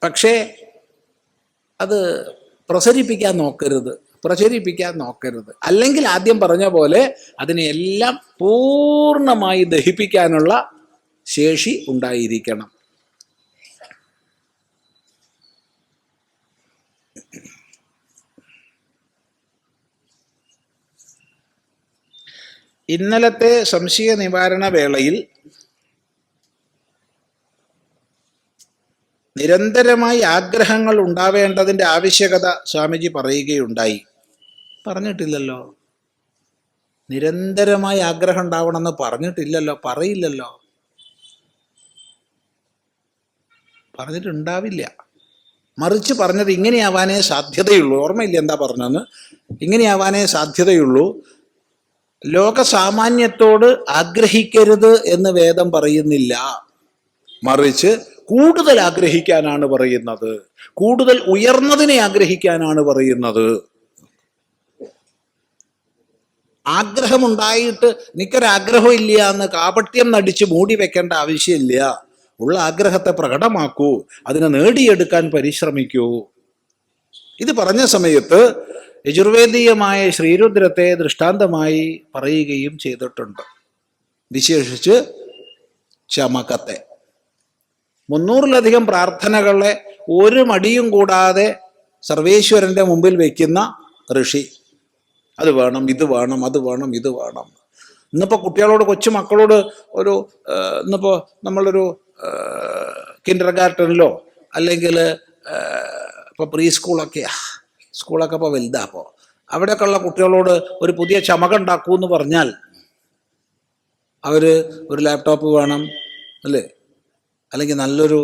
പക്ഷേ അത് പ്രചരിപ്പിക്കാൻ നോക്കരുത്. അല്ലെങ്കിൽ ആദ്യം പറഞ്ഞ പോലെ അതിനെല്ലാം പൂർണ്ണമായി ദഹിപ്പിക്കാനുള്ള ശേഷി ഉണ്ടായിരിക്കണം. ഇന്നലത്തെ സംശയ നിവാരണ വേളയിൽ നിരന്തരമായി ആഗ്രഹങ്ങൾ ഉണ്ടാവേണ്ടതിൻ്റെ ആവശ്യകത സ്വാമിജി പറയുകയുണ്ടായി. പറഞ്ഞിട്ടില്ലല്ലോ. നിരന്തരമായി ആഗ്രഹം ഉണ്ടാവണമെന്ന് പറഞ്ഞിട്ടില്ലല്ലോ, പറയില്ലല്ലോ, പറഞ്ഞിട്ടുണ്ടാവില്ല. മറിച്ച് പറഞ്ഞത് ഇങ്ങനെയാവാനേ സാധ്യതയുള്ളൂ. ഓർമ്മയില്ല എന്താ പറഞ്ഞതെന്ന്. ഇങ്ങനെയാവാനേ സാധ്യതയുള്ളൂ. ലോകസാമാന്യത്തോട് ആഗ്രഹിക്കരുത് എന്ന് വേദം പറയുന്നില്ല. മറിച്ച് കൂടുതൽ ആഗ്രഹിക്കാനാണ് പറയുന്നത്, കൂടുതൽ ഉയർന്നതിനെ ആഗ്രഹിക്കാനാണ് പറയുന്നത്. ആഗ്രഹമുണ്ടായിട്ട് എനിക്കൊരാഗ്രഹം ഇല്ല എന്ന് കാപട്യം നടിച്ച് മൂടി വെക്കേണ്ട ആവശ്യമില്ല. ഉള്ള ആഗ്രഹത്തെ പ്രകടമാക്കൂ, അതിനെ നേടിയെടുക്കാൻ പരിശ്രമിക്കൂ. ഇത് പറഞ്ഞ സമയത്ത് യജുർവേദീയമായ ശ്രീരുദ്രത്തെ ദൃഷ്ടാന്തമായി പറയുകയും ചെയ്തിട്ടുണ്ട്. വിശേഷിച്ച് ചമകത്തെ. 300-ലധികം പ്രാർത്ഥനകളെ ഒരു മടിയും കൂടാതെ സർവേശ്വരന്റെ മുമ്പിൽ വയ്ക്കുന്ന ഋഷി. അത് വേണം, ഇത് വേണം, അത് വേണം, ഇത് വേണം. ഇന്നിപ്പോൾ കുട്ടികളോട്, കൊച്ചു മക്കളോട് ഇന്നിപ്പോൾ നമ്മളൊരു കിൻഡർ ഗാർട്ടനിലോ അല്ലെങ്കിൽ ഇപ്പോൾ പ്രീ സ്കൂളൊക്കെ ഇപ്പോൾ വലുതാ. അപ്പോൾ അവിടെയൊക്കെ ഉള്ള കുട്ടികളോട് ഒരു പുതിയ ചമക ഉണ്ടാക്കൂ എന്ന് പറഞ്ഞാൽ അവർ ഒരു ലാപ്ടോപ്പ് വേണം, അല്ലേ, അല്ലെങ്കിൽ നല്ലൊരു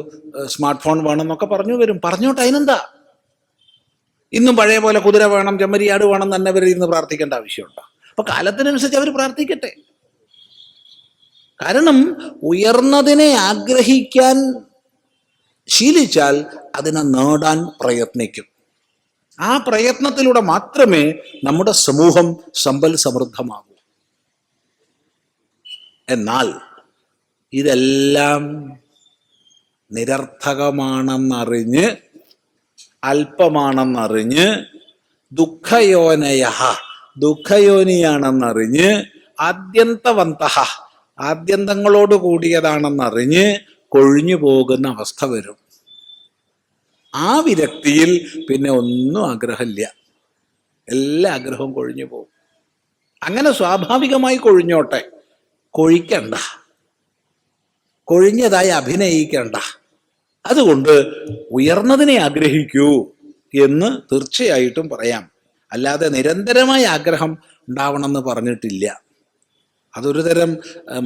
സ്മാർട്ട് ഫോൺ വേണം എന്നൊക്കെ പറഞ്ഞു വരും. പറഞ്ഞോട്ടെ, അതിനെന്താ? ഇന്നും പഴയ പോലെ കുതിര വേണം, ചെമ്മരിയാട് വേണം തന്നെ അവർ ഇരുന്ന് പ്രാർത്ഥിക്കേണ്ട ആവശ്യമുണ്ടോ? അപ്പൊ കാലത്തിനനുസരിച്ച് അവർ പ്രാർത്ഥിക്കട്ടെ. കാരണം ഉയർന്നതിനെ ആഗ്രഹിക്കാൻ ശീലിച്ചാൽ അതിനെ നേടാൻ പ്രയത്നിക്കും. ആ പ്രയത്നത്തിലൂടെ മാത്രമേ നമ്മുടെ സമൂഹം സമ്പൽ സമൃദ്ധമാകൂ. എന്നാൽ ഇതെല്ലാം നിരർത്ഥകമാണെന്നറിഞ്ഞ്, അല്പമാണെന്നറിഞ്ഞ്, ദുഃഖയോനിയാണെന്നറിഞ്ഞ്, ആദ്യന്തങ്ങളോട് കൂടിയതാണെന്നറിഞ്ഞ് കൊഴിഞ്ഞു പോകുന്ന അവസ്ഥ വരും. ആ വിരക്തിയിൽ പിന്നെ ഒന്നും ആഗ്രഹമില്ല, എല്ലാ ആഗ്രഹവും കൊഴിഞ്ഞു പോകും. അങ്ങനെ സ്വാഭാവികമായി കൊഴിഞ്ഞോട്ടെ, കൊഴിക്കണ്ട, കൊഴിഞ്ഞതായി അഭിനയിക്കണ്ട. അതുകൊണ്ട് ഉയർന്നതിനെ ആഗ്രഹിക്കൂ എന്ന് തീർച്ചയായിട്ടും പറയാം. അല്ലാതെ നിരന്തരമായ ആഗ്രഹം ഉണ്ടാവണമെന്ന് പറഞ്ഞിട്ടില്ല. അതൊരു തരം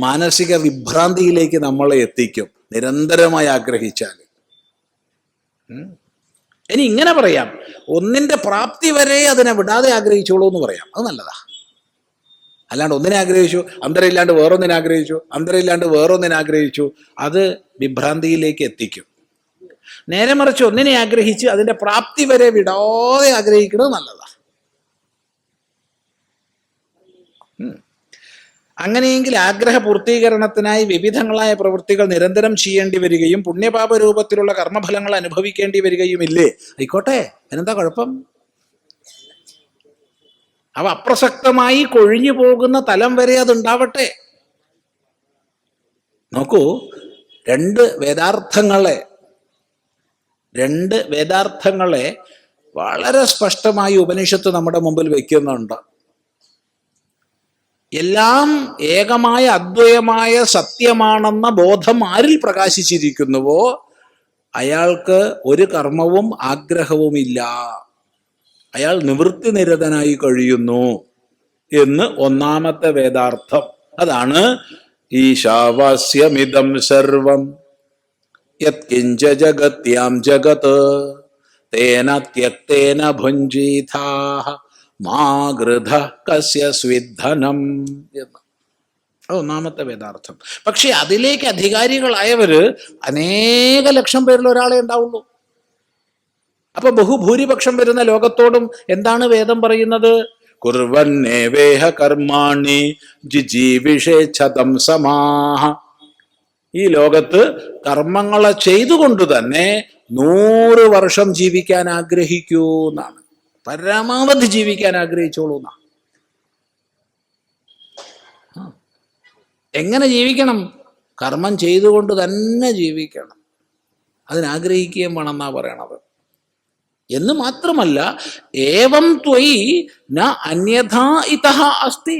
മാനസിക വിഭ്രാന്തിയിലേക്ക് നമ്മളെ എത്തിക്കും, നിരന്തരമായി ആഗ്രഹിച്ചാൽ. ഇനി ഇങ്ങനെ പറയാം, ഒന്നിൻ്റെ പ്രാപ്തി വരെ അതിനെ വിടാതെ ആഗ്രഹിച്ചോളൂ എന്ന് പറയാം. അത് നല്ലതാ. അല്ലാണ്ട് ഒന്നിനെ ആഗ്രഹിച്ചു, അന്തരമില്ലാണ്ട് വേറൊന്നിനെ ആഗ്രഹിച്ചു, അന്തരമില്ലാണ്ട് വേറൊന്നിനെ ആഗ്രഹിച്ചു, അത് വിഭ്രാന്തിയിലേക്ക് എത്തിക്കും. നേരെ മറിച്ച് ഒന്നിനെ ആഗ്രഹിച്ച് അതിൻ്റെ പ്രാപ്തി വരെ വിടാതെ ആഗ്രഹിക്കുന്നത് നല്ലതാ. അങ്ങനെയെങ്കിൽ ആഗ്രഹ പൂർത്തീകരണത്തിനായി വിവിധങ്ങളായ പ്രവൃത്തികൾ നിരന്തരം ചെയ്യേണ്ടി വരികയും പുണ്യപാപ രൂപത്തിലുള്ള കർമ്മഫലങ്ങൾ അനുഭവിക്കേണ്ടി വരികയും ഇല്ലേ? ആയിക്കോട്ടെ, അതിനെന്താ കുഴപ്പം? അവ അപ്രസക്തമായി കൊഴിഞ്ഞു പോകുന്ന തലം വരെ അതുണ്ടാവട്ടെ. നോക്കൂ, രണ്ട് വേദാർത്ഥങ്ങളെ വളരെ സ്പഷ്ടമായി ഉപനിഷത്ത് നമ്മുടെ മുമ്പിൽ വയ്ക്കുന്നുണ്ട്. എല്ലാം ഏകമായ അദ്വയമായ സത്യമാണെന്ന ബോധം ആരിൽ പ്രകാശിച്ചിരിക്കുന്നുവോ അയാൾക്ക് ഒരു കർമ്മവും ആഗ്രഹവുമില്ല, അയാൾ നിവൃത്തി നിരതനായി കഴിയുന്നു എന്ന് ഒന്നാമത്തെ വേദാർത്ഥം. അതാണ് ഈശാവാസ്യമിദം സർവം യത്കിഞ്ച ജഗത്യാം ജഗത് തേന ത്യക്തേന ഭുഞ്ജീഥാഹ മാ ഗൃധ കസ്യ സ്വിദ്ധനം എന്ന്. അത് ഒന്നാമത്തെ വേദാർത്ഥം. പക്ഷെ അതിലേക്ക് അധികാരികളായവര് അനേക ലക്ഷം പേരിൽ ഒരാളെ ഉണ്ടാവുള്ളൂ. അപ്പൊ ബഹുഭൂരിപക്ഷം വരുന്ന ലോകത്തോടും എന്താണ് വേദം പറയുന്നത്? കുർവന്നേവേഹ കർമാണി ജിജീവിഷേച്ഛതം സമാഹ. ഈ ലോകത്ത് കർമ്മങ്ങളെ ചെയ്തുകൊണ്ട് തന്നെ 100 വർഷം ജീവിക്കാൻ ആഗ്രഹിക്കൂ എന്നാണ്. പരമാവധി ജീവിക്കാൻ ആഗ്രഹിച്ചോളൂ എന്നാ. എങ്ങനെ ജീവിക്കണം? കർമ്മം ചെയ്തുകൊണ്ട് തന്നെ ജീവിക്കണം. അതിനാഗ്രഹിക്കുകയും വേണമെന്നാ പറയണത്. എന്ന് മാത്രമല്ല, ഏവം ത്വയി ന അന്യഥാ ഇതഃ അസ്തി.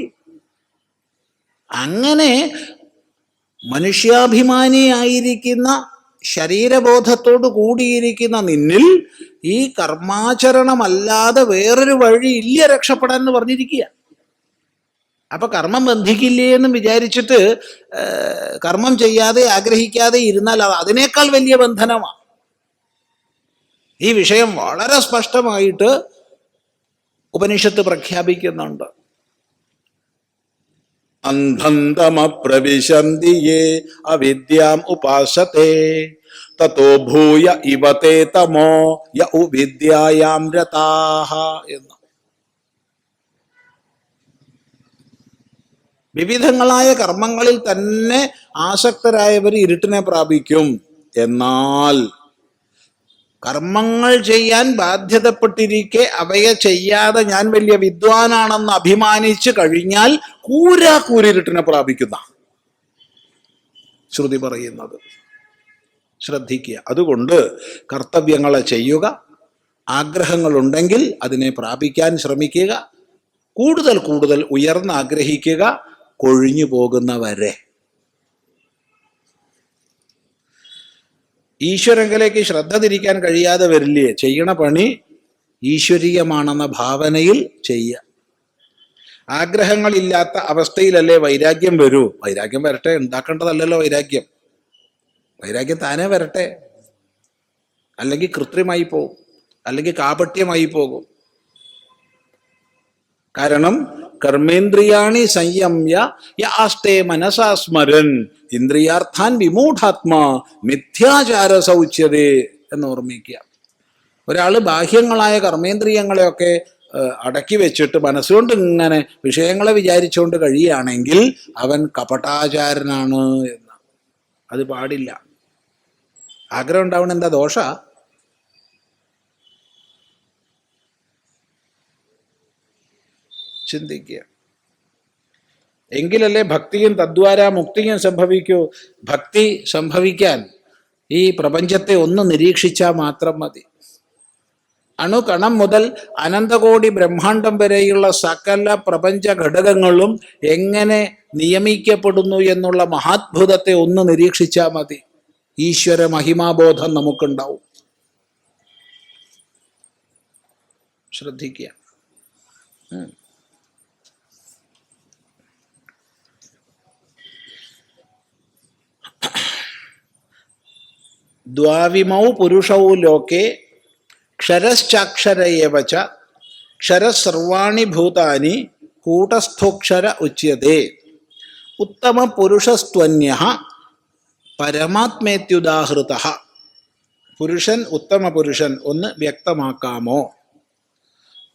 അങ്ങനെ മനുഷ്യാഭിമാനിയായിരിക്കുന്ന, ശരീരബോധത്തോട് കൂടിയിരിക്കുന്ന നിന്നിൽ ഈ കർമാചരണമല്ലാതെ വേറൊരു വഴി ഇല്ല രക്ഷപ്പെടാൻ എന്ന് പറഞ്ഞിരിക്കുക. അപ്പൊ കർമ്മം ബന്ധിക്കില്ലേ എന്ന് വിചാരിച്ചിട്ട് കർമ്മം ചെയ്യാതെ ആഗ്രഹിക്കാതെ ഇരുന്നാൽ അതിനേക്കാൾ വലിയ ബന്ധനമാണ്. ഈ വിഷയം വളരെ സ്പഷ്ടമായിട്ട് ഉപനിഷത്ത് പ്രഖ്യാപിക്കുന്നുണ്ട്. അന്ധന്തമ പ്രവിശന്തി യേ അവിദ്യാം ഉപാസത്തെ തതോ ഭൂയ ഇവതേ തമോ യ വിദ്യായാം രതാഃ എന്ന്. വിവിധങ്ങളായ കർമ്മങ്ങളിൽ തന്നെ ആസക്തരായവർ ഇരുട്ടിനെ പ്രാപിക്കും. എന്നാൽ കർമ്മങ്ങൾ ചെയ്യാൻ ബാധ്യതപ്പെട്ടിരിക്കെ അവയെ ചെയ്യാതെ ഞാൻ വലിയ വിദ്വാനാണെന്ന് അഭിമാനിച്ചു കഴിഞ്ഞാൽ കൂരിരുട്ടിനെ പ്രാപിക്കുന്ന ശ്രുതി പറയുന്നത് ശ്രദ്ധിക്കുക. അതുകൊണ്ട് കർത്തവ്യങ്ങളെ ചെയ്യുക, ആഗ്രഹങ്ങളുണ്ടെങ്കിൽ അതിനെ പ്രാപിക്കാൻ ശ്രമിക്കുക, കൂടുതൽ കൂടുതൽ ഉയർന്ന് ആഗ്രഹിക്കുക, കൊഴിഞ്ഞു പോകുന്നവരെ. ഈശ്വരങ്കിലേക്ക് ശ്രദ്ധ തിരിക്കാൻ കഴിയാതെ വരില്ലേ? ചെയ്യണ പണി ഈശ്വരീയമാണെന്ന ഭാവനയിൽ ചെയ്യുക. ആഗ്രഹങ്ങളില്ലാത്ത അവസ്ഥയിലല്ലേ വൈരാഗ്യം വരൂ. വൈരാഗ്യം വരട്ടെ, ഉണ്ടാക്കേണ്ടതല്ലല്ലോ വൈരാഗ്യം. വൈരാഗ്യം താനേ വരട്ടെ. അല്ലെങ്കിൽ കൃത്രിമായി പോകും, അല്ലെങ്കിൽ കാപട്യമായി പോകും. കാരണം കർമ്മേന്ദ്രിയാണി സംയമ്യ യാസ്തേ മനസാ സ്മരൻ ഇന്ദ്രിയാർത്ഥാൻ വിമൂഢാത്മാ മിഥ്യാചാര സൗച്യതേ എന്ന് ഓർമ്മിക്കുക. ഒരാൾ ബാഹ്യങ്ങളായ കർമ്മേന്ദ്രിയങ്ങളെയൊക്കെ അടക്കി വെച്ചിട്ട് മനസ്സുകൊണ്ട് ഇങ്ങനെ വിഷയങ്ങളെ വിചാരിച്ചുകൊണ്ട് കഴിയുകയാണെങ്കിൽ അവൻ കപടാചാരനാണ് എന്ന്. അത് പാടില്ല. ആഗ്രഹം ഉണ്ടാവണ എന്താ ദോഷ? ചിന്തിക്കുക. എങ്കിലല്ലേ ഭക്തിയും തദ്വാര മുക്തിയും സംഭവിക്കൂ. ഭക്തി സംഭവിക്കാൻ ഈ പ്രപഞ്ചത്തെ ഒന്ന് നിരീക്ഷിച്ചാൽ മാത്രം മതി. അണുകണം മുതൽ അനന്തകോടി ബ്രഹ്മാണ്ടം വരെയുള്ള സകല പ്രപഞ്ച ഘടകങ്ങളും എങ്ങനെ നിയമിക്കപ്പെടുന്നു എന്നുള്ള മഹാത്ഭുതത്തെ ഒന്ന് നിരീക്ഷിച്ചാൽ മതി. ഈശ്വര മഹിമാബോധം നമുക്കുണ്ടാവും. ശ്രദ്ധിക്കുക. ദ്വാവിമൗ പുരുഷൗ ലോകേ ക്ഷരശ്ചാക്ഷരയേവ ച ക്ഷരസർവാണി ഭൂതാനി കൂടസ്ഥോക്ഷര ഉച്യതേ ഉത്തമ പുരുഷസ്ത്വന്യഃ പരമാത്മേത്യുദാഹൃതഃ. പുരുഷൻ, ഉത്തമ പുരുഷൻ ഒന്ന് വ്യക്തമാക്കാമോ?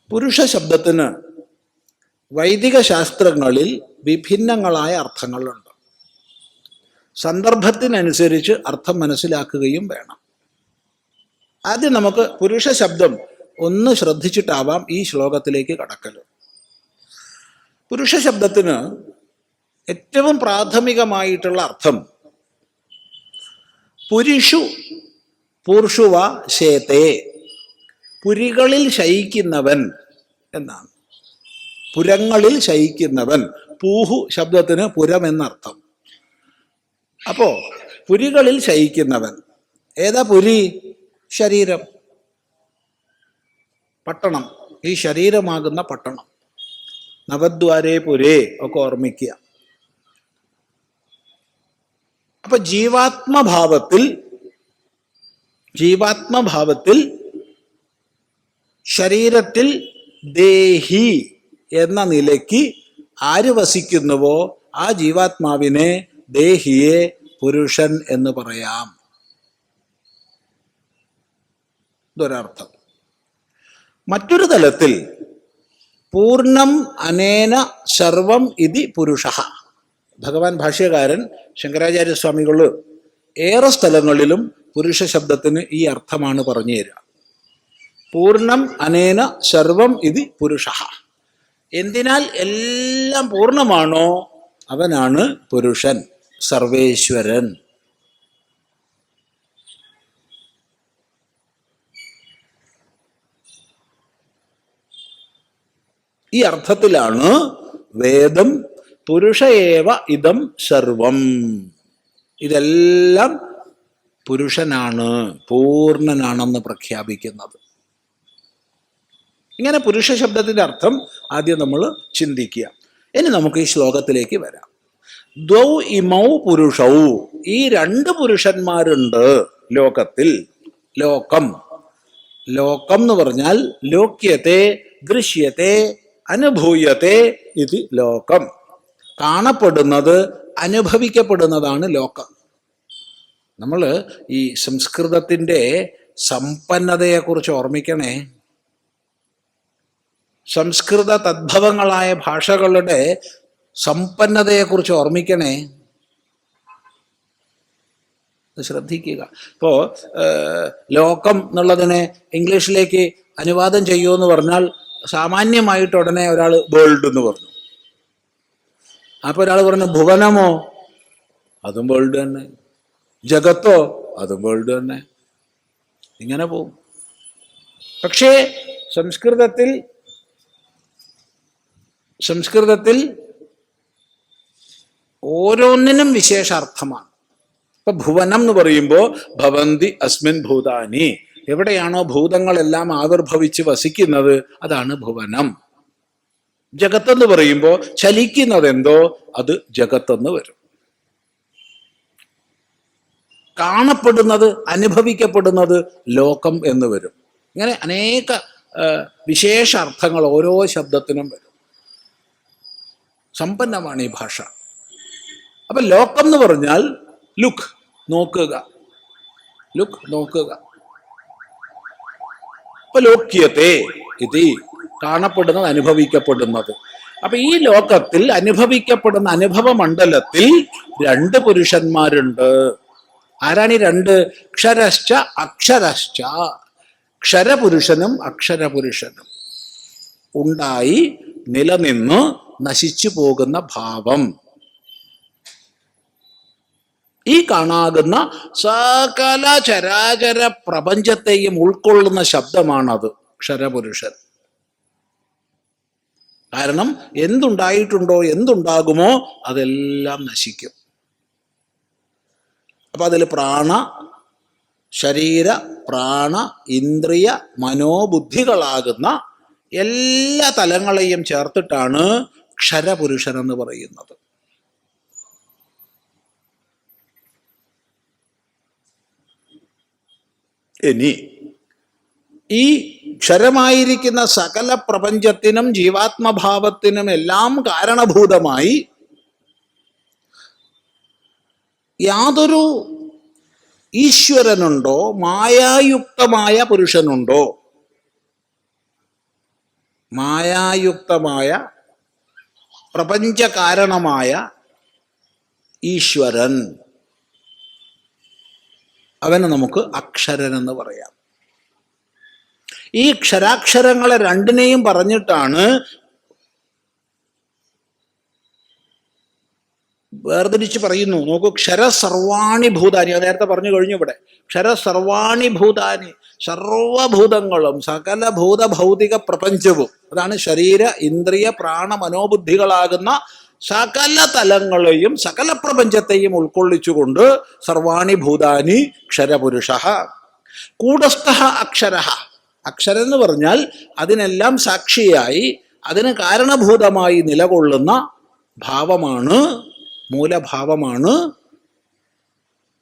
പുരുഷ ശബ്ദത്തിന് വൈദിക ശാസ്ത്രങ്ങളിൽ വിഭിന്നങ്ങളായ അർത്ഥങ്ങളുണ്ട്. സന്ദർഭത്തിനനുസരിച്ച് അർത്ഥം മനസ്സിലാക്കുകയും വേണം. ആദ്യം നമുക്ക് പുരുഷ ശബ്ദം ഒന്ന് ശ്രദ്ധിച്ചിട്ടാവാം ഈ ശ്ലോകത്തിലേക്ക് കടക്കൽ. പുരുഷ ശബ്ദത്തിന് ഏറ്റവും പ്രാഥമികമായിട്ടുള്ള അർത്ഥം പുരുഷു പൂർഷുവ ശേതേ, പുരികളിൽ ശയിക്കുന്നവൻ എന്നാണ്. പുരങ്ങളിൽ ശയിക്കുന്നവൻ. പൂഹു ശബ്ദത്തിന് പുരം എന്നർത്ഥം. അപ്പോ പുരികളിൽ ശയിക്കുന്നവൻ. ഏതാ പുരി? ശരീരം, പട്ടണം. ഈ ശരീരമാകുന്ന പട്ടണം. നവദ്വാരേ പുരേ ഒക്കെ ഓർമ്മിക്കുക. അപ്പൊ ജീവാത്മഭാവത്തിൽ ശരീരത്തിൽ ദേഹി എന്ന നിലയ്ക്ക് ആര് വസിക്കുന്നുവോ ആ ജീവാത്മാവിനെ, ദേഹിയെ പുരുഷൻ എന്ന് പറയാം. ഇതൊരർത്ഥം. മറ്റൊരു തലത്തിൽ പൂർണ്ണം അനേന സർവം ഇതി പുരുഷഃ. ഭഗവാൻ ഭാഷ്യകാരൻ ശങ്കരാചാര്യസ്വാമികൾ ഏറെ സ്ഥലങ്ങളിലും പുരുഷ ശബ്ദത്തിന് ഈ അർത്ഥമാണ് പറഞ്ഞു തരിക. പൂർണ്ണം അനേന സർവം ഇതി പുരുഷഃ. എന്തിനാൽ എല്ലാം പൂർണ്ണമാണോ അവനാണ് പുരുഷൻ, സർവേശ്വരൻ. ഈ അർത്ഥത്തിലാണ് വേദം പുരുഷ ഏവ ഇദം സർവം, ഇതെല്ലാം പുരുഷനാണ്, പൂർണ്ണനാണെന്ന് പ്രഖ്യാപിക്കുന്നത്. ഇങ്ങനെ പുരുഷ ശബ്ദത്തിന്റെ അർത്ഥം ആദ്യം നമ്മൾ ചിന്തിക്കുക. ഇനി നമുക്ക് ഈ ശ്ലോകത്തിലേക്ക് വരാം. ദ്വൗ ഇമൗ പുരുഷൗ, ഈ രണ്ട് പുരുഷന്മാരുണ്ട് ലോകത്തിൽ. ലോകം, ലോകം എന്ന് പറഞ്ഞാൽ ലോക്യത്തെ, ദൃശ്യത്തെ, അനുഭൂയത്തെ ഇത് ലോകം. കാണപ്പെടുന്നത്, അനുഭവിക്കപ്പെടുന്നതാണ് ലോകം. നമ്മൾ ഈ സംസ്കൃതത്തിൻ്റെ സമ്പന്നതയെക്കുറിച്ച് ഓർമ്മിക്കണേ. സംസ്കൃത തദ്ഭവങ്ങളായ ഭാഷകളുടെ സമ്പന്നതയെക്കുറിച്ച് ഓർമ്മിക്കണേ. ശ്രദ്ധിക്കുക. ഇപ്പോൾ ലോകം എന്നുള്ളതിനെ ഇംഗ്ലീഷിലേക്ക് അനുവാദം ചെയ്യുമെന്ന് പറഞ്ഞാൽ സാമാന്യമായിട്ട് ഉടനെ ഒരാൾ വേൾഡ് എന്ന് പറഞ്ഞു. അപ്പോൾ ഒരാൾ പറഞ്ഞു ഭുവനമോ, അതും വേൾഡ് തന്നെ. ജഗത്തോ, അതും വേൾഡ് തന്നെ. ഇങ്ങനെ പോവും. പക്ഷേ സംസ്കൃതത്തിൽ ഓരോന്നിനും വിശേഷാർത്ഥമാണ്. ഇപ്പൊ ഭുവനം എന്ന് പറയുമ്പോൾ ഭവന്തി അസ്മിൻ ഭൂതാനി, എവിടെയാണോ ഭൂതങ്ങളെല്ലാം ആവിർഭവിച്ച് വസിക്കുന്നത് അതാണ് ഭുവനം. ജഗത്തെന്ന് പറയുമ്പോൾ ചലിക്കുന്നതെന്തോ അത് ജഗത്തെന്ന് വരും. കാണപ്പെടുന്നത്, അനുഭവിക്കപ്പെടുന്നത് ലോകം എന്ന് വരും. ഇങ്ങനെ അനേക വിശേഷ അർത്ഥങ്ങൾ ഓരോ ശബ്ദത്തിനും വരും. സമ്പന്നമാണ് ഈ ഭാഷ. അപ്പൊ ലോകം എന്ന് പറഞ്ഞാൽ ലുക്ക്, നോക്കുക, ലുക്ക്, നോക്കുക. അപ്പൊ ലോക്യത്തെ ഇത് കാണപ്പെടുന്നത്, അനുഭവിക്കപ്പെടുന്നത്. അപ്പൊ ഈ ലോകത്തിൽ അനുഭവിക്കപ്പെടുന്ന അനുഭവ മണ്ഡലത്തിൽ രണ്ട് പുരുഷന്മാരുണ്ട്. ആരാണ് ഈ രണ്ട്? ക്ഷരശ്ച അക്ഷരശ്ച. ക്ഷരപുരുഷനും അക്ഷരപുരുഷനും. ഉണ്ടായി നിലനിന്ന് നശിച്ചു പോകുന്ന ഭാവം. ഈ കാണാകുന്ന സകല ചരാചര പ്രപഞ്ചത്തെയും ഉൾക്കൊള്ളുന്ന ശബ്ദമാണത് ക്ഷരപുരുഷൻ. കാരണം എന്തുണ്ടായിട്ടുണ്ടോ, എന്തുണ്ടാകുമോ അതെല്ലാം നശിക്കും. അപ്പൊ അതിൽ പ്രാണ, ശരീര, പ്രാണ, ഇന്ദ്രിയ, മനോബുദ്ധികളാകുന്ന എല്ലാ തലങ്ങളെയും ചേർത്തിട്ടാണ് ക്ഷരപുരുഷൻ എന്ന് പറയുന്നത്. ഇനി ഈ ക്ഷരമായിരിക്കുന്ന സകല പ്രപഞ്ചത്തിനും ജീവാത്മഭാവത്തിനും എല്ലാം കാരണഭൂതമായി യാതൊരു ഈശ്വരനുണ്ടോ, മായായുക്തമായ പുരുഷനുണ്ടോ? മായായുക്തമായ പ്രപഞ്ചകാരണമായ ഈശ്വരൻ, അവനെ നമുക്ക് അക്ഷരൻ എന്ന് പറയാം. ഈ ക്ഷരാക്ഷരങ്ങളെ രണ്ടിനെയും പറഞ്ഞിട്ടാണ് വേർതിരിച്ച് പറയുന്നു. നോക്കൂ, ക്ഷരസർവാണി ഭൂതാനി, അത് നേരത്തെ പറഞ്ഞു കഴിഞ്ഞു. ഇവിടെ ക്ഷരസർവാണി ഭൂതാനി, സർവഭൂതങ്ങളും സകല ഭൂതഭൗതിക പ്രപഞ്ചവും, അതാണ് ശരീര, ഇന്ദ്രിയ, പ്രാണ, മനോബുദ്ധികളാകുന്ന സകല തലങ്ങളെയും സകല പ്രപഞ്ചത്തെയും ഉൾക്കൊള്ളിച്ചുകൊണ്ട് സർവാണി ഭൂതാനി ക്ഷരപുരുഷ. കൂടസ്ഥ അക്ഷര. അക്ഷരം എന്ന് പറഞ്ഞാൽ അതിനെല്ലാം സാക്ഷിയായി, അതിന് കാരണഭൂതമായി നിലകൊള്ളുന്ന ഭാവമാണ്, മൂലഭാവമാണ്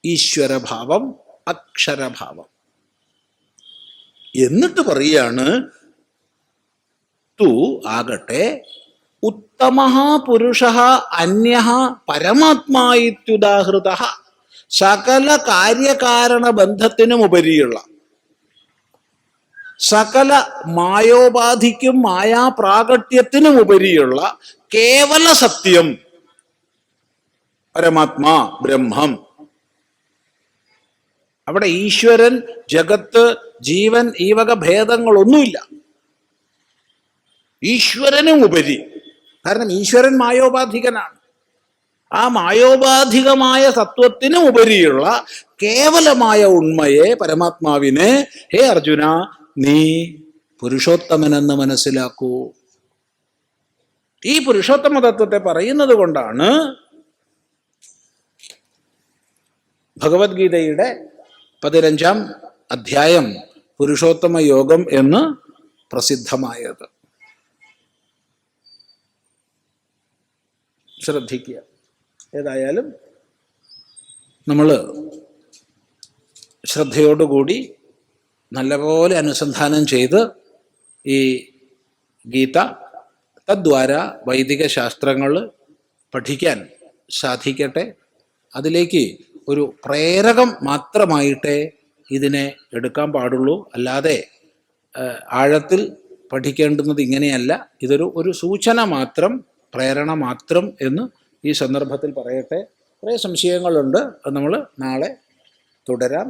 ഈശ്വരഭാവം, അക്ഷരഭാവം. എന്നിട്ട് പറയാണ് തു ആകട്ടെ ഉത്തമഃ പുരുഷഃ അന്യഃ പരമാത്മാ ഇത്യുദാഹൃതഃ സകല കാര്യകാരണ ബന്ധത്തിനും ഉപരിയുള്ള, സകല മായോപാധിക്കും മായാപ്രാകട്യത്തിനും ഉപരിയുള്ള കേവല സത്യം പരമാത്മാ ബ്രഹ്മം. അവിടെ ഈശ്വരൻ, ജഗത്ത്, ജീവൻ ഈ വക ഭേദങ്ങളൊന്നുമില്ല. ഈശ്വരനും ഉപരി. കാരണം ഈശ്വരൻ മായോപാധികനാണ്. ആ മായോപാധികമായ സത്വത്തിനും ഉപരിയുള്ള കേവലമായ ഉണ്മയെ, പരമാത്മാവിനെ, ഹേ അർജുന, നീ പുരുഷോത്തമനെന്ന് മനസ്സിലാക്കൂ. ഈ പുരുഷോത്തമ തത്വത്തെ പറയുന്നത് കൊണ്ടാണ് ഭഗവത്ഗീതയുടെ 15-ാം അധ്യായം പുരുഷോത്തമ യോഗം എന്ന് പ്രസിദ്ധമായത്. ശ്രദ്ധിക്കുക. ഏതായാലും നമ്മൾ ശ്രദ്ധയോടുകൂടി നല്ലപോലെ അനുസന്ധാനം ചെയ്ത് ഈ ഗീത തദ്വാര വൈദിക ശാസ്ത്രങ്ങൾ പഠിക്കാൻ സാധിക്കട്ടെ. അതിലേക്ക് ഒരു പ്രേരകം മാത്രമായിട്ടേ ഇതിനെ എടുക്കാൻ പാടുള്ളൂ. അല്ലാതെ ആഴത്തിൽ പഠിക്കേണ്ടുന്നത് ഇങ്ങനെയല്ല. ഇതൊരു സൂചന മാത്രം, പ്രേരണ മാത്രം എന്ന് ഈ സന്ദർഭത്തിൽ പറയട്ടെ. കുറേ സംശയങ്ങളുണ്ട്, അത് നമ്മൾ നാളെ തുടരാം.